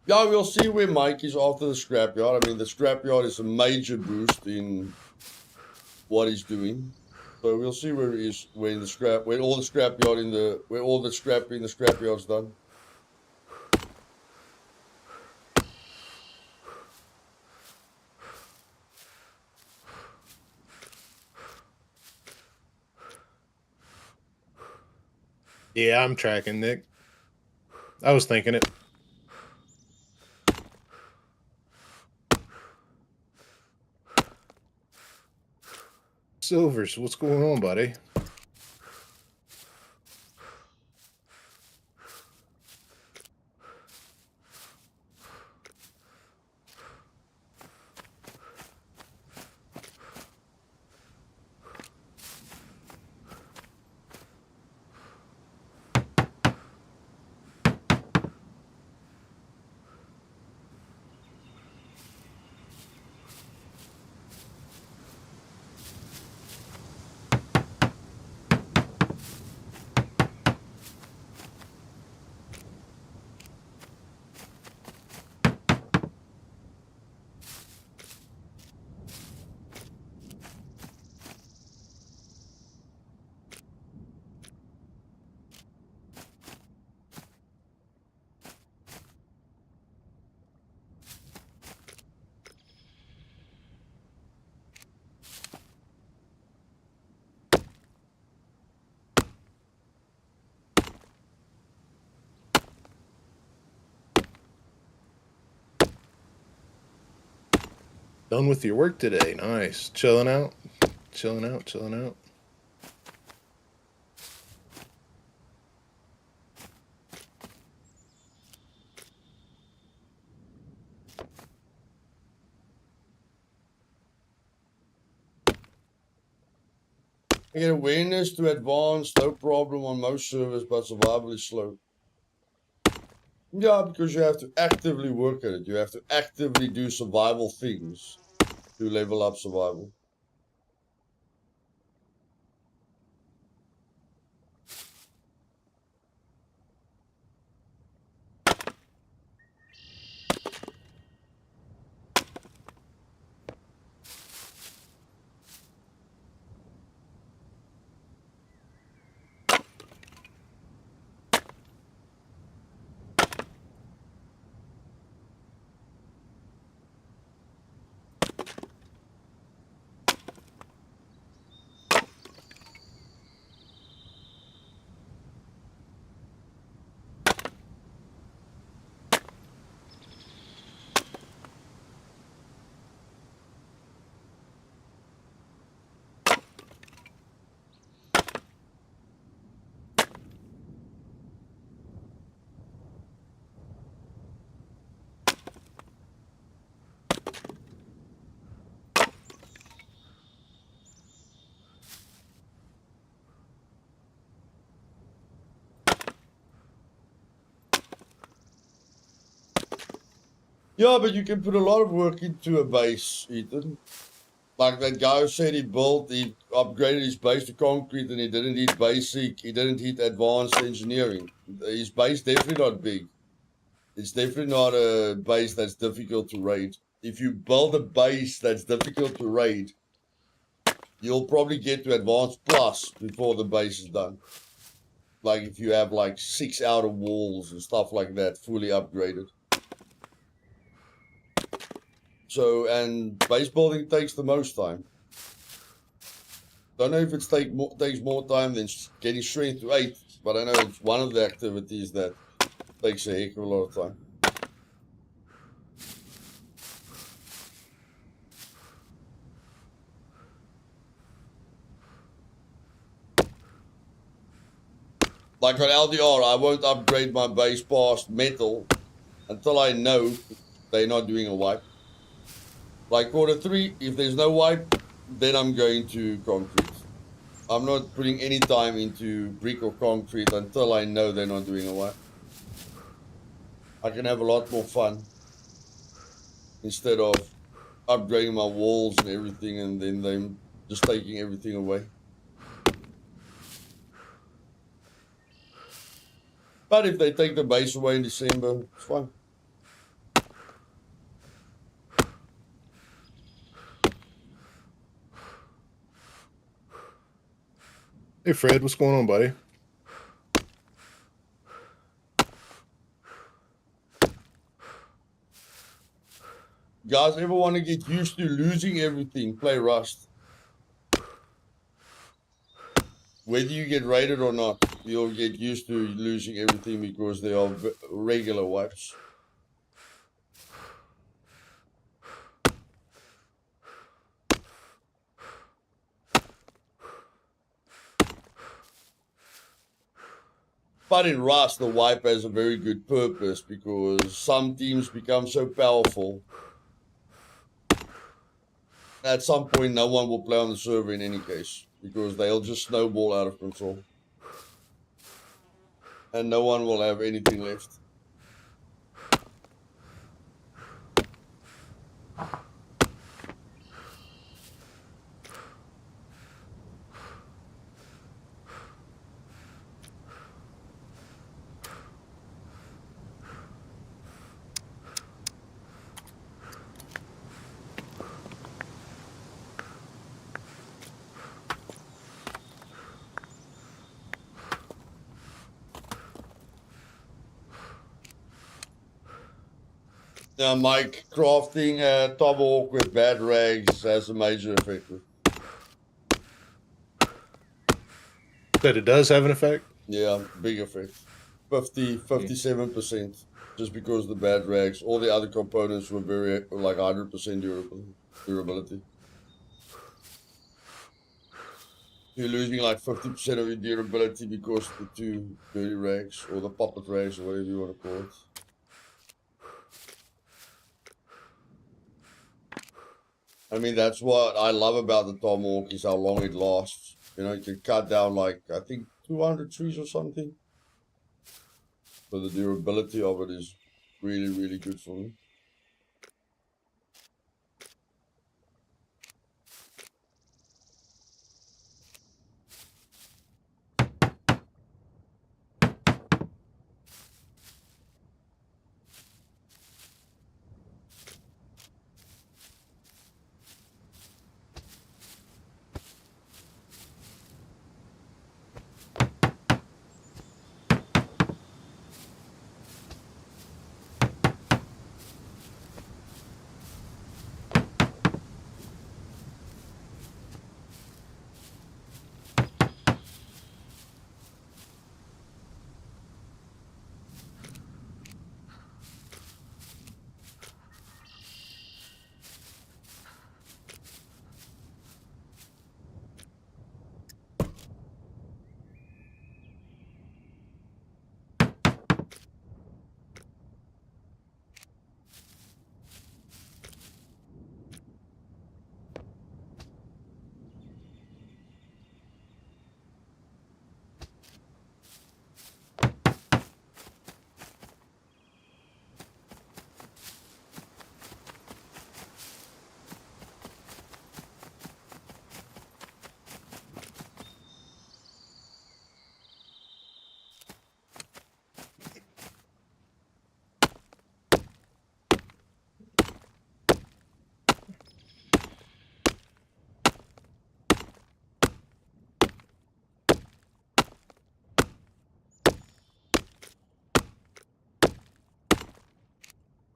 Yeah, we'll see where Mike is after the scrapyard. I mean, the scrapyard is a major boost in what he's doing. So we'll see where he is when all the scrapping in the scrapyard's done. Yeah, I'm tracking, Nick. I was thinking it. Silvers, what's going on, buddy? Done with your work today. Nice. Chilling out. Chilling out. Chilling out. I get awareness to advance, no problem on most servers, but survival is slow. Yeah, because you have to actively work at it. You have to actively do survival things to level up survival. Yeah, but you can put a lot of work into a base, Ethan. Like that guy who said he upgraded his base to concrete and he didn't hit basic, he didn't hit advanced engineering. His base definitely not big. It's definitely not a base that's difficult to raid. If you build a base that's difficult to raid, you'll probably get to advanced plus before the base is done. Like if you have like 6 outer walls and stuff like that fully upgraded. So, and base building takes the most time. Don't know if it takes more time than getting strength to 8, but I know it's one of the activities that takes a heck of a lot of time. Like on LDR, I won't upgrade my base past metal until I know they're not doing a wipe. Like quarter 3, if there's no wipe, then I'm going to concrete. I'm not putting any time into brick or concrete until I know they're not doing a wipe. I can have a lot more fun instead of upgrading my walls and everything and then them just taking everything away. But if they take the base away in December, it's fine. Hey Fred, what's going on, buddy? Guys, ever want to get used to losing everything, play Rust. Whether you get raided or not, you'll get used to losing everything because they are regular wipes. But in Rust, the wipe has a very good purpose because some teams become so powerful. At some point, no one will play on the server in any case because they'll just snowball out of control. And no one will have anything left. Mike, crafting a tomahawk with bad rags has a major effect. That it does have an effect? Yeah, big effect. 57%. Just because the bad rags, all the other components were like 100% durability. You're losing like 50% of your durability because of the 2 dirty rags or the puppet rags or whatever you want to call it. I mean, that's what I love about the tomahawk is how long it lasts. You know, you can cut down like, I think 200 trees or something. So the durability of it is really, really good for me.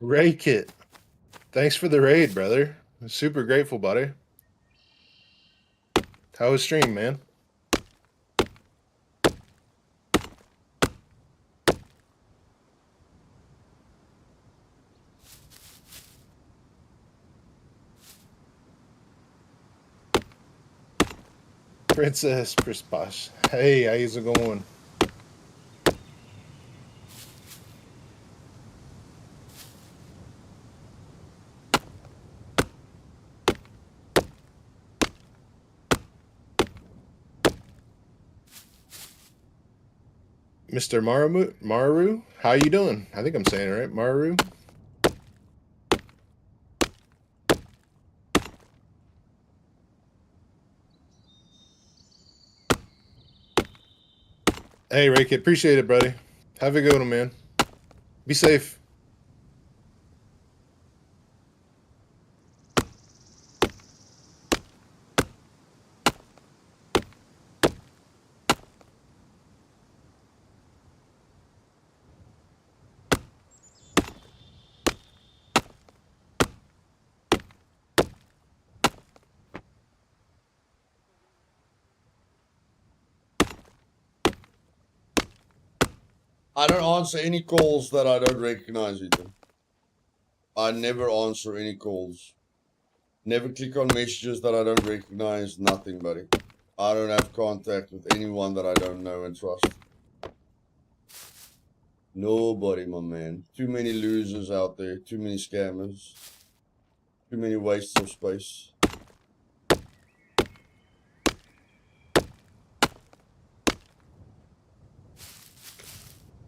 Rake it. Thanks for the raid, brother. I'm super grateful, buddy. How was stream, man? Princess Prisposh. Hey, how's it going? Mr. Maru, how you doing? I think I'm saying it right, Maru. Hey, Rake, appreciate it, buddy. Have a good one, man. Be safe. I don't answer any calls that I don't recognize, Ethan. I never answer any calls. Never click on messages that I don't recognize. Nothing, buddy. I don't have contact with anyone that I don't know and trust. Nobody, my man. Too many losers out there. Too many scammers. Too many wastes of space.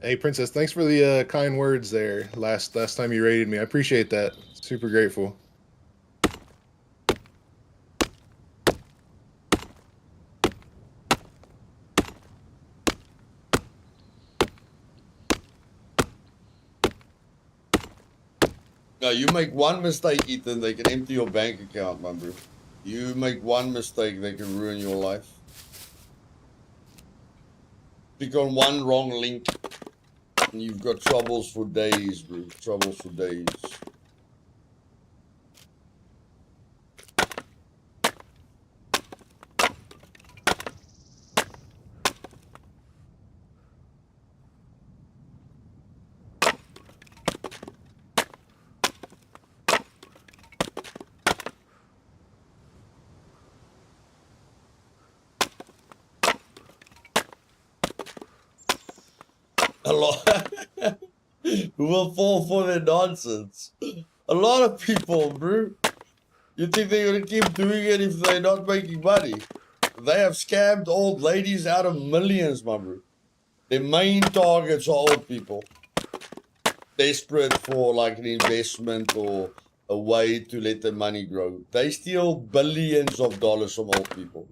Hey, Princess, thanks for the kind words there last time you rated me. I appreciate that. Super grateful. No, you make one mistake, Ethan, they can empty your bank account, my bro. You make one mistake, they can ruin your life. Click on one wrong link, and you've got troubles for days, bro. Troubles for days. A lot who will fall for their nonsense. A lot of people, bro. You think they're gonna keep doing it if they're not making money? They have scammed old ladies out of millions, my bro. Their main targets are old people. Desperate for like an investment or a way to let their money grow. They steal billions of dollars from old people.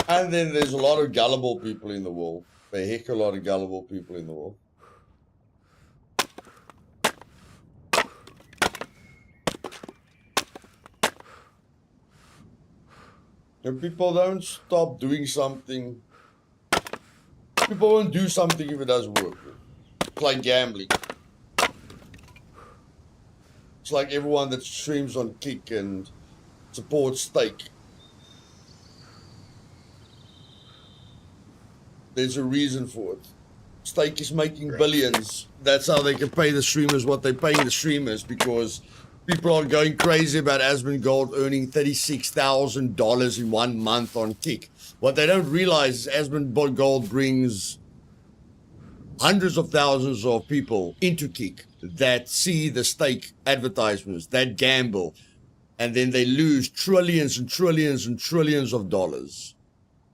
And then there's a lot of gullible people in the world. A heck of a lot of gullible people in the world. If people don't stop doing something, people won't do something if it doesn't work. It's like gambling. It's like everyone that streams on Kick and supports Stake. There's a reason for it. Stake is making billions. That's how they can pay the streamers what they're paying the streamers, because people are going crazy about Asmongold earning $36,000 in 1 month on Kick. What they don't realize is Asmongold brings hundreds of thousands of people into Kick that see the Stake advertisements, that gamble, and then they lose trillions and trillions and trillions of dollars.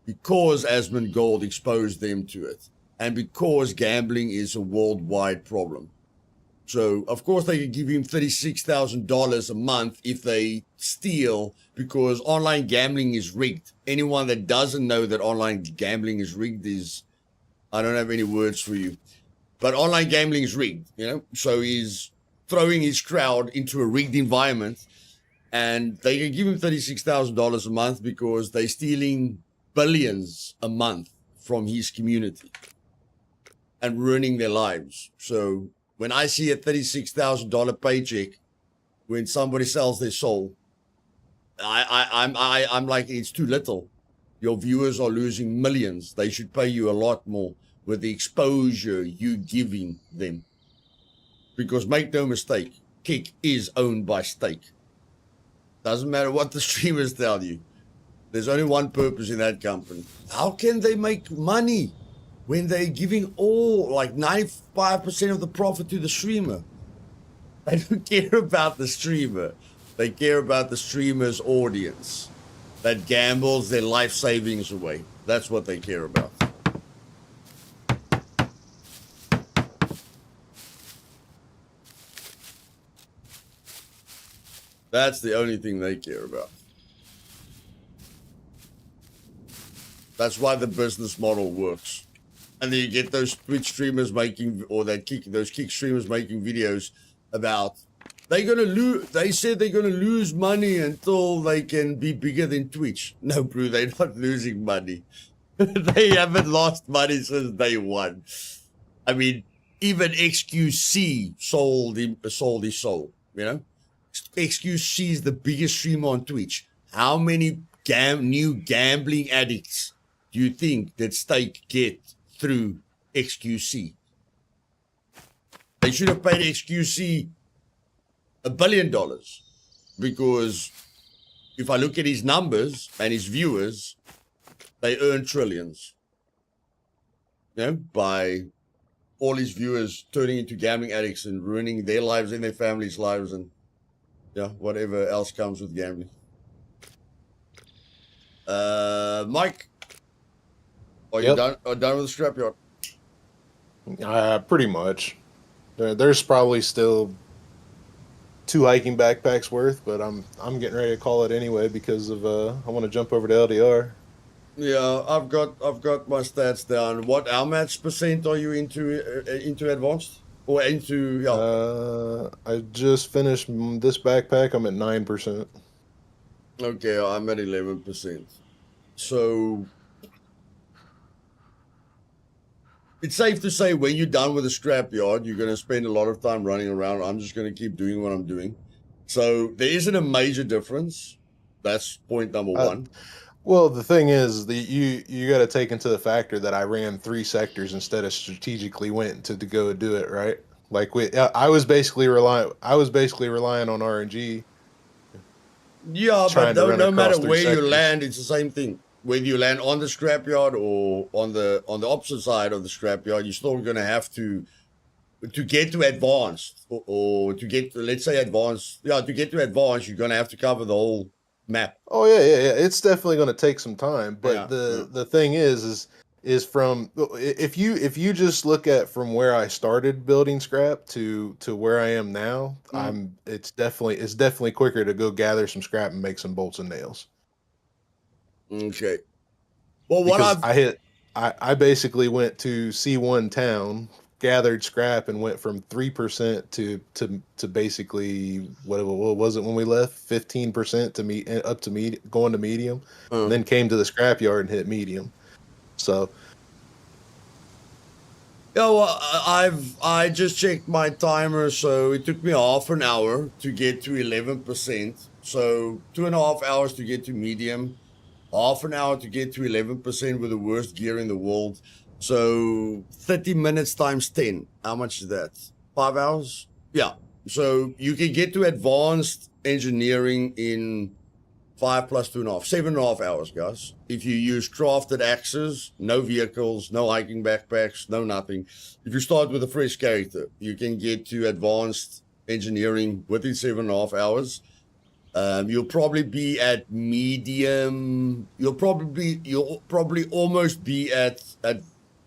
Because Asmongold exposed them to it, and because gambling is a worldwide problem. So, of course, they could give him $36,000 a month if they steal, because online gambling is rigged. Anyone that doesn't know that online gambling is rigged is, I don't have any words for you. But online gambling is rigged, you know? So he's throwing his crowd into a rigged environment, and they can give him $36,000 a month because they're stealing billions a month from his community and ruining their lives. So when I see a $36,000 paycheck when somebody sells their soul, I'm like, it's too little. Your viewers are losing millions. They should pay you a lot more with the exposure you giving them. Because make no mistake, Kick is owned by Stake. Doesn't matter what the streamers tell you. There's only one purpose in that company. How can they make money when they're giving all, like 95% of the profit to the streamer? They don't care about the streamer. They care about the streamer's audience that gambles their life savings away. That's what they care about. That's the only thing they care about. That's why the business model works. And then you get those Twitch streamers making, or those Kick streamers making videos about they're gonna lose. They said they're gonna lose money until they can be bigger than Twitch. No, bro, they're not losing money. They haven't lost money since day one. I mean, even XQC sold his soul. You know, XQC is the biggest streamer on Twitch. How many new gambling addicts do you think that Stake get through XQC? They should have paid XQC $1 billion, because if I look at his numbers and his viewers, they earn trillions. You know, by all his viewers turning into gambling addicts and ruining their lives and their families' lives, and whatever else comes with gambling. Mike, are you done with the scrapyard? Pretty much. There's probably still 2 hiking backpacks worth, but I'm getting ready to call it anyway because of I want to jump over to LDR. Yeah, I've got my stats down. How much percent are you into advanced or into? I just finished this backpack. I'm at 9%. Okay, I'm at 11%. So it's safe to say when you're done with the scrapyard, you're going to spend a lot of time running around. I'm just going to keep doing what I'm doing. So there isn't a major difference. That's point number one. Well, the thing is, you got to take into the factor that I ran 3 sectors instead of strategically went to go do it, right? Like I was basically relying on RNG. Yeah, but no matter where sectors. you land, it's the same thing. Whether you land on the scrapyard or on the opposite side of the scrapyard, you're still going to have to get to advanced or to get to, let's say advanced. Yeah, to get to advanced, you're going to have to cover the whole map. Oh yeah. It's definitely going to take some time, but the thing is from if you just look at from where I started building scrap to where I am now, it's definitely quicker to go gather some scrap and make some bolts and nails. Okay. Well, I basically went to C1 town, gathered scrap, and went from 3% to basically what was it when we left? 15% to going to medium, and then came to the scrapyard and hit medium. So. Yeah, well, I just checked my timer, so it took me half an hour to get to 11%. So 2.5 hours to get to medium. Half an hour to get to 11% with the worst gear in the world. So 30 minutes times 10. How much is that? 5 hours? Yeah. So you can get to advanced engineering in 5 plus 2.5, 7.5 hours, guys. If you use crafted axes, no vehicles, no hiking backpacks, no nothing. If you start with a fresh character, you can get to advanced engineering within 7.5 hours. You'll probably be at medium. You'll probably almost be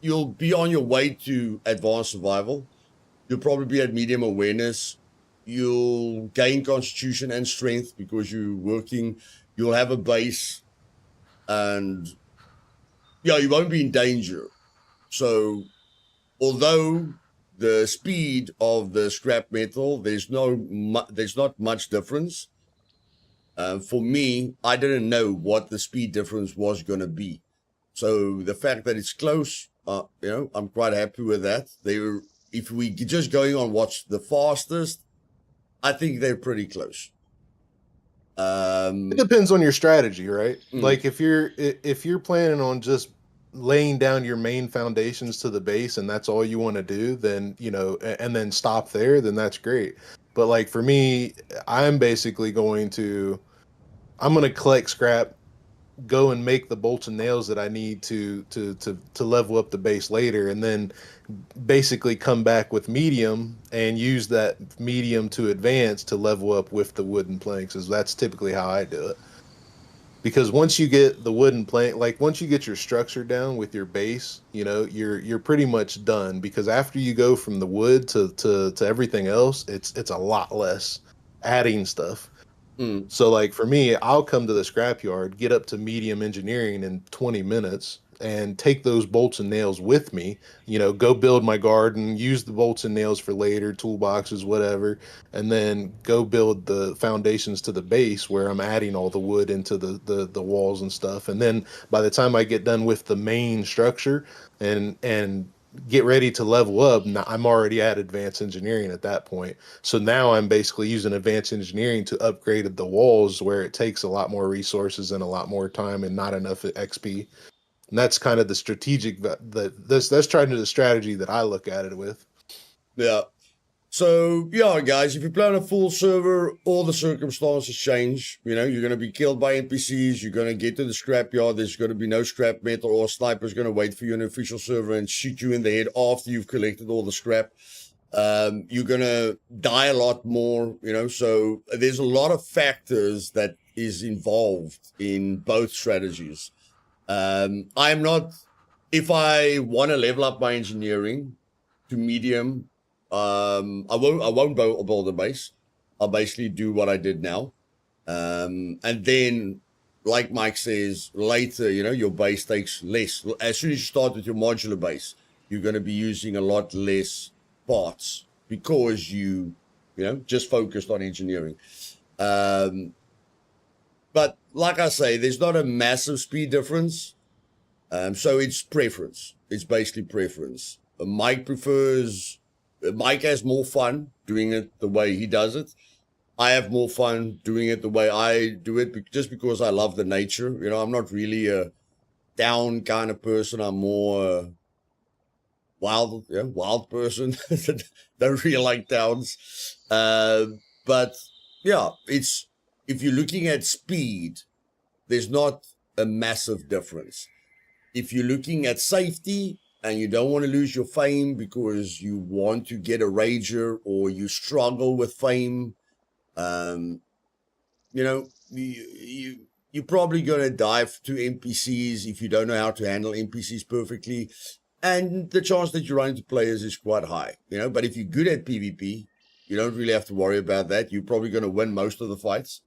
you'll be on your way to advanced survival. You'll probably be at medium awareness. You'll gain constitution and strength because you're working. You'll have a base, and you won't be in danger. So, although the speed of the scrap metal, there's not much difference. For me, I didn't know what the speed difference was going to be. So the fact that it's close, I'm quite happy with that. if we just going on what's the fastest, I think they're pretty close. It depends on your strategy, right? Like if you're planning on just laying down your main foundations to the base and that's all you want to do, then and then stop there, then that's great. But like for me, I'm basically going to collect scrap, go and make the bolts and nails that I need to level up the base later, and then basically come back with medium and use that medium to advance to level up with the wooden planks. Is that's typically how I do it. Because once you get the wooden plank, like once you get your structure down with your base, you're pretty much done. Because after you go from the wood to everything else, it's a lot less adding stuff. So like for me, I'll come to the scrapyard, get up to medium engineering in 20 minutes and take those bolts and nails with me, go build my garden, use the bolts and nails for later, toolboxes, whatever, and then go build the foundations to the base where I'm adding all the wood into the walls and stuff. And then by the time I get done with the main structure and get ready to level up, I'm already at advanced engineering at that point. So now I'm basically using advanced engineering to upgrade the walls where it takes a lot more resources and a lot more time and not enough XP. And that's kind of the strategic that's trying to the strategy that I look at it with. Yeah. So yeah, guys, if you play on a full server, all the circumstances change. You're going to be killed by NPCs. You're going to get to the scrapyard. There's going to be no scrap metal, or a sniper's going to wait for you in an official server and shoot you in the head after you've collected all the scrap. You're going to die a lot more, so there's a lot of factors that is involved in both strategies. I'm not, if I want to level up my engineering to medium, I won't build a base. I'll basically do what I did now. And then, like Mike says, later, your base takes less. As soon as you start with your modular base, you're going to be using a lot less parts because you just focused on engineering. But like I say, there's not a massive speed difference. So it's preference. It's basically preference. Mike has more fun doing it the way he does it. I have more fun doing it the way I do it just because I love the nature. I'm not really a down kind of person. I'm more wild person. Don't really like downs. But yeah, if you're looking at speed, there's not a massive difference. If you're looking at safety and you don't want to lose your fame because you want to get a rager or you struggle with fame, you're probably going to dive to NPCs if you don't know how to handle NPCs perfectly. And the chance that you run into players is quite high, but if you're good at PvP, you don't really have to worry about that. You're probably going to win most of the fights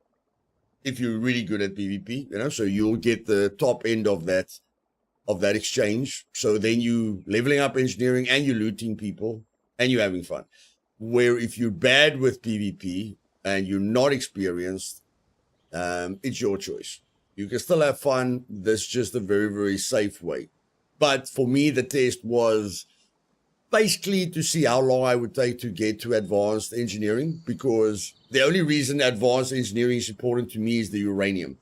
if you're really good at PvP, so you'll get the top end of that exchange. So then you leveling up engineering and you're looting people and you're having fun. Where if you're bad with PvP and you're not experienced, it's your choice. You can still have fun. That's just a very, very safe way. But for me, the test was basically to see how long I would take to get to advanced engineering, because the only reason advanced engineering is important to me is the uranium.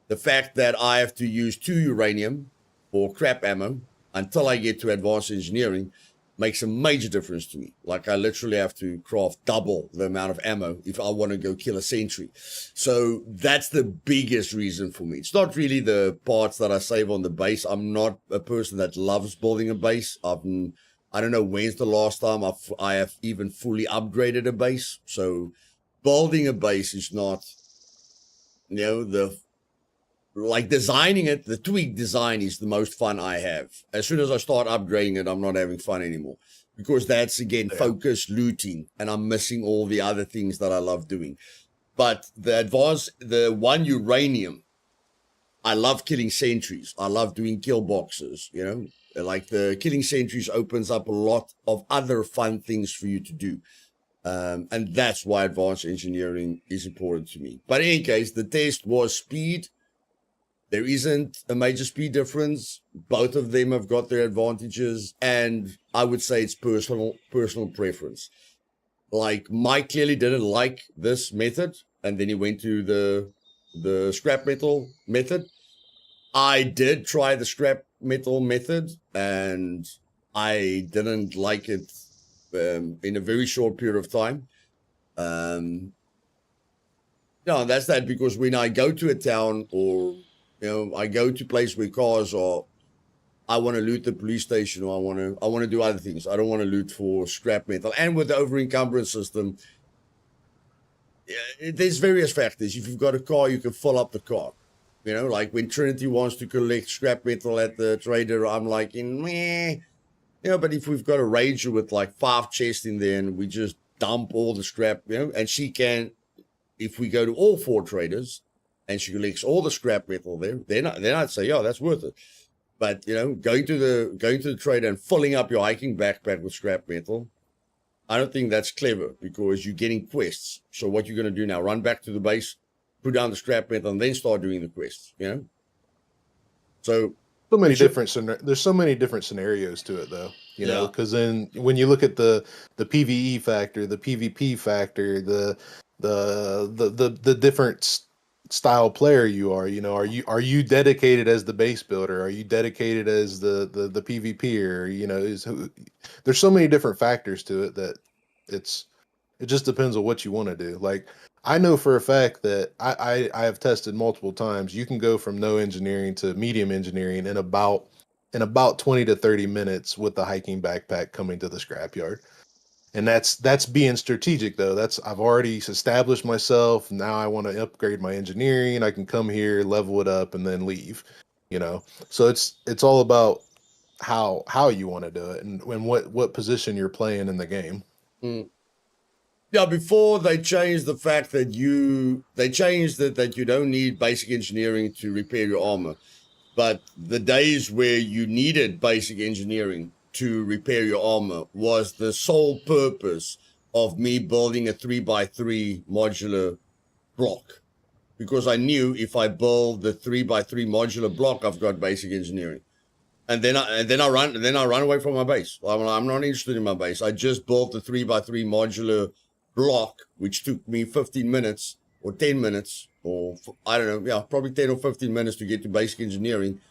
The fact that I have to use 2 uranium for crap ammo until I get to advanced engineering makes a major difference to me. Like I literally have to craft double the amount of ammo if I want to go kill a sentry. So that's the biggest reason for me. It's not really the parts that I save on the base. I'm not a person that loves building a base. I don't know when's the last time I have even fully upgraded a base. So building a base is not, designing it, the tweak design is the most fun I have. As soon as I start upgrading it, I'm not having fun anymore, because that's, again, focused looting, and I'm missing all the other things that I love doing. But the 1 uranium, I love killing sentries. I love doing kill boxes, like the killing sentries opens up a lot of other fun things for you to do. And that's why advanced engineering is important to me. But in any case, the test was speed. There isn't a major speed difference. Both of them have got their advantages, and I would say it's personal preference. Like Mike clearly didn't like this method, and then he went to the scrap metal method. I did try the scrap metal method, and I didn't like it in a very short period of time. No, that's that, because when I go to a town, or I go to a place where cars are, I want to loot the police station, or I want to do other things. I don't want to loot for scrap metal. And with the over encumbrance system, there's various factors. If you've got a car, you can fill up the car. Like when Trinity wants to collect scrap metal at the trader, I'm like, meh. But if we've got a Ranger with like 5 chests in there, and we just dump all the scrap, and she can, if we go to all 4 traders and she collects all the scrap metal there, then I'd say, yeah, that's worth it. But going to the trader and filling up your hiking backpack with scrap metal, I don't think that's clever, because you're getting quests. So what you're going to do now? Run back to the base, put down the scrap metal, and then start doing the quests. So many there's so many different scenarios to it, though. Because then when you look at the PVE factor, the PvP factor, the different style player you are, are you dedicated as the base builder? Are you dedicated as the PvPer? There's so many different factors to it that it just depends on what you want to do. Like, I know for a fact that I have tested multiple times. You can go from no engineering to medium engineering in about 20 to 30 minutes with the hiking backpack coming to the scrapyard. And that's being strategic, though. I've already established myself. Now I want to upgrade my engineering. I can come here, level it up, and then leave. So it's all about how you want to do it, and what position you're playing in the game. Yeah, before they changed the fact that you don't need basic engineering to repair your armor. But the days where you needed basic engineering to repair your armor was the sole purpose of me building a 3x3 modular block. Because I knew if I build the 3x3 modular block, I've got basic engineering. And then I run away from my base. I'm not interested in my base. I just built the 3x3 modular block, which took me 15 minutes or 10 minutes, or I don't know, probably 10 or 15 minutes to get to basic engineering.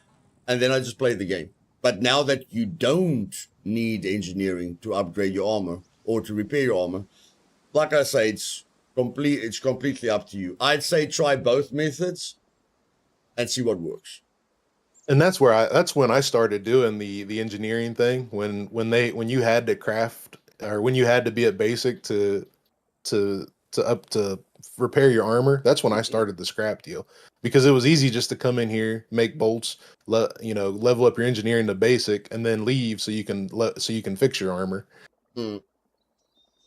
And then I just played the game. But now that you don't need engineering to upgrade your armor or to repair your armor, like I say, it's completely up to you. I'd say try both methods and see what works. And that's when I started doing the engineering thing, when you had to craft, or when you had to be at basic to repair your armor. That's when I started the scrap deal, because it was easy just to come in here, make bolts, level up your engineering to basic, and then leave so you can fix your armor.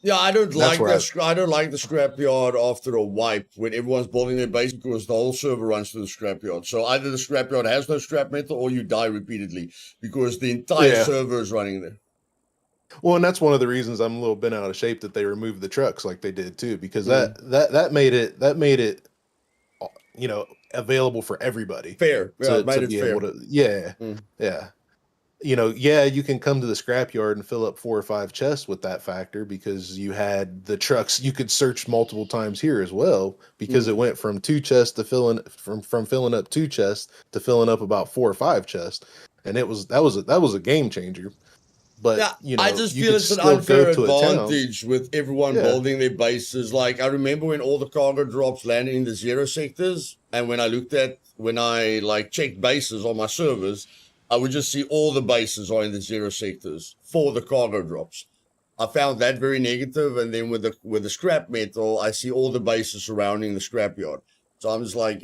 Yeah, I don't like the scrapyard after a wipe when everyone's building their base, because the whole server runs to the scrapyard. So either the scrapyard has no scrap metal, or you die repeatedly because the entire server is running there. Well, and that's one of the reasons I'm a little bent out of shape that they removed the trucks like they did too, because that made it available for everybody. Fair. Yeah, it made it fair. You can come to the scrapyard and fill up 4 or 5 chests with that factor, because you had the trucks. You could search multiple times here as well, because it went from 2 chests to filling up 2 chests to filling up about 4 or 5 chests, and that was a game changer. But I just feel it's an unfair advantage with everyone building their bases. Like, I remember when all the cargo drops landed in the 0 sectors, and when I checked bases on my servers, I would just see all the bases are in the 0 sectors for the cargo drops. I found that very negative. And then with the scrap metal, I see all the bases surrounding the scrapyard. So I'm just like,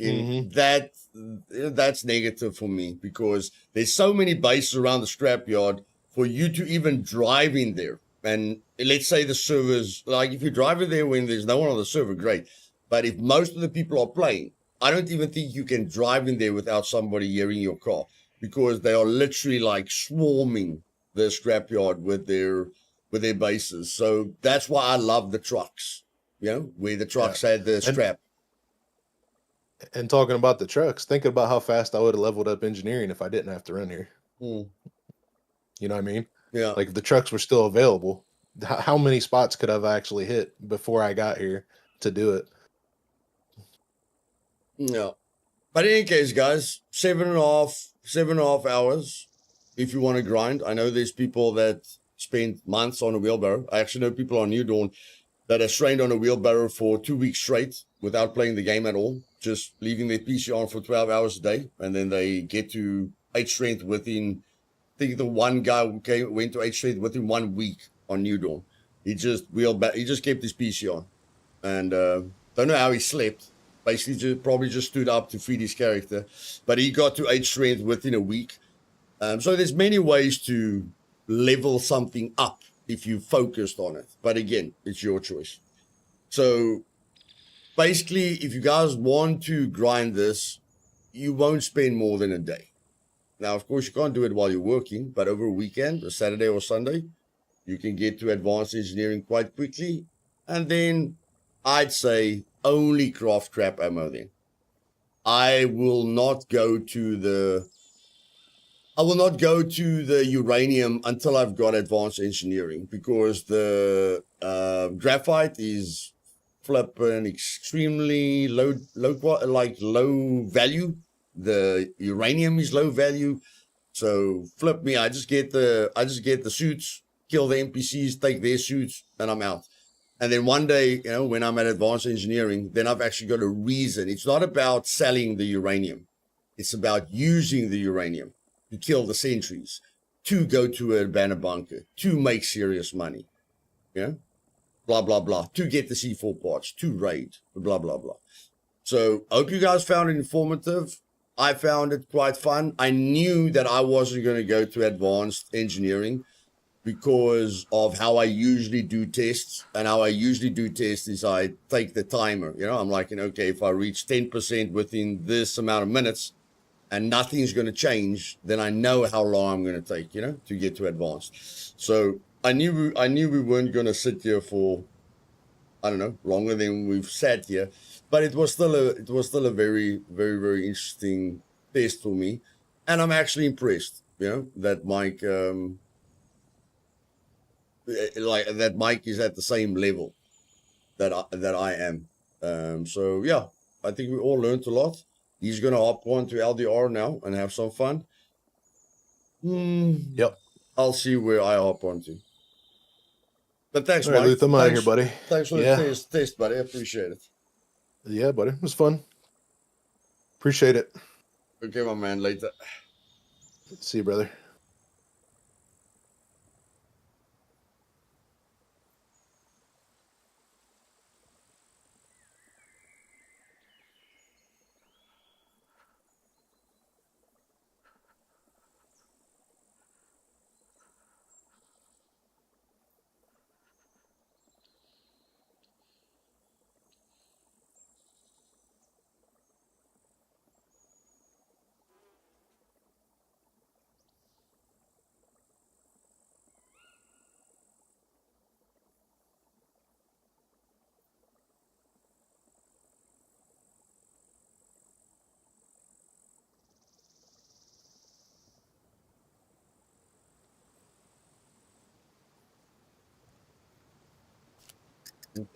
that's negative for me, because there's so many bases around the scrapyard for you to even drive in there. And let's say the servers, like if you drive in there when there's no one on the server, great. But if most of the people are playing, I don't even think you can drive in there without somebody hearing your car, because they are literally like swarming the scrapyard with their bases. So that's why I love the trucks, where the trucks had the scrap. And talking about the trucks, thinking about how fast I would have leveled up engineering if I didn't have to run here. Hmm. You know what I mean? Yeah. Like if the trucks were still available, how many spots could I've actually hit before I got here to do it? Yeah. But in any case, guys, 7.5 hours if you want to grind. I know there's people that spend months on a wheelbarrow. I actually know people on New Dawn that are strained on a wheelbarrow for 2 weeks straight without playing the game at all, just leaving their PC on for 12 hours a day. And then they get to 8 strength within, I think the one guy went to 8 strength within 1 week on New Dawn. He just he just kept his PC on. And don't know how he slept. Basically, probably just stood up to feed his character. But he got to 8 strength within a week. So there's many ways to level something up if you focused on it. But again, it's your choice. So basically, if you guys want to grind this, you won't spend more than a day. Now, of course, you can't do it while you're working, but over a weekend, a Saturday or Sunday, you can get to advanced engineering quite quickly. And then I'd say only craft crap ammo then. I will not go to the uranium until I've got advanced engineering, because the graphite is flipping extremely low value. The uranium is low value. So flip me, I just get the suits, kill the NPCs, take their suits, and I'm out. And then one day, when I'm at advanced engineering, then I've actually got a reason. It's not about selling the uranium. It's about using the uranium to kill the sentries, to go to a banner bunker, to make serious money. Blah, blah, blah, to get the C4 parts, to raid, blah, blah, blah. So I hope you guys found it informative. I found it quite fun. I knew that I wasn't going to go to advanced engineering because of how I usually do tests. And how I usually do tests is I take the timer. I'm like, okay, if I reach 10% within this amount of minutes and nothing's going to change, then I know how long I'm going to take, to get to advanced. So I knew we weren't going to sit here for, I don't know, longer than we've sat here, but it was still a very, very, very interesting test for me, and I'm actually impressed. That Mike, that Mike is at the same level that I am. So yeah, I think we all learned a lot. He's gonna hop on to LDR now and have some fun. Yep. I'll see where I hop onto. But thanks, All right, Mike. Luth, I'm out of here, buddy. Thanks for the test, buddy. I appreciate it. Yeah, buddy. It was fun. Appreciate it. Okay, my man. Later. See you, brother.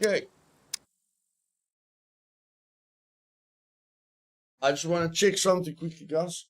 Okay. I just want to check something quickly, guys.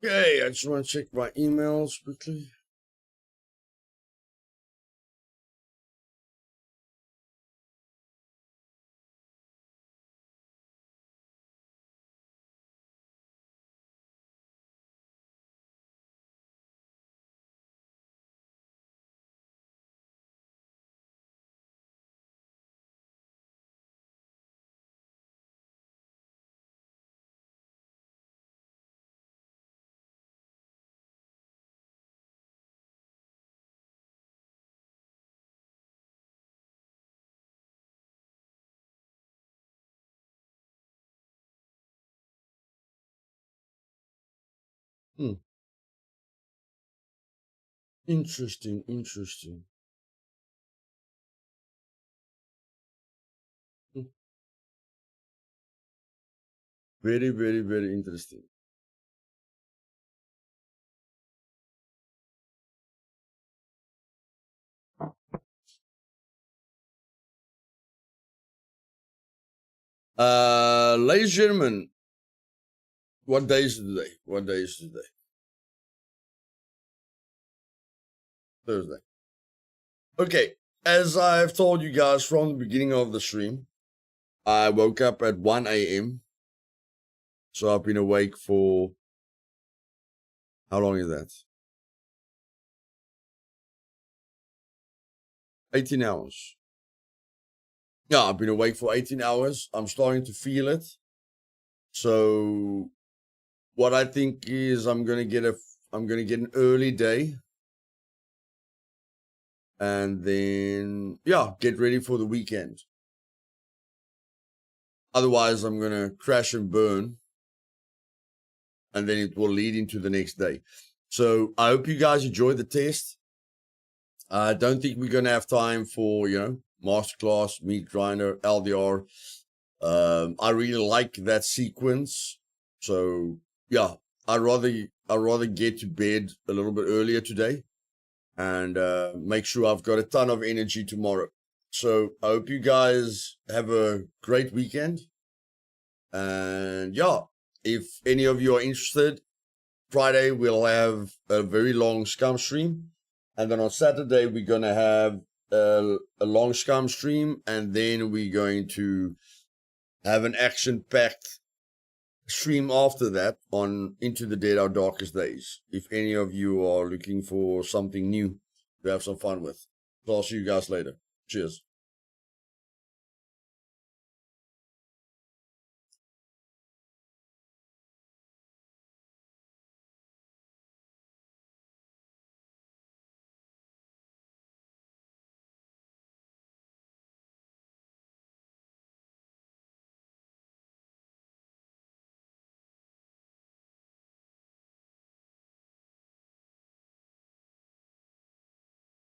Okay, I just want to check my emails quickly. Interesting. Hmm. Very interesting. Ladies and gentlemen, what day is today? What day is today? Thursday. Okay, as I've told you guys from the beginning of the stream, I woke up at 1 a.m. So I've been awake for, how long is that? 18 hours. Yeah, I've been awake for 18 hours. I'm starting to feel it. So what I think is I'm gonna get an early day. And then get ready for the weekend. Otherwise, I'm gonna crash and burn. And then it will lead into the next day. So I hope you guys enjoyed the test. I don't think we're gonna have time for, masterclass, meat grinder, LDR. I really like that sequence. So I'd rather get to bed a little bit earlier today and make sure I've got a ton of energy tomorrow. So I hope you guys have a great weekend. And if any of you are interested, Friday we'll have a very long Scum stream. And then on Saturday, we're going to have a long Scum stream. And then we're going to have an action-packed stream after that on Into the Dead, Our Darkest Days. If any of you are looking for something new to have some fun with. So I'll see you guys later. Cheers.